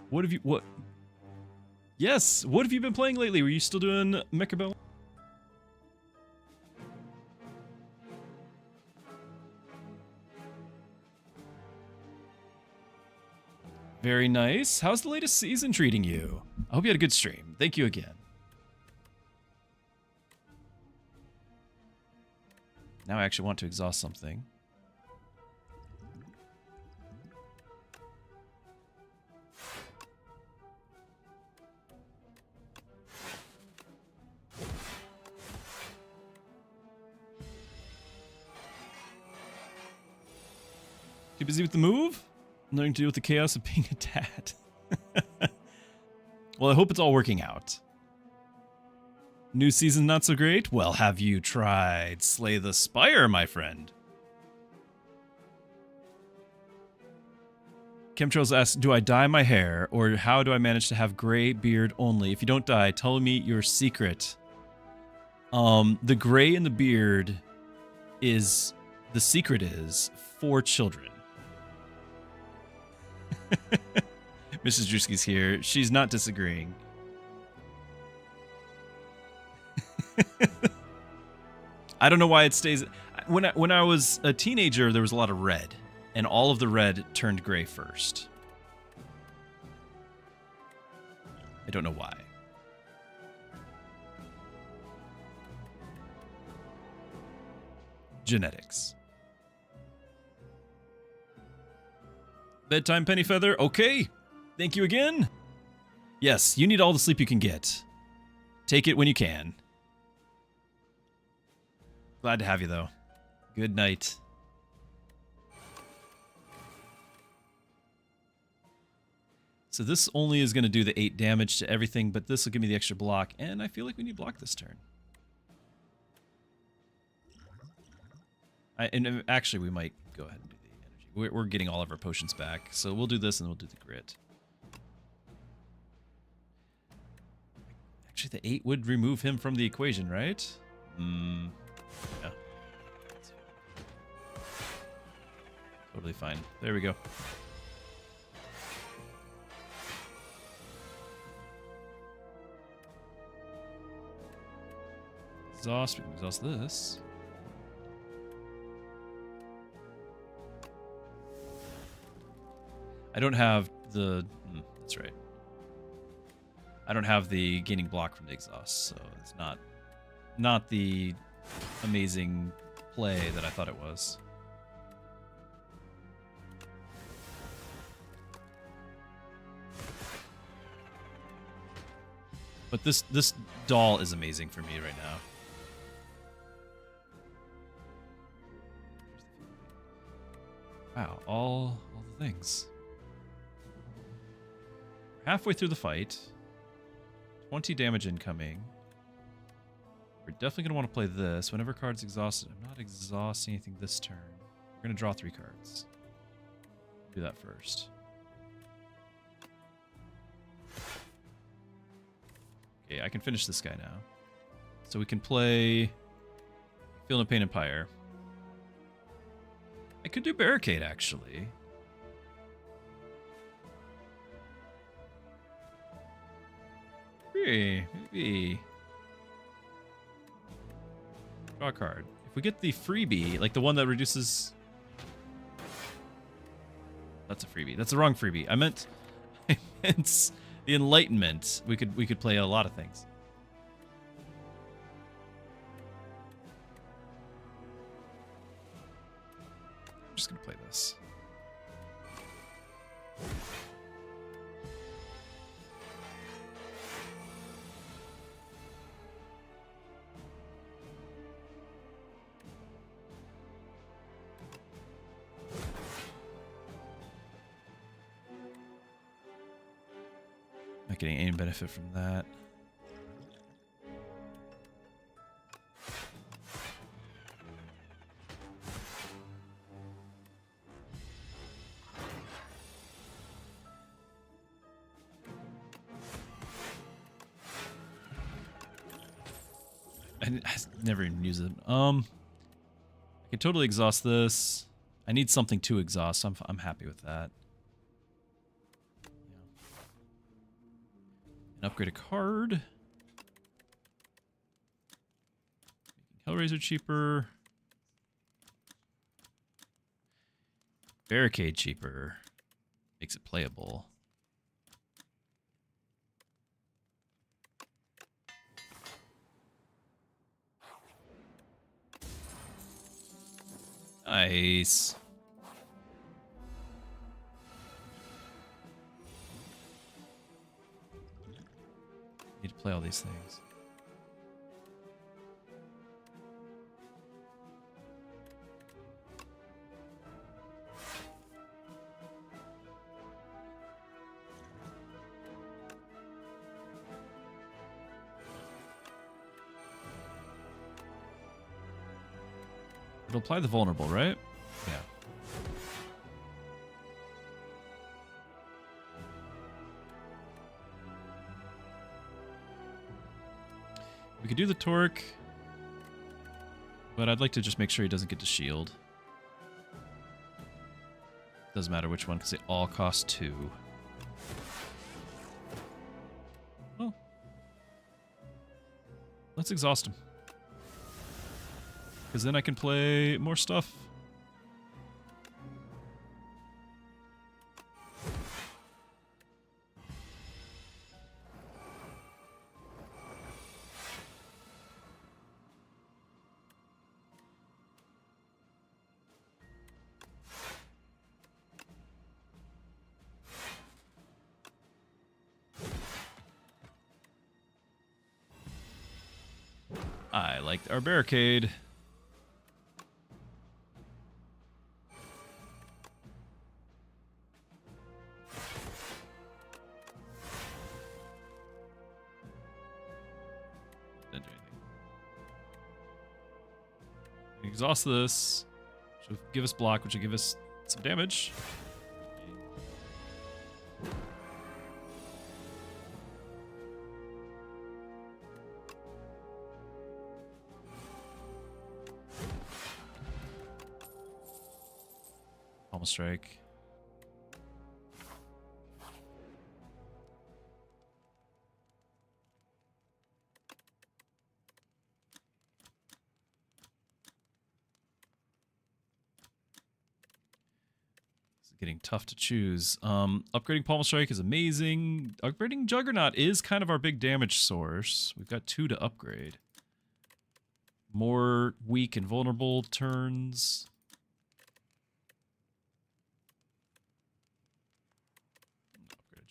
What? Yes, what have you been playing lately? Were you still doing Mecha Bell? Very nice. How's the latest season treating you? I hope you had a good stream. Thank you again. Now I actually want to exhaust something. Too busy with the move? Learning to deal with the chaos of being a dad. Well, I hope it's all working out. New season not so great? Well, have you tried Slay the Spire, my friend? Chemtrails asks, do I dye my hair, or how do I manage to have gray beard only? If you don't dye, tell me your secret. The gray in the beard is, the secret is, for children. Mrs. Druski's here. She's not disagreeing. I don't know why it stays. When I was a teenager, there was a lot of red, and all of the red turned gray first. I don't know why. Genetics. Bedtime, Pennyfeather. Okay. Thank you again. Yes, you need all the sleep you can get. Take it when you can. Glad to have you, though. Good night. So this only is going to do the 8 damage to everything, but this will give me the extra block, and I feel like we need block this turn. And actually, we might go ahead and do the energy. We're getting all of our potions back, so we'll do this and we'll do the grit. Actually, the 8 would remove him from the equation, right? Yeah. Totally fine. There we go. Exhaust. We can exhaust this. I don't have the... that's right. I don't have the gaining block from the exhaust, so it's not not the amazing play that I thought it was. But this doll is amazing for me right now. Wow, all the things. Halfway through the fight. 20 damage incoming. We're definitely going to want to play this. Whenever card's exhausted. I'm not exhausting anything this turn. We're going to draw 3 cards. Do that first. Okay, I can finish this guy now. So we can play Feel No Pain and Pyre. I could do Barricade, actually. Maybe. Draw a card. If we get the freebie, like the one that reduces... That's a freebie. That's the wrong freebie. I meant the Enlightenment. We could play a lot of things. I'm just gonna play this. Not getting any benefit from that. I never even use it. I can totally exhaust this. I need something to exhaust. I'm happy with that. And upgrade a card. Making Hellraiser cheaper. Barricade cheaper. Makes it playable. Nice. Need to play all these things. It'll apply the vulnerable, right? Yeah. We could do the torque, but I'd like to just make sure he doesn't get to shield. Doesn't matter which one, because they all cost 2. Well, let's exhaust him. Because then I can play more stuff. I like our barricade. Didn't do anything. Exhaust this. Which will give us block, which will give us some damage. Almost strike. It's getting tough to choose. Upgrading Pommel Strike is amazing. Upgrading Juggernaut is kind of our big damage source. We've got 2 to upgrade. More weak and vulnerable turns. Upgrade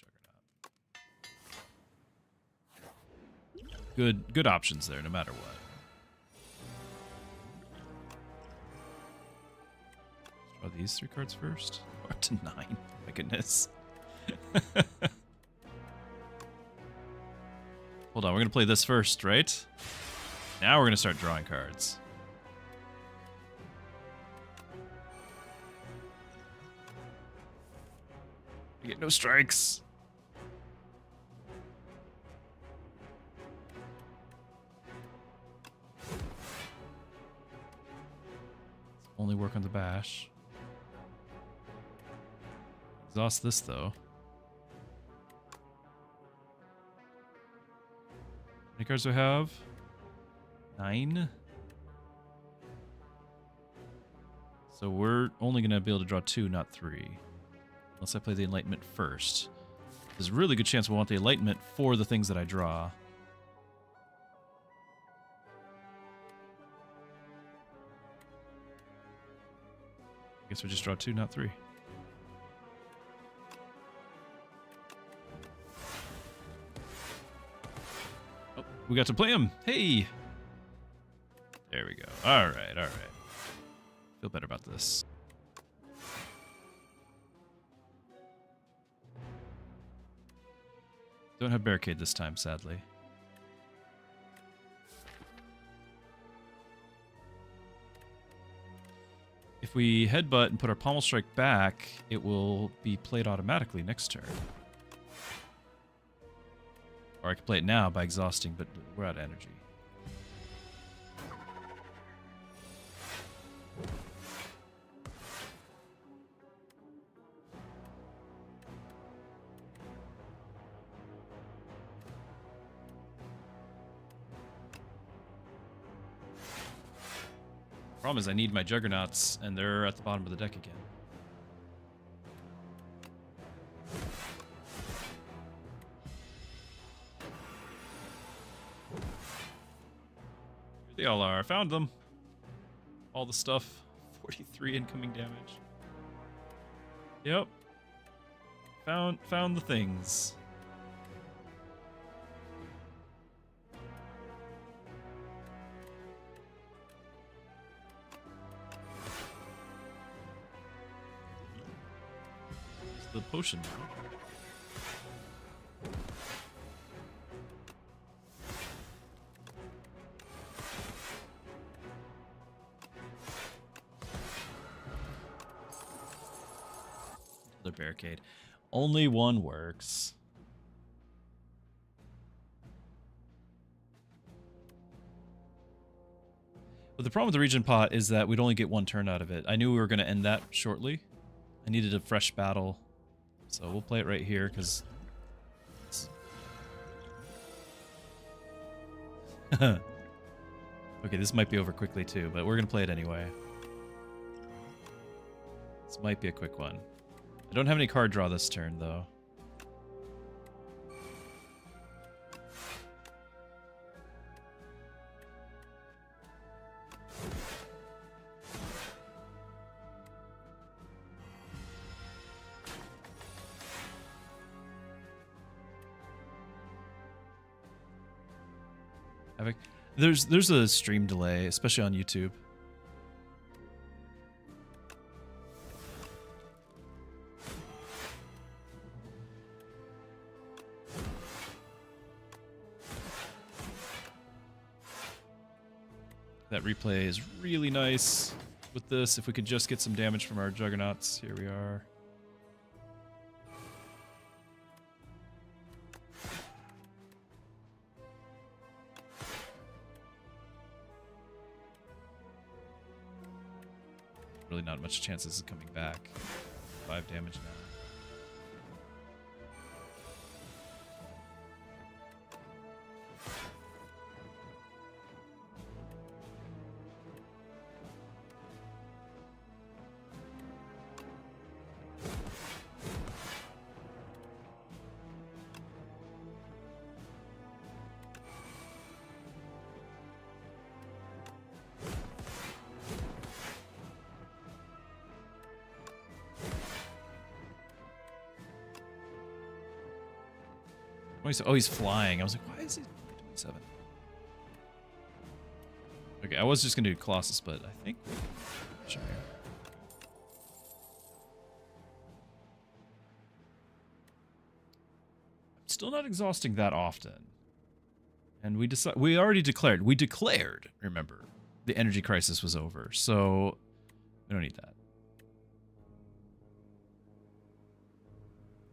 Juggernaut. Good options there, no matter what. Let's draw these 3 cards first. We're up to 9. My goodness. Hold on, we're gonna play this first, right? Now we're gonna start drawing cards. We get no strikes. Let's only work on the bash. Exhaust this though. How many cards do I have? 9. So we're only going to be able to draw 2, not 3. Unless I play the Enlightenment first. There's a really good chance we'll want the Enlightenment for the things that I draw. I guess we just draw 2, not 3. Oh, we got to play him. Hey! There we go. All right, all right. Feel better about this. Don't have barricade this time, sadly. If we headbutt and put our pommel strike back, it will be played automatically next turn. Or I can play it now by exhausting, but we're out of energy. Problem is I need my Juggernauts, and they're at the bottom of the deck again. Here they all are. I found them. All the stuff. 43 incoming damage. Yep. Found the things. The potion now. Another barricade. Only one works. But the problem with the region pot is that we'd only get 1 turn out of it. I knew we were going to end that shortly. I needed a fresh battle. So we'll play it right here, because... Okay, this might be over quickly too, but we're going to play it anyway. This might be a quick one. I don't have any card draw this turn, though. There's a stream delay, especially on YouTube. That replay is really nice with this. If we could just get some damage from our Juggernauts. Here we are. Really not much chances of coming back. 5 damage now. Oh, he's flying. I was like, why is he 27? Okay, I was just gonna do Colossus, but I think sure. I'm still not exhausting that often. And we already declared. We declared, remember, the energy crisis was over, so we don't need that.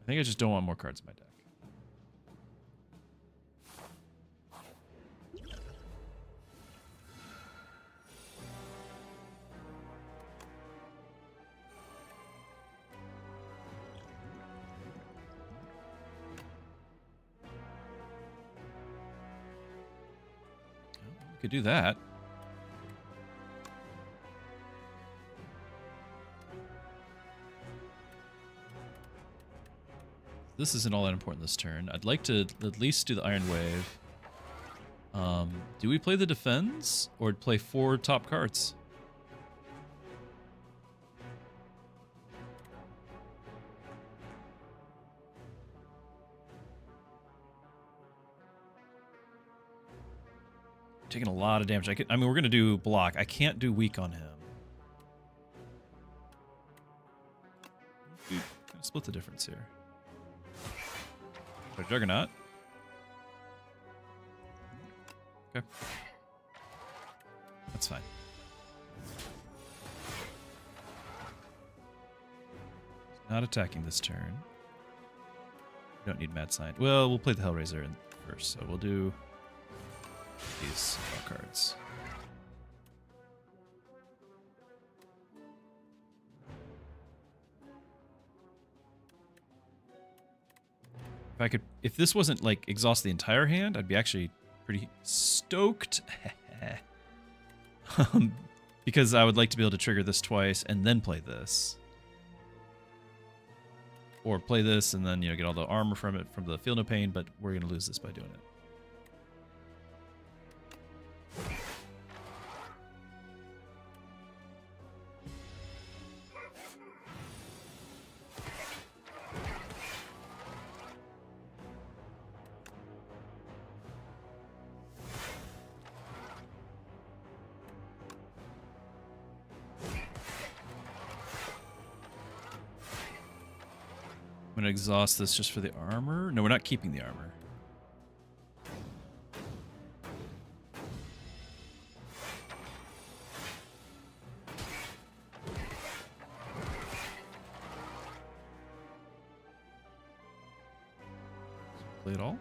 I think I just don't want more cards in my deck. We could do that. This isn't all that important this turn. I'd like to at least do the Iron Wave. Do we play the Defends or play 4 top cards? Taking a lot of damage. I mean, we're gonna do block. I can't do weak on him. Kind of split the difference here. Juggernaut. Okay. That's fine. Not attacking this turn. We don't need Mad Scientist. Well, we'll play the Hellraiser in first, so we'll do these cards. If this wasn't like exhaust the entire hand, I'd be actually pretty stoked. Because I would like to be able to trigger this twice and then play this. Or play this and then, you know, get all the armor from it from the Feel No Pain, but we're going to lose this by doing it. I'm going to exhaust this just for the armor. No, we're not keeping the armor. Play it all.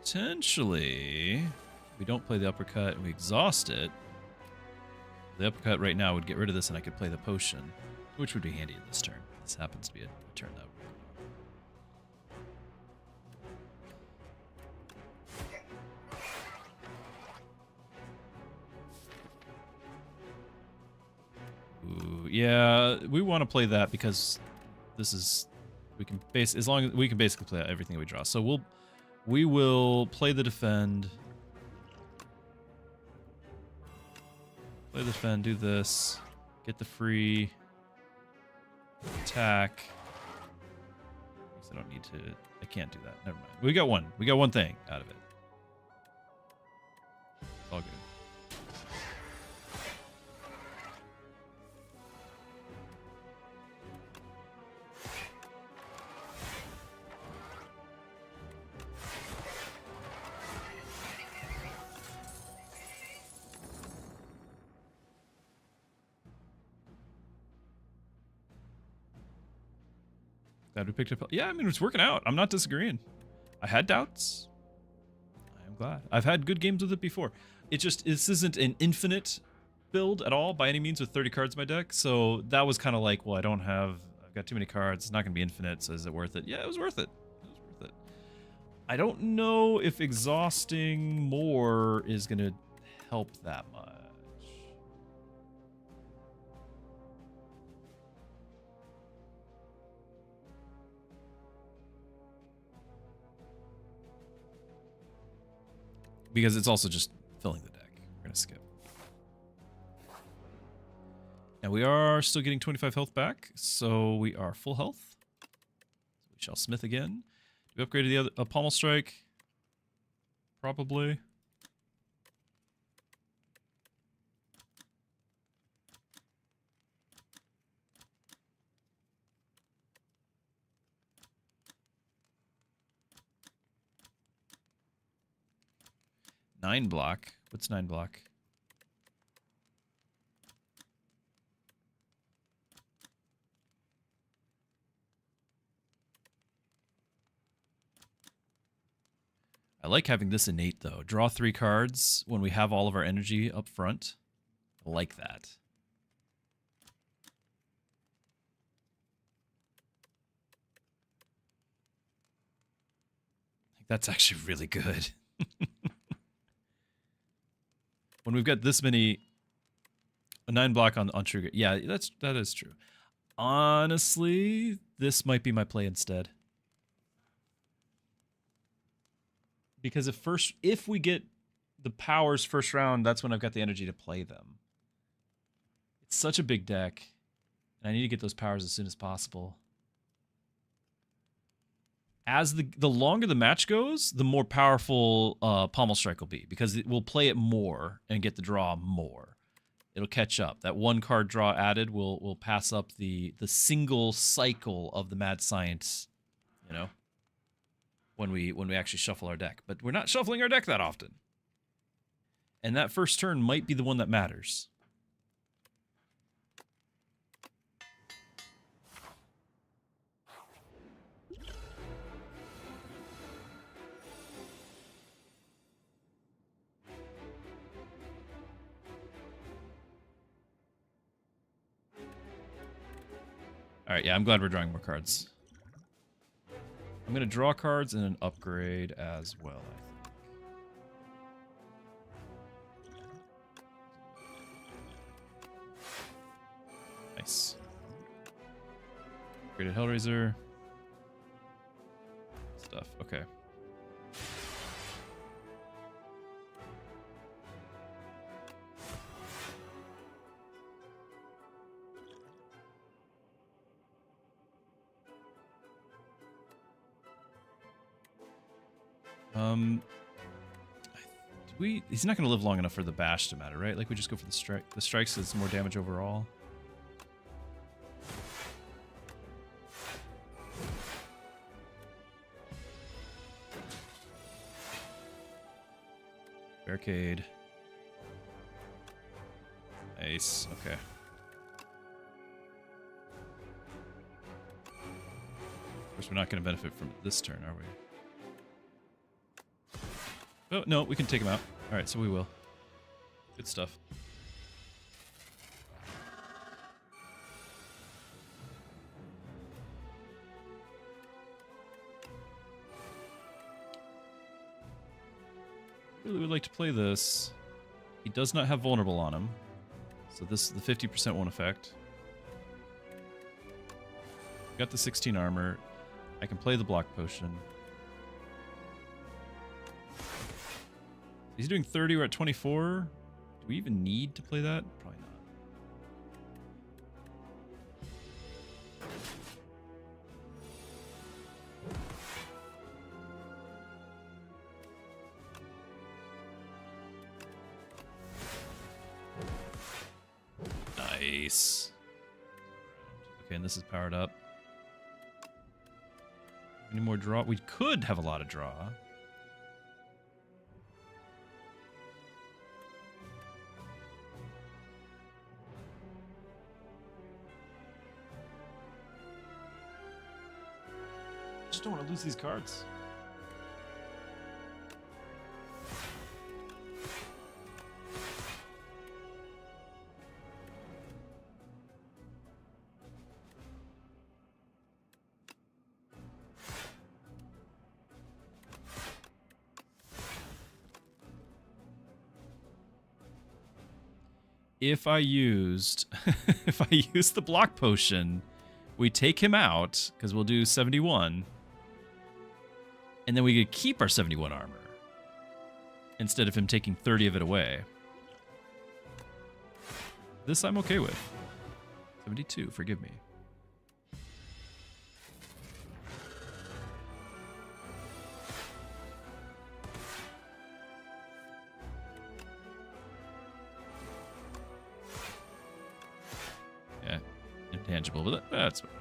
Potentially, we don't play the uppercut and we exhaust it. The uppercut right now would get rid of this and I could play the potion, which would be handy in this turn. This happens to be a turn that would. Ooh, yeah, we want to play that because this is as long as we can basically play everything we draw. So we will play the defend. Play the defend, do this, get the free attack. I don't need to. I can't do that. Never mind. We got one. We got one thing out of it. All good. Glad we picked up. Yeah, I mean, it's working out. I'm not disagreeing. I had doubts. I am glad. I've had good games with it before. This isn't an infinite build at all by any means with 30 cards in my deck. So that was kind of like, well, I've got too many cards. It's not going to be infinite. So is it worth it? Yeah, it was worth it. It was worth it. I don't know if exhausting more is going to help that much. Because it's also just filling the deck. We're going to skip. And we are still getting 25 health back, so we are full health. We shall smith again. We upgraded the other pommel strike. Probably. Nine block. What's 9 block? I like having this innate, though. Draw 3 cards when we have all of our energy up front. I like that. I think that's actually really good. When we've got this many... A 9 block on trigger. Yeah, that is true. Honestly, this might be my play instead. Because if we get the powers first round, that's when I've got the energy to play them. It's such a big deck, and I need to get those powers as soon as possible. As the longer the match goes, the more powerful Pommel Strike will be, because it will play it more and get the draw more. It'll catch up. That 1 card draw added will pass up the single cycle of the Mad Science, you know, when we actually shuffle our deck. But we're not shuffling our deck that often. And that first turn might be the one that matters. Alright, yeah, I'm glad we're drawing more cards. I'm going to draw cards and an upgrade as well, I think. Nice. Upgraded Hellraiser. Stuff, okay. He's not going to live long enough for the bash to matter, right? Like, we just go for the strike. The strikes is more damage overall. Barricade. Nice, okay. Of course, we're not going to benefit from this turn, are we? Oh, no, we can take him out. Alright, so we will. Good stuff. Really would like to play this. He does not have vulnerable on him. So the 50% won't affect. Got the 16 armor. I can play the block potion. He's doing 30, we're at 24. Do we even need to play that? Probably not. Nice. Okay, and this is powered up. Any more draw? We could have a lot of draw. Don't want to lose these cards. If I used the block potion, we take him out because we'll do 71. And then we could keep our 71 armor instead of him taking 30 of it away. This I'm okay with. 72, forgive me. Yeah, intangible, but that's okay.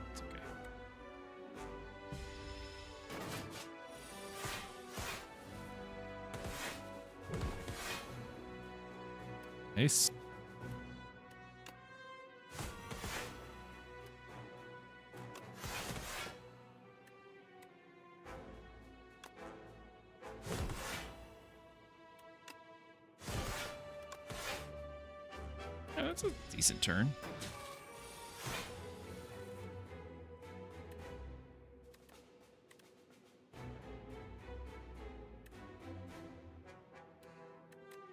Nice. Yeah, that's a decent turn.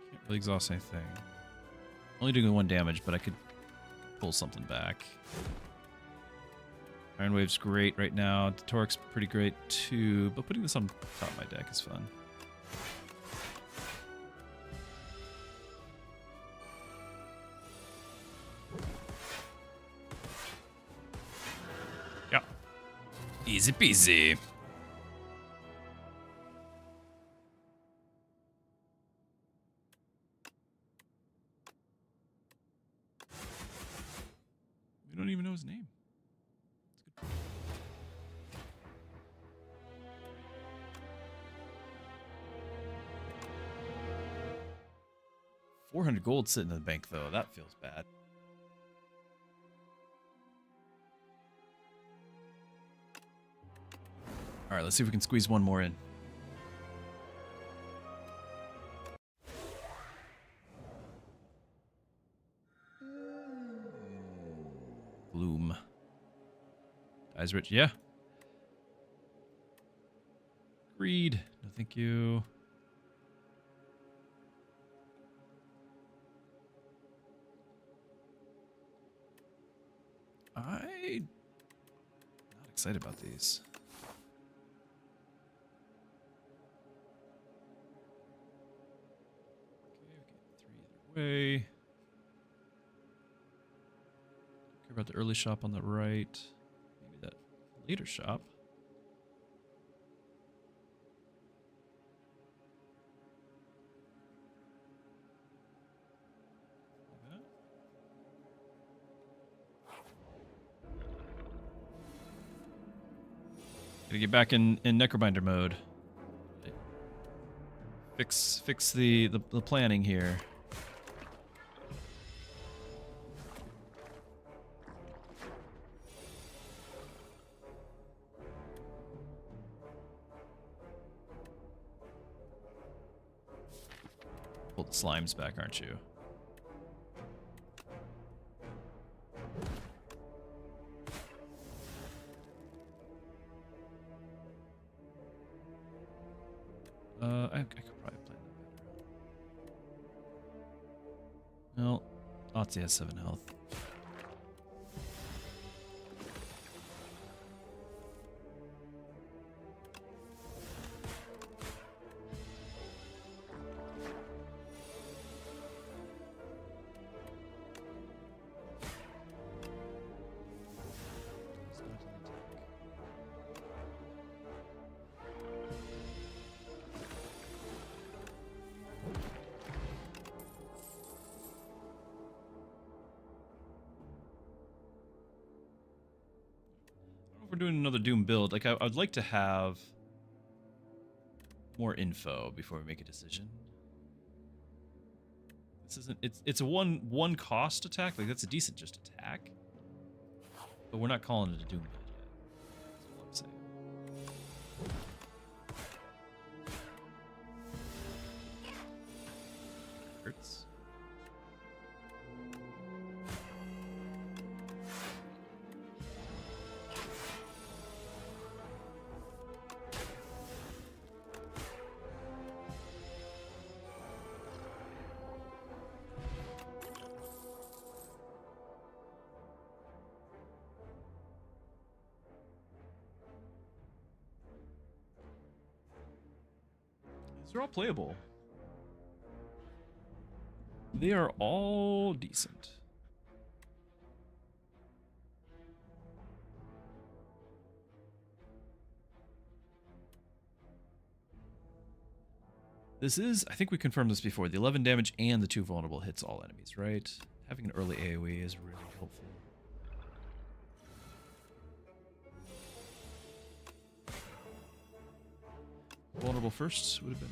Can't really exhaust anything. Only doing 1 damage, but I could pull something back. Iron Wave's great right now. Torque's pretty great too, but putting this on top of my deck is fun. Yeah. Easy peasy. We don't even know his name. That's good. 400 gold sitting in the bank, though. That feels bad. All right, let's see if we can squeeze one more in. Gloom. Guy's rich. Yeah. Greed. No, thank you. I'm not excited about these. Okay, we get 3 either way. Don't care about the early shop on the right. Maybe that later shop. Gotta get back in Necrobinder mode. Fix the planning here. Pull the slimes back, aren't you? I could probably plan that better. Well, Otzi has 7 health. We're doing another Doom build. Like I'd like to have more info before we make a decision. This isn't. It's a one cost attack. Like that's a decent just attack. But we're not calling it a Doom build yet. That's all I'm saying. Hurts. They're all playable. They are all decent. This is, I think we confirmed this before, the 11 damage and the 2 vulnerable hits all enemies, right? Having an early AoE is really helpful. Vulnerable first would have been...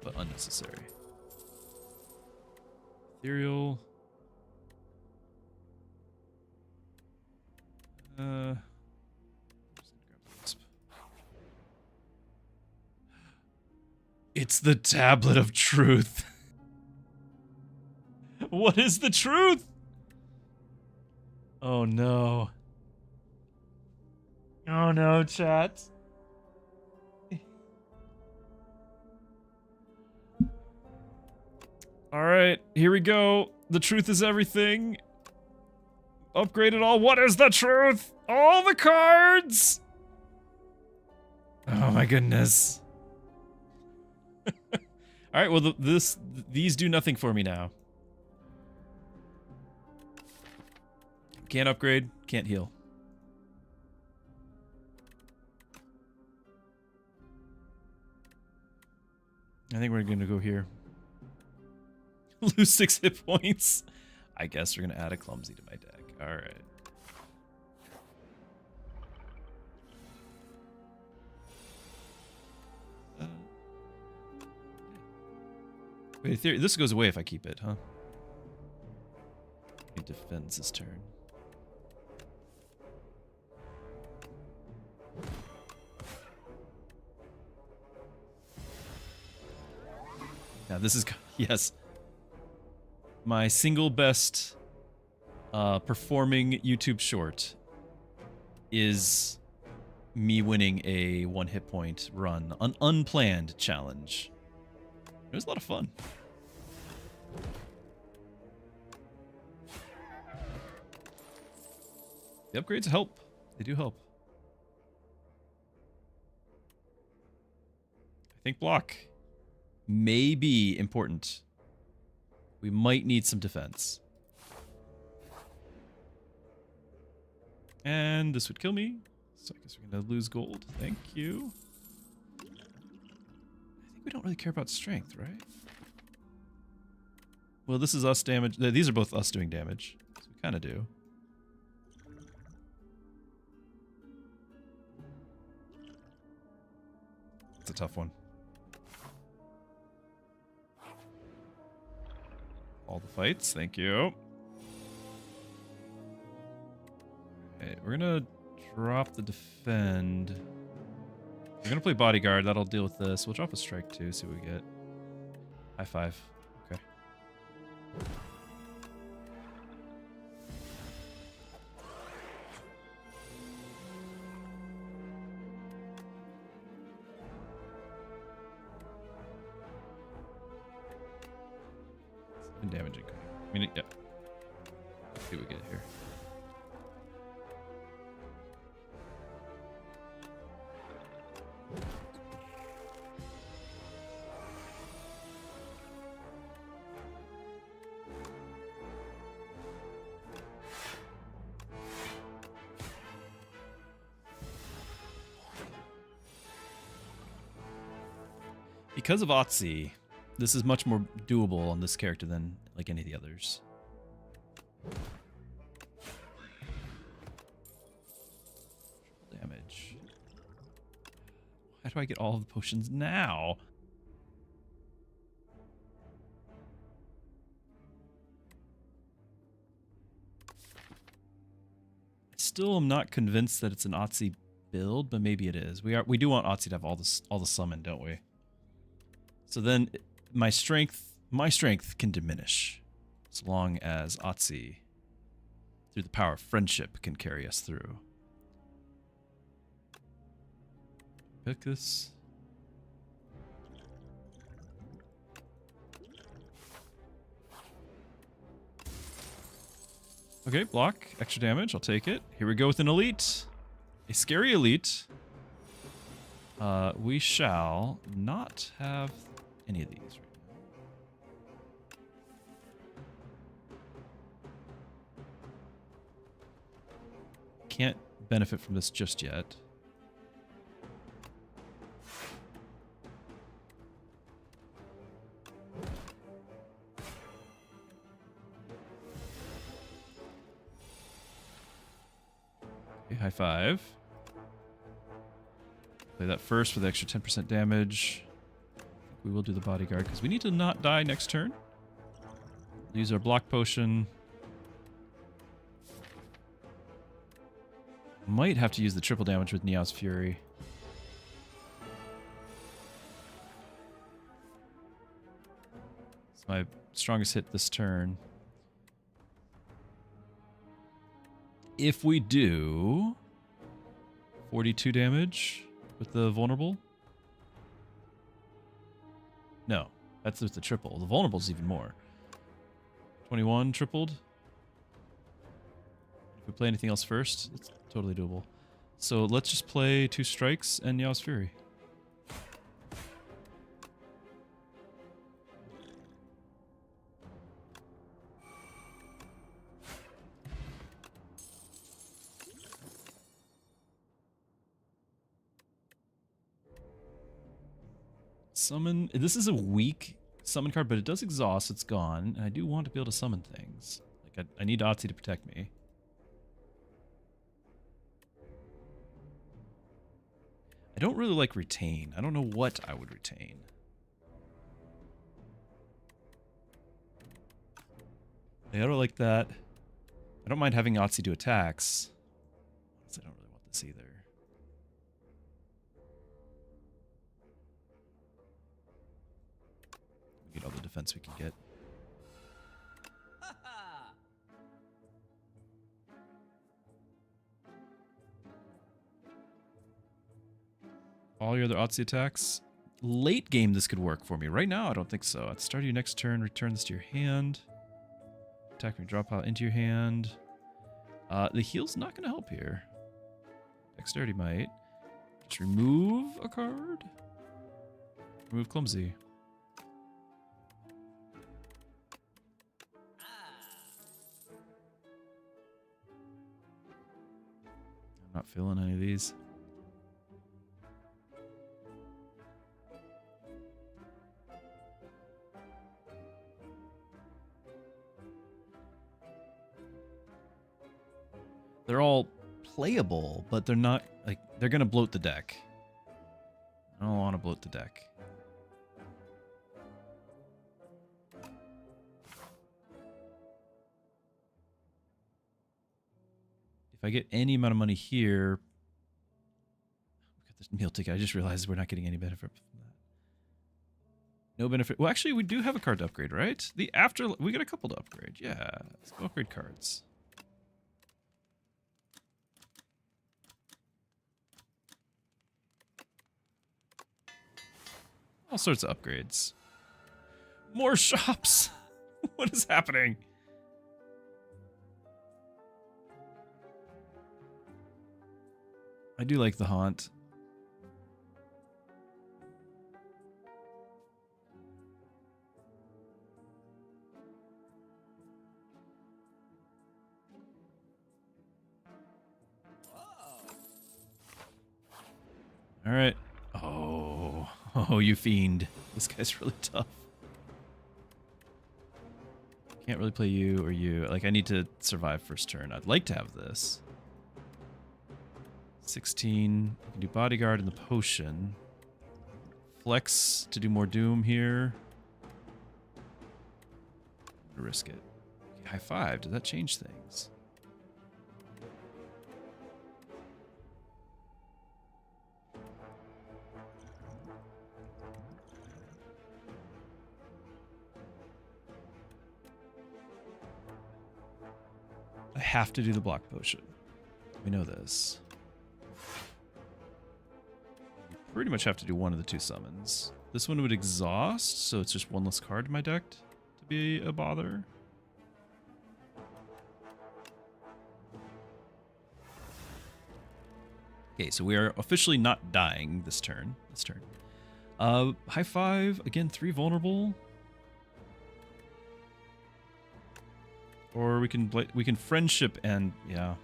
but unnecessary. Ethereal. It's the Tablet of Truth. What is the truth? Oh no. Oh no, chat. Alright, here we go. The truth is everything. Upgrade it all. What is the truth? All the cards! Oh my goodness. Alright, well these do nothing for me now. Can't upgrade, can't heal. I think we're gonna go here. Lose 6 hit points. I guess we're gonna add a clumsy to my deck. Alright. Wait, this goes away if I keep it, huh? It defends this turn. Now this is, yes, my single best performing YouTube short is me winning a 1 hit point run, an unplanned challenge. It was a lot of fun. The upgrades help. They do help. I think block may be important. We might need some defense. And this would kill me. So I guess we're going to lose gold. Thank you. I think we don't really care about strength, right? Well, this is us damage. These are both us doing damage. So we kind of do. It's a tough one. All the fights, thank you. Okay, we're gonna drop the defend. We're gonna play bodyguard, that'll deal with this. We'll drop a strike too, see what we get. High five. Okay. Damaging. I mean, yeah. Let's see what we get here. Because of Otzi, this is much more doable on this character than like any of the others. Damage. How do I get all of the potions now? I still am not convinced that it's an Otzi build, but maybe it is. We do want Otzi to have all the summon, don't we? So then my strength can diminish as long as Otzi, through the power of friendship, can carry us through. Pick this. Okay, block, extra damage, I'll take it. Here we go with an elite. A scary elite. We shall not have any of these right now. Can't benefit from this just yet. high five. Play that first for the extra 10% damage. We will do the bodyguard because we need to not die next turn. Use our block potion. Might have to use the triple damage with Neos Fury. It's my strongest hit this turn. If we do 42 damage with the vulnerable. No, that's with the triple. The vulnerable is even more. 21 tripled. If we play anything else first, it's totally doable. So let's just play 2 strikes and Neos Fury. Summon. This is a weak summon card, but it does exhaust. It's gone. And I do want to be able to summon things. Like I need Otzi to protect me. I don't really like retain. I don't know what I would retain. Yeah, I don't like that. I don't mind having Otzi do attacks. I don't really want this either. Get all the defense we can get. All your other Otzi attacks. Late game, this could work for me. Right now, I don't think so. At the start of your next turn, return this to your hand. Attack me, drop out into your hand. The heal's not going to help here. Dexterity might. Just remove a card. Remove Clumsy. I'm not feeling any of these. They're all playable, but they're not, like, they're going to bloat the deck. I don't want to bloat the deck. If I get any amount of money here, look at this meal ticket. I just realized we're not getting any benefit from that. No benefit. Well, actually, we do have a card to upgrade, right? We got a couple to upgrade. Yeah, let's go upgrade cards. All sorts of upgrades. More shops. What is happening? I do like the haunt. All right. Oh, you fiend. This guy's really tough. Can't really play you or you. Like, I need to survive first turn. I'd like to have this. 16. I can do bodyguard and the potion. Flex to do more doom here. Risk it. Okay, high five. Did that change things? I have to do the block potion. We know this. You pretty much have to do one of the 2 summons. This one would exhaust, so it's just one less card in my deck to be a bother. Okay, so we are officially not dying this turn. High five, again, 3 vulnerable. Or we can friendship and, yeah.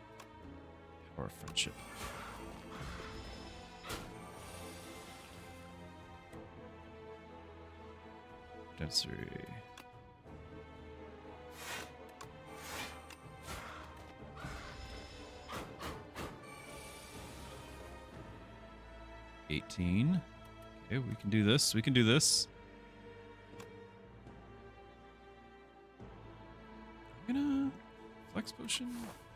Or friendship. Density. Okay, we can do this. We can do this. I'm gonna flex potion.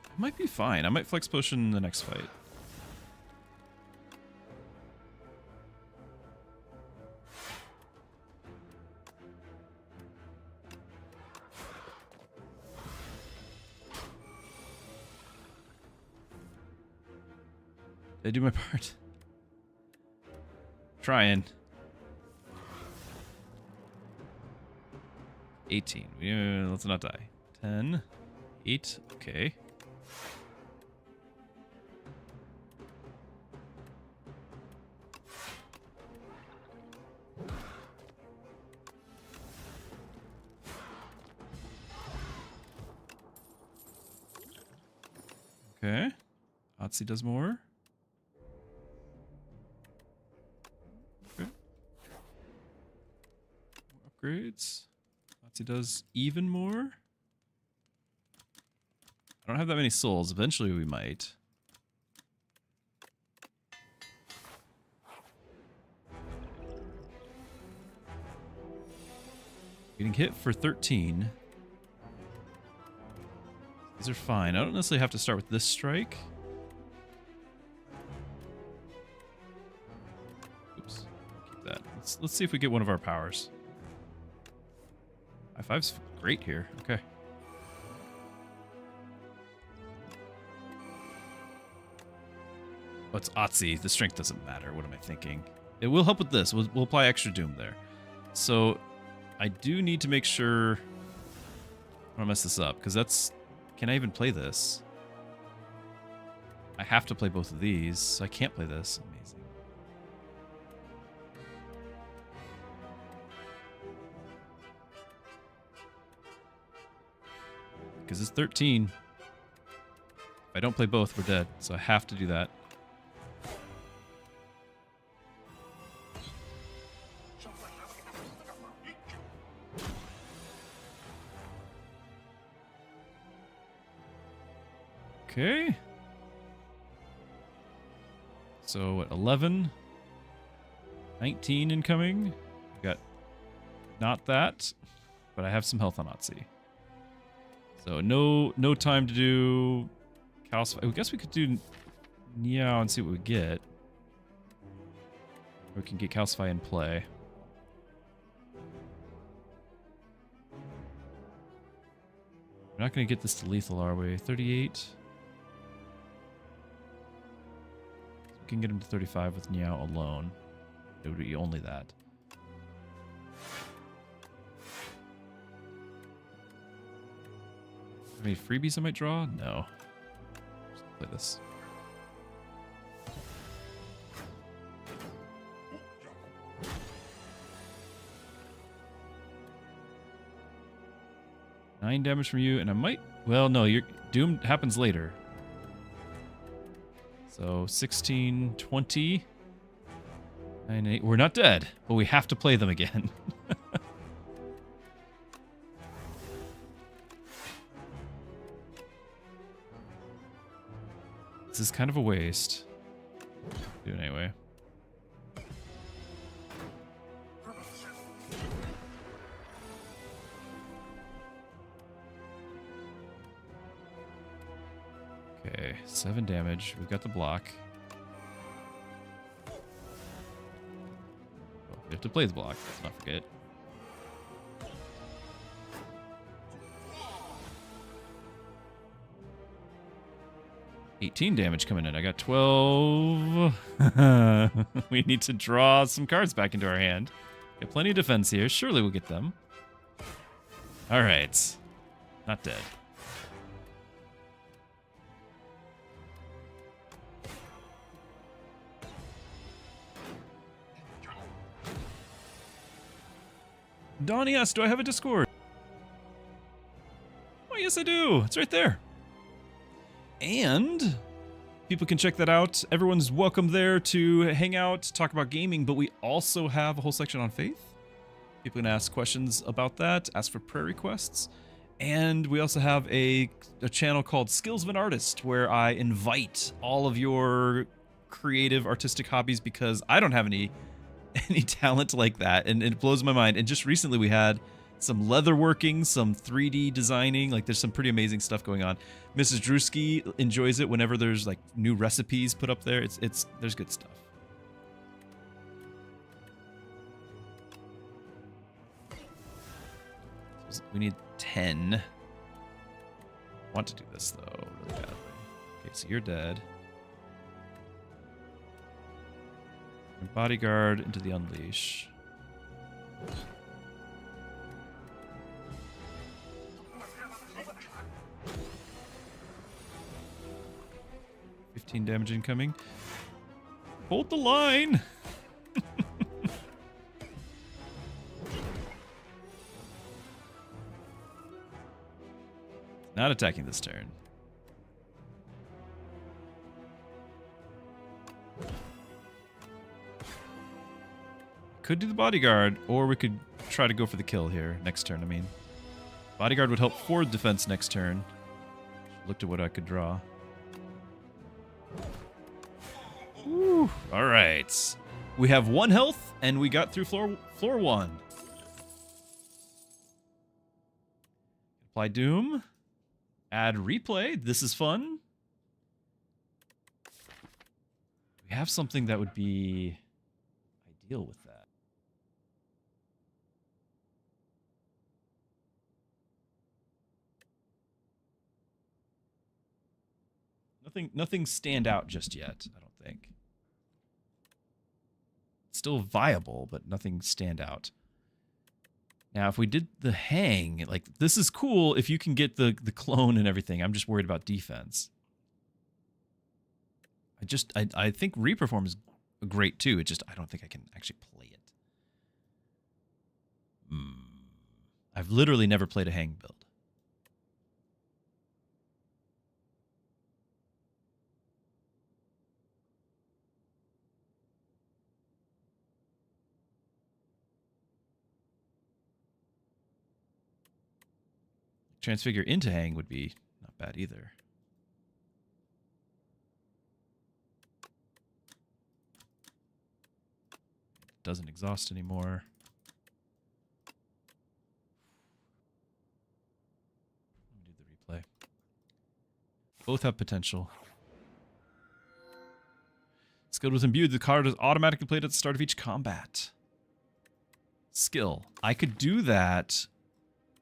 I might be fine. I might flex potion in the next fight. Did I do my part? Trying. 18. Let's not die. 10. 8. Okay. Okay. Otzi does more. Okay. More upgrades. Otzi does even more. I don't have that many souls. Eventually we might. Getting hit for 13. These are fine. I don't necessarily have to start with this strike. Oops. Keep that. Let's see if we get one of our powers. High five's great here. Okay. Oh, it's Otzi. The strength doesn't matter. What am I thinking? It will help with this. We'll apply extra doom there. So I do need to make sure I don't mess this up, because that's... Can I even play this? I have to play both of these, so I can't play this. Amazing. Because it's 13. If I don't play both, we're dead. So I have to do that. Okay. So what, 11? 19 incoming. Got not that, but I have some health on Otzi. So no time to do calcify. I guess we could do Niao and see what we get. Or we can get calcify in play. We're not going to get this to lethal, are we? 38. We can get him to 35 with Niao alone. It would be only that. Any freebies I might draw? No. Just play this. Nine damage from you, and I might... Well, no, your doom happens later. So 16, 20, 9, 8. We're not dead, but we have to play them again. This is kind of a waste. Do it anyway. Okay, 7 damage. We've got the block. Oh, we have to play the block. Let's not forget. $18 damage coming in. I got 12. We need to draw some cards back into our hand. Got plenty of defense here. Surely we'll get them. All right. Not dead. Donnie asks, do I have a Discord? Oh, yes, I do. It's right there. And people can check that out. Everyone's welcome there to hang out, talk about gaming, but we also have a whole section on faith. People can ask questions about that, ask for prayer requests. And we also have a channel called Skills of an Artist, where I invite all of your creative, artistic hobbies, because I don't have any any talent like that, and it blows my mind. And just recently we had some leatherworking, some 3D designing. Like, there's some pretty amazing stuff going on. Mrs. Druski enjoys it whenever there's like new recipes put up there. There's good stuff. We need 10. I want to do this though really badly. Okay, so you're dead. Bodyguard into the unleash. Damage incoming. Hold the line. Not attacking this turn. Could do the bodyguard, or we could try to go for the kill here next turn. I mean, bodyguard would help forward defense next turn. Looked at what I could draw. Woo. All right. We have 1 health, and we got through floor 1. Apply Doom. Add replay. This is fun. We have something that would be ideal with that. Nothing stand out just yet, I don't think. Still viable, but nothing stand out. Now, if we did the hang, like, this is cool if you can get the clone and everything. I'm just worried about defense. I think Reperform is great too. I don't think I can actually play it. I've literally never played a hang build. Transfigure into hang would be not bad either. Doesn't exhaust anymore. Let me do the replay. Both have potential. Skilled with imbued, the card is automatically played at the start of each combat. Skill. I could do that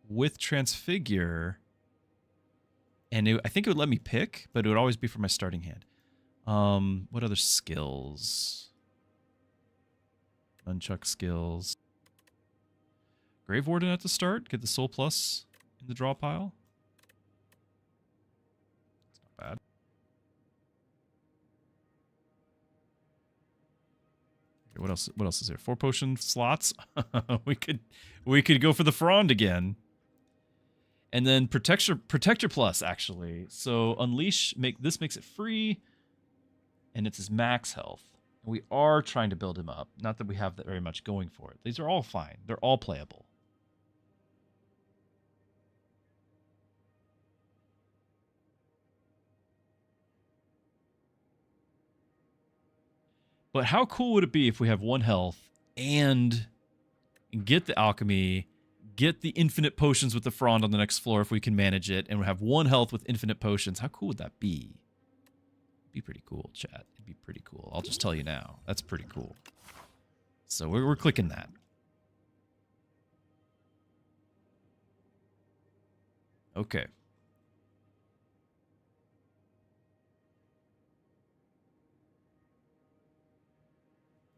with Transfigure, and I think it would let me pick, but it would always be for my starting hand. What other skills? Nunchuck skills. Grave Warden at the start. Get the Soul Plus in the draw pile. It's not bad. Okay, what else is there? 4 potion slots. we could go for the Frond again. And then Protector Plus, actually. So Unleash, this makes it free, and it's his max health. And we are trying to build him up. Not that we have that very much going for it. These are all fine. They're all playable. But how cool would it be if we have 1 health and get the alchemy, get the infinite potions with the Frond on the next floor if we can manage it, and we have 1 health with infinite potions? How cool would that be? It'd be pretty cool, chat. It'd be pretty cool. I'll just tell you now. That's pretty cool. So we're clicking that. Okay.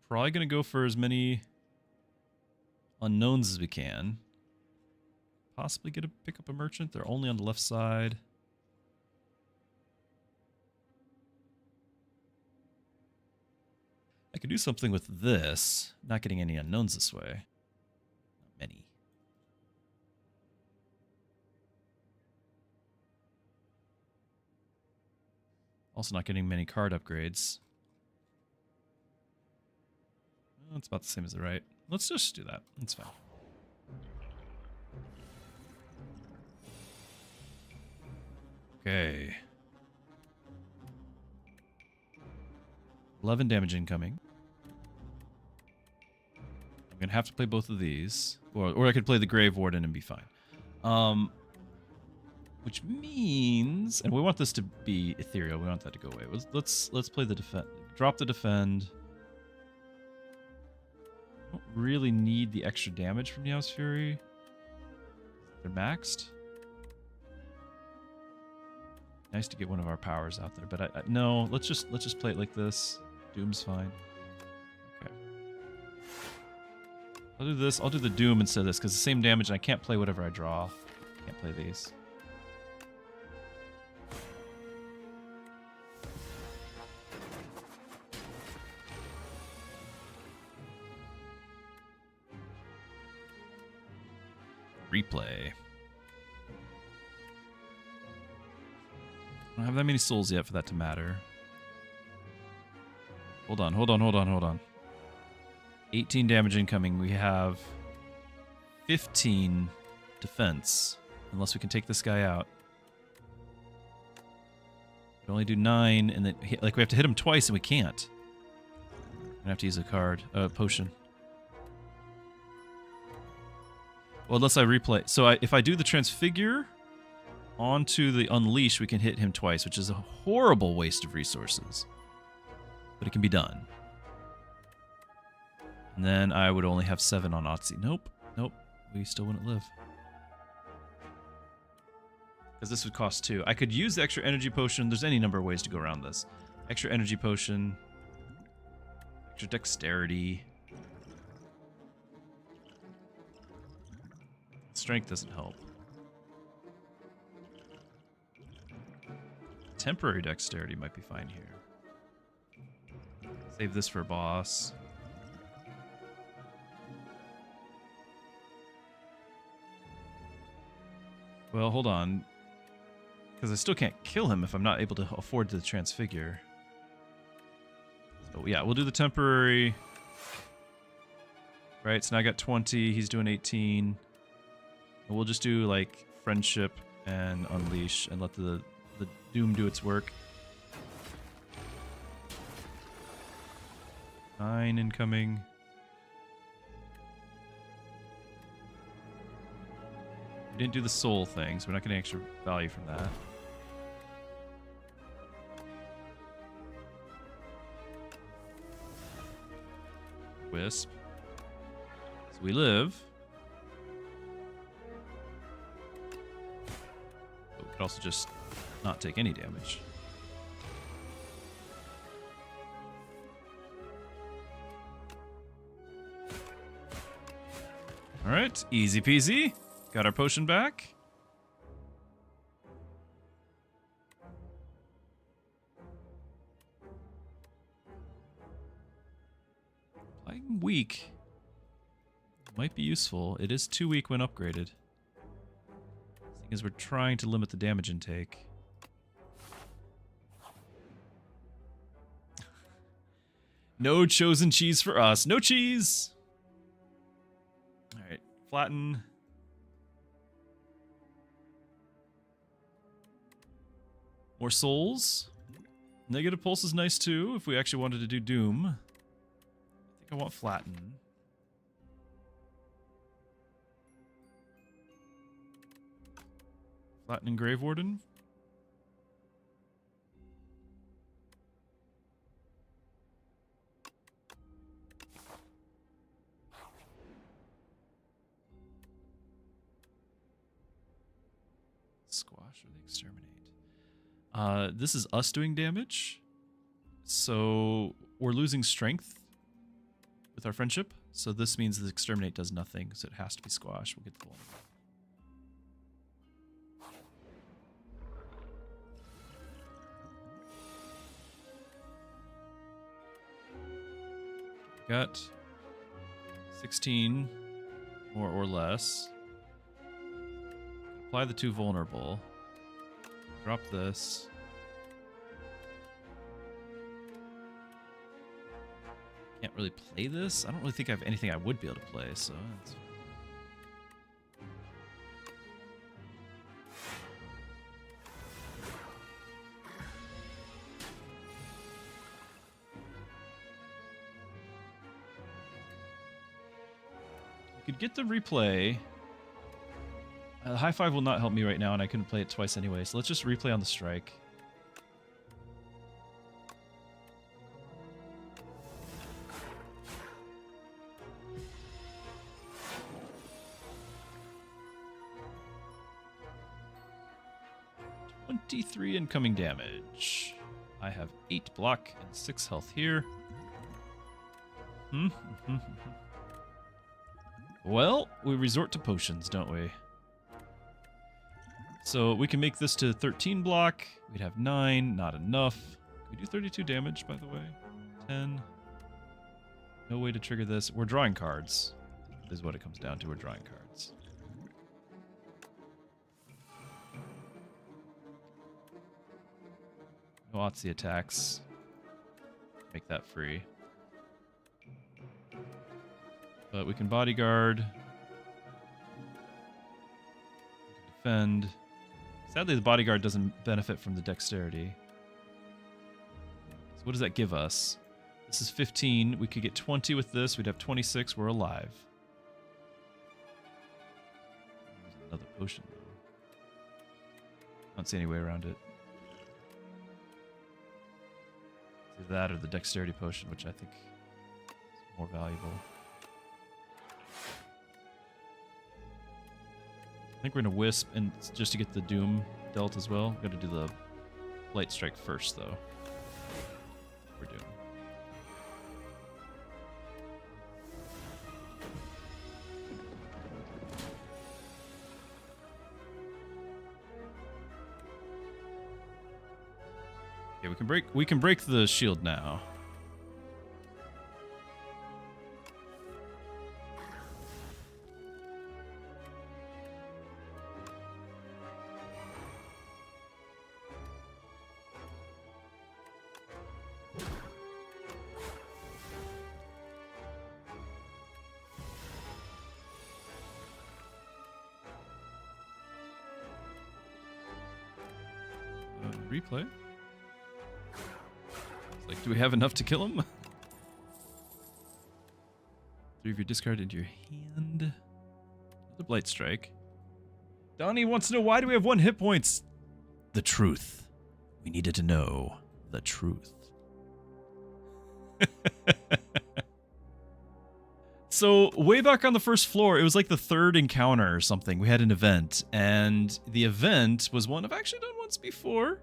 Probably going to go for as many unknowns as we can. Possibly pick up a merchant. They're only on the left side. I could do something with this. Not getting any unknowns this way. Not many. Also not getting many card upgrades. Well, it's about the same as the right. Let's just do that. That's fine. Okay. 11 damage incoming. I'm gonna have to play both of these, or I could play the Grave Warden and be fine. Which means, and we want this to be ethereal. We want that to go away. Let's play the defend. Drop the defend. Don't really need the extra damage from Neos Fury. They're maxed. Nice to get one of our powers out there, but no. Let's just play it like this. Doom's fine. Okay. I'll do this. I'll do the Doom instead of this because the same damage, and I can't play whatever I draw. Can't play these. Replay. I don't have that many souls yet for that to matter. Hold on. 18 damage incoming. We have 15 defense. Unless we can take this guy out. We only do 9, and then like we have to hit him twice, and we can't. I'm gonna have to use a card, potion. Well, unless I replay. So if I do the Transfigure onto the Unleash, we can hit him twice, which is a horrible waste of resources. But it can be done. And then I would only have 7 on Otzi. Nope. We still wouldn't live. Because this would cost 2. I could use the extra energy potion. There's any number of ways to go around this. Extra energy potion. Extra dexterity. Strength doesn't help. Temporary dexterity might be fine here. Save this for boss. Well, hold on. Because I still can't kill him if I'm not able to afford to transfigure. So yeah, we'll do the temporary. Right, so now I got 20. He's doing 18. We'll just do like friendship and unleash and let the doom do its work. 9 incoming. We didn't do the soul thing, so we're not getting extra value from that. Wisp. So we live. Could also just not take any damage. All right, easy peasy. Got our potion back. Playing weak might be useful. It is 2 weak when upgraded. Because we're trying to limit the damage intake. No chosen cheese for us. No cheese! Alright, flatten. More souls. Negative pulse is nice too, if we actually wanted to do Doom. I think I want flatten. Flatten and Grave Warden. Squash or the Exterminate. This is us doing damage. So we're losing strength with our friendship. So this means the Exterminate does nothing. So it has to be Squash. We'll get the one. Got 16 more or less. Apply the 2 vulnerable. Drop this. Can't really play this. I don't really think I have anything I would be able to play, so that's... could get the replay. High five will not help me right now, and I couldn't play it twice anyway, so let's just replay on the strike. $23 incoming damage. I have 8 block and 6 health here. Well, we resort to potions, don't we? So we can make this to 13 block. We'd have 9, not enough. We do 32 damage, by the way. 10. No way to trigger this. We're drawing cards, is what it comes down to. We're drawing cards. No Otzi attacks. Make that free. But we can bodyguard. We can defend. Sadly, the bodyguard doesn't benefit from the dexterity. So what does that give us? This is 15. We could get 20 with this. We'd have 26. We're alive. Another potion, though. I don't see any way around it. It's either that or the dexterity potion, which I think is more valuable. I think we're going to Wisp, and just to get the Doom dealt as well. We've got to do the Light Strike first, though. We're Doom. Okay, we can break the shield now. Replay. It's like, do we have enough to kill him? 3 of your discard into your hand. The Blight Strike. Donnie wants to know, why do we have 1 hit points? The truth. We needed to know the truth. So way back on the first floor, it was like the 3rd encounter or something. We had an event, and the event was one I've actually done once before.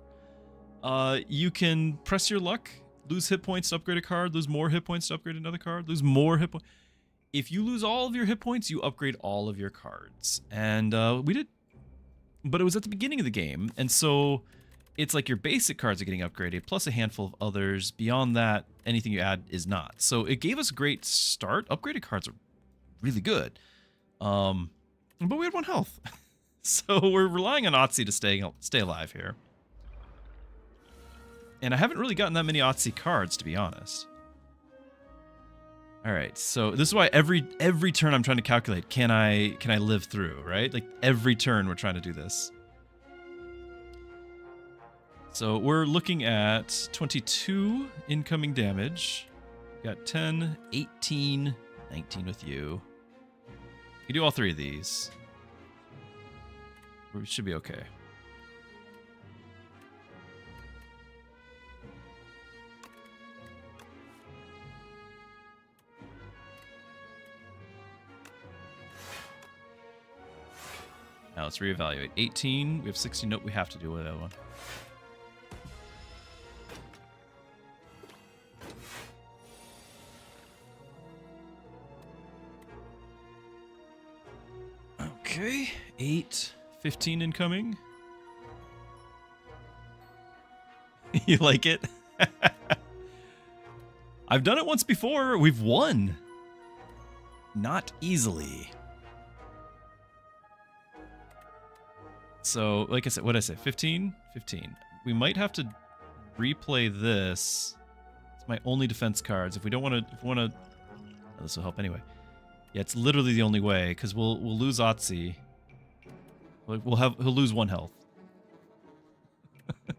You can press your luck, lose hit points to upgrade a card, lose more hit points to upgrade another card, lose more hit points. If you lose all of your hit points, you upgrade all of your cards. And we did, but it was at the beginning of the game, and so it's like your basic cards are getting upgraded, plus a handful of others. Beyond that, anything you add is not. So it gave us a great start. Upgraded cards are really good. But we had 1 health. So we're relying on Otzi to stay alive here. And I haven't really gotten that many Otzi cards, to be honest. All right, so this is why every turn I'm trying to calculate, can I live through, right? Like every turn we're trying to do this. So we're looking at 22 incoming damage. We got 10, 18, 19 with you. You do all 3 of these. We should be okay. Now let's reevaluate. 18, we have 16. Nope, we have to do that one. Okay, 8, 15 incoming. You like it? I've done it once before. We've won. Not easily. So, like I said, what did I say? 15? 15. We might have to replay this. It's my only defense cards. If we don't want to, oh, this will help anyway. Yeah, it's literally the only way, because we'll lose Otzi. He'll lose 1 health.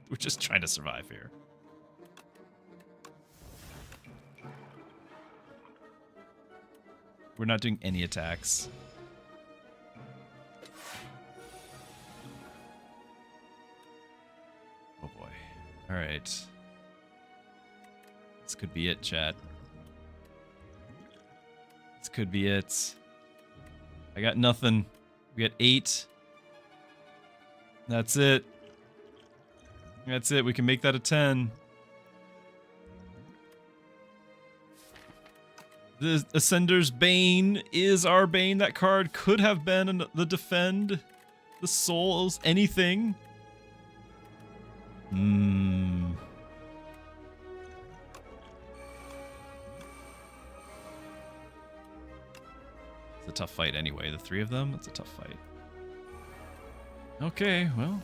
We're just trying to survive here. We're not doing any attacks. Oh boy. All right. This could be it, chat. This could be it. I got nothing. We got 8. That's it. That's it. We can make that a 10. The Ascender's Bane is our Bane. That card could have been the Defend, the Souls, anything. It's a tough fight anyway. The 3 of them, it's a tough fight. Okay, well.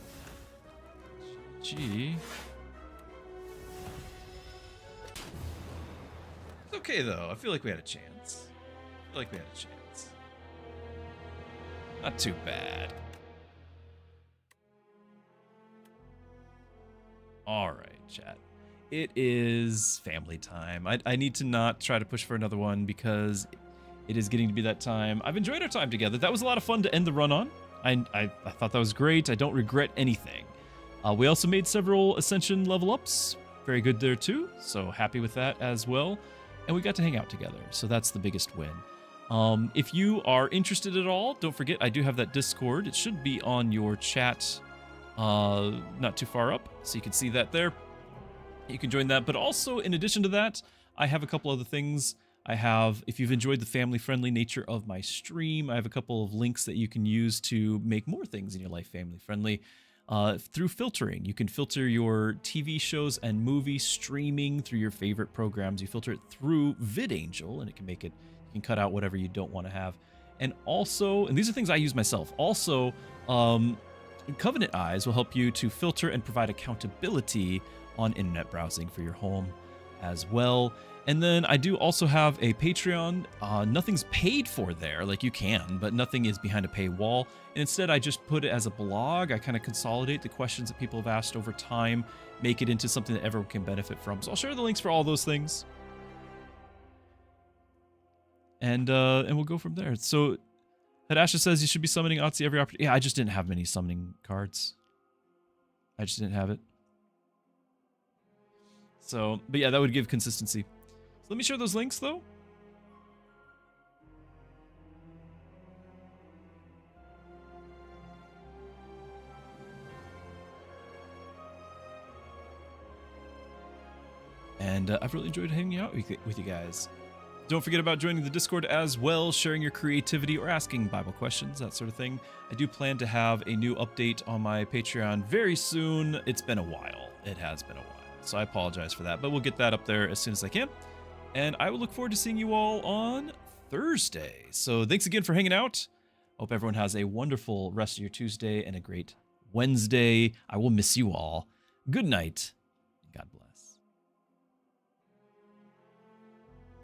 Gee. It's okay though. I feel like we had a chance. Not too bad. Alright, chat. It is family time. I need to not try to push for another one because it is getting to be that time. I've enjoyed our time together. That was a lot of fun to end the run on. I thought that was great. I don't regret anything. We also made several Ascension level ups. Very good there too. So happy with that as well. And we got to hang out together. So that's the biggest win. If you are interested at all, don't forget I do have that Discord. It should be on your chat not too far up. So you can see that there. You can join that. But also, in addition to that, I have a couple other things. I have, if you've enjoyed the family-friendly nature of my stream, I have a couple of links that you can use to make more things in your life family-friendly. Through filtering, you can filter your TV shows and movie streaming through your favorite programs. You filter it through VidAngel, and it can make it, you can cut out whatever you don't want to have. And also, and these are things I use myself, also, Covenant Eyes will help you to filter and provide accountability on internet browsing for your home as well. And then I do also have a Patreon. Nothing's paid for there, like you can, but nothing is behind a paywall. And instead, I just put it as a blog. I kind of consolidate the questions that people have asked over time, make it into something that everyone can benefit from. So I'll share the links for all those things. And we'll go from there. So Hadasha says you should be summoning Otzi every opportunity. Yeah, I just didn't have many summoning cards. I just didn't have it. So, but yeah, that would give consistency. So let me share those links, though. And I've really enjoyed hanging out with you guys. Don't forget about joining the Discord as well, sharing your creativity or asking Bible questions, that sort of thing. I do plan to have a new update on my Patreon very soon. It's been a while. It has been a while. So I apologize for that, but we'll get that up there as soon as I can. And I will look forward to seeing you all on Thursday. So thanks again for hanging out. Hope everyone has a wonderful rest of your Tuesday and a great Wednesday. I will miss you all. Good night. God bless.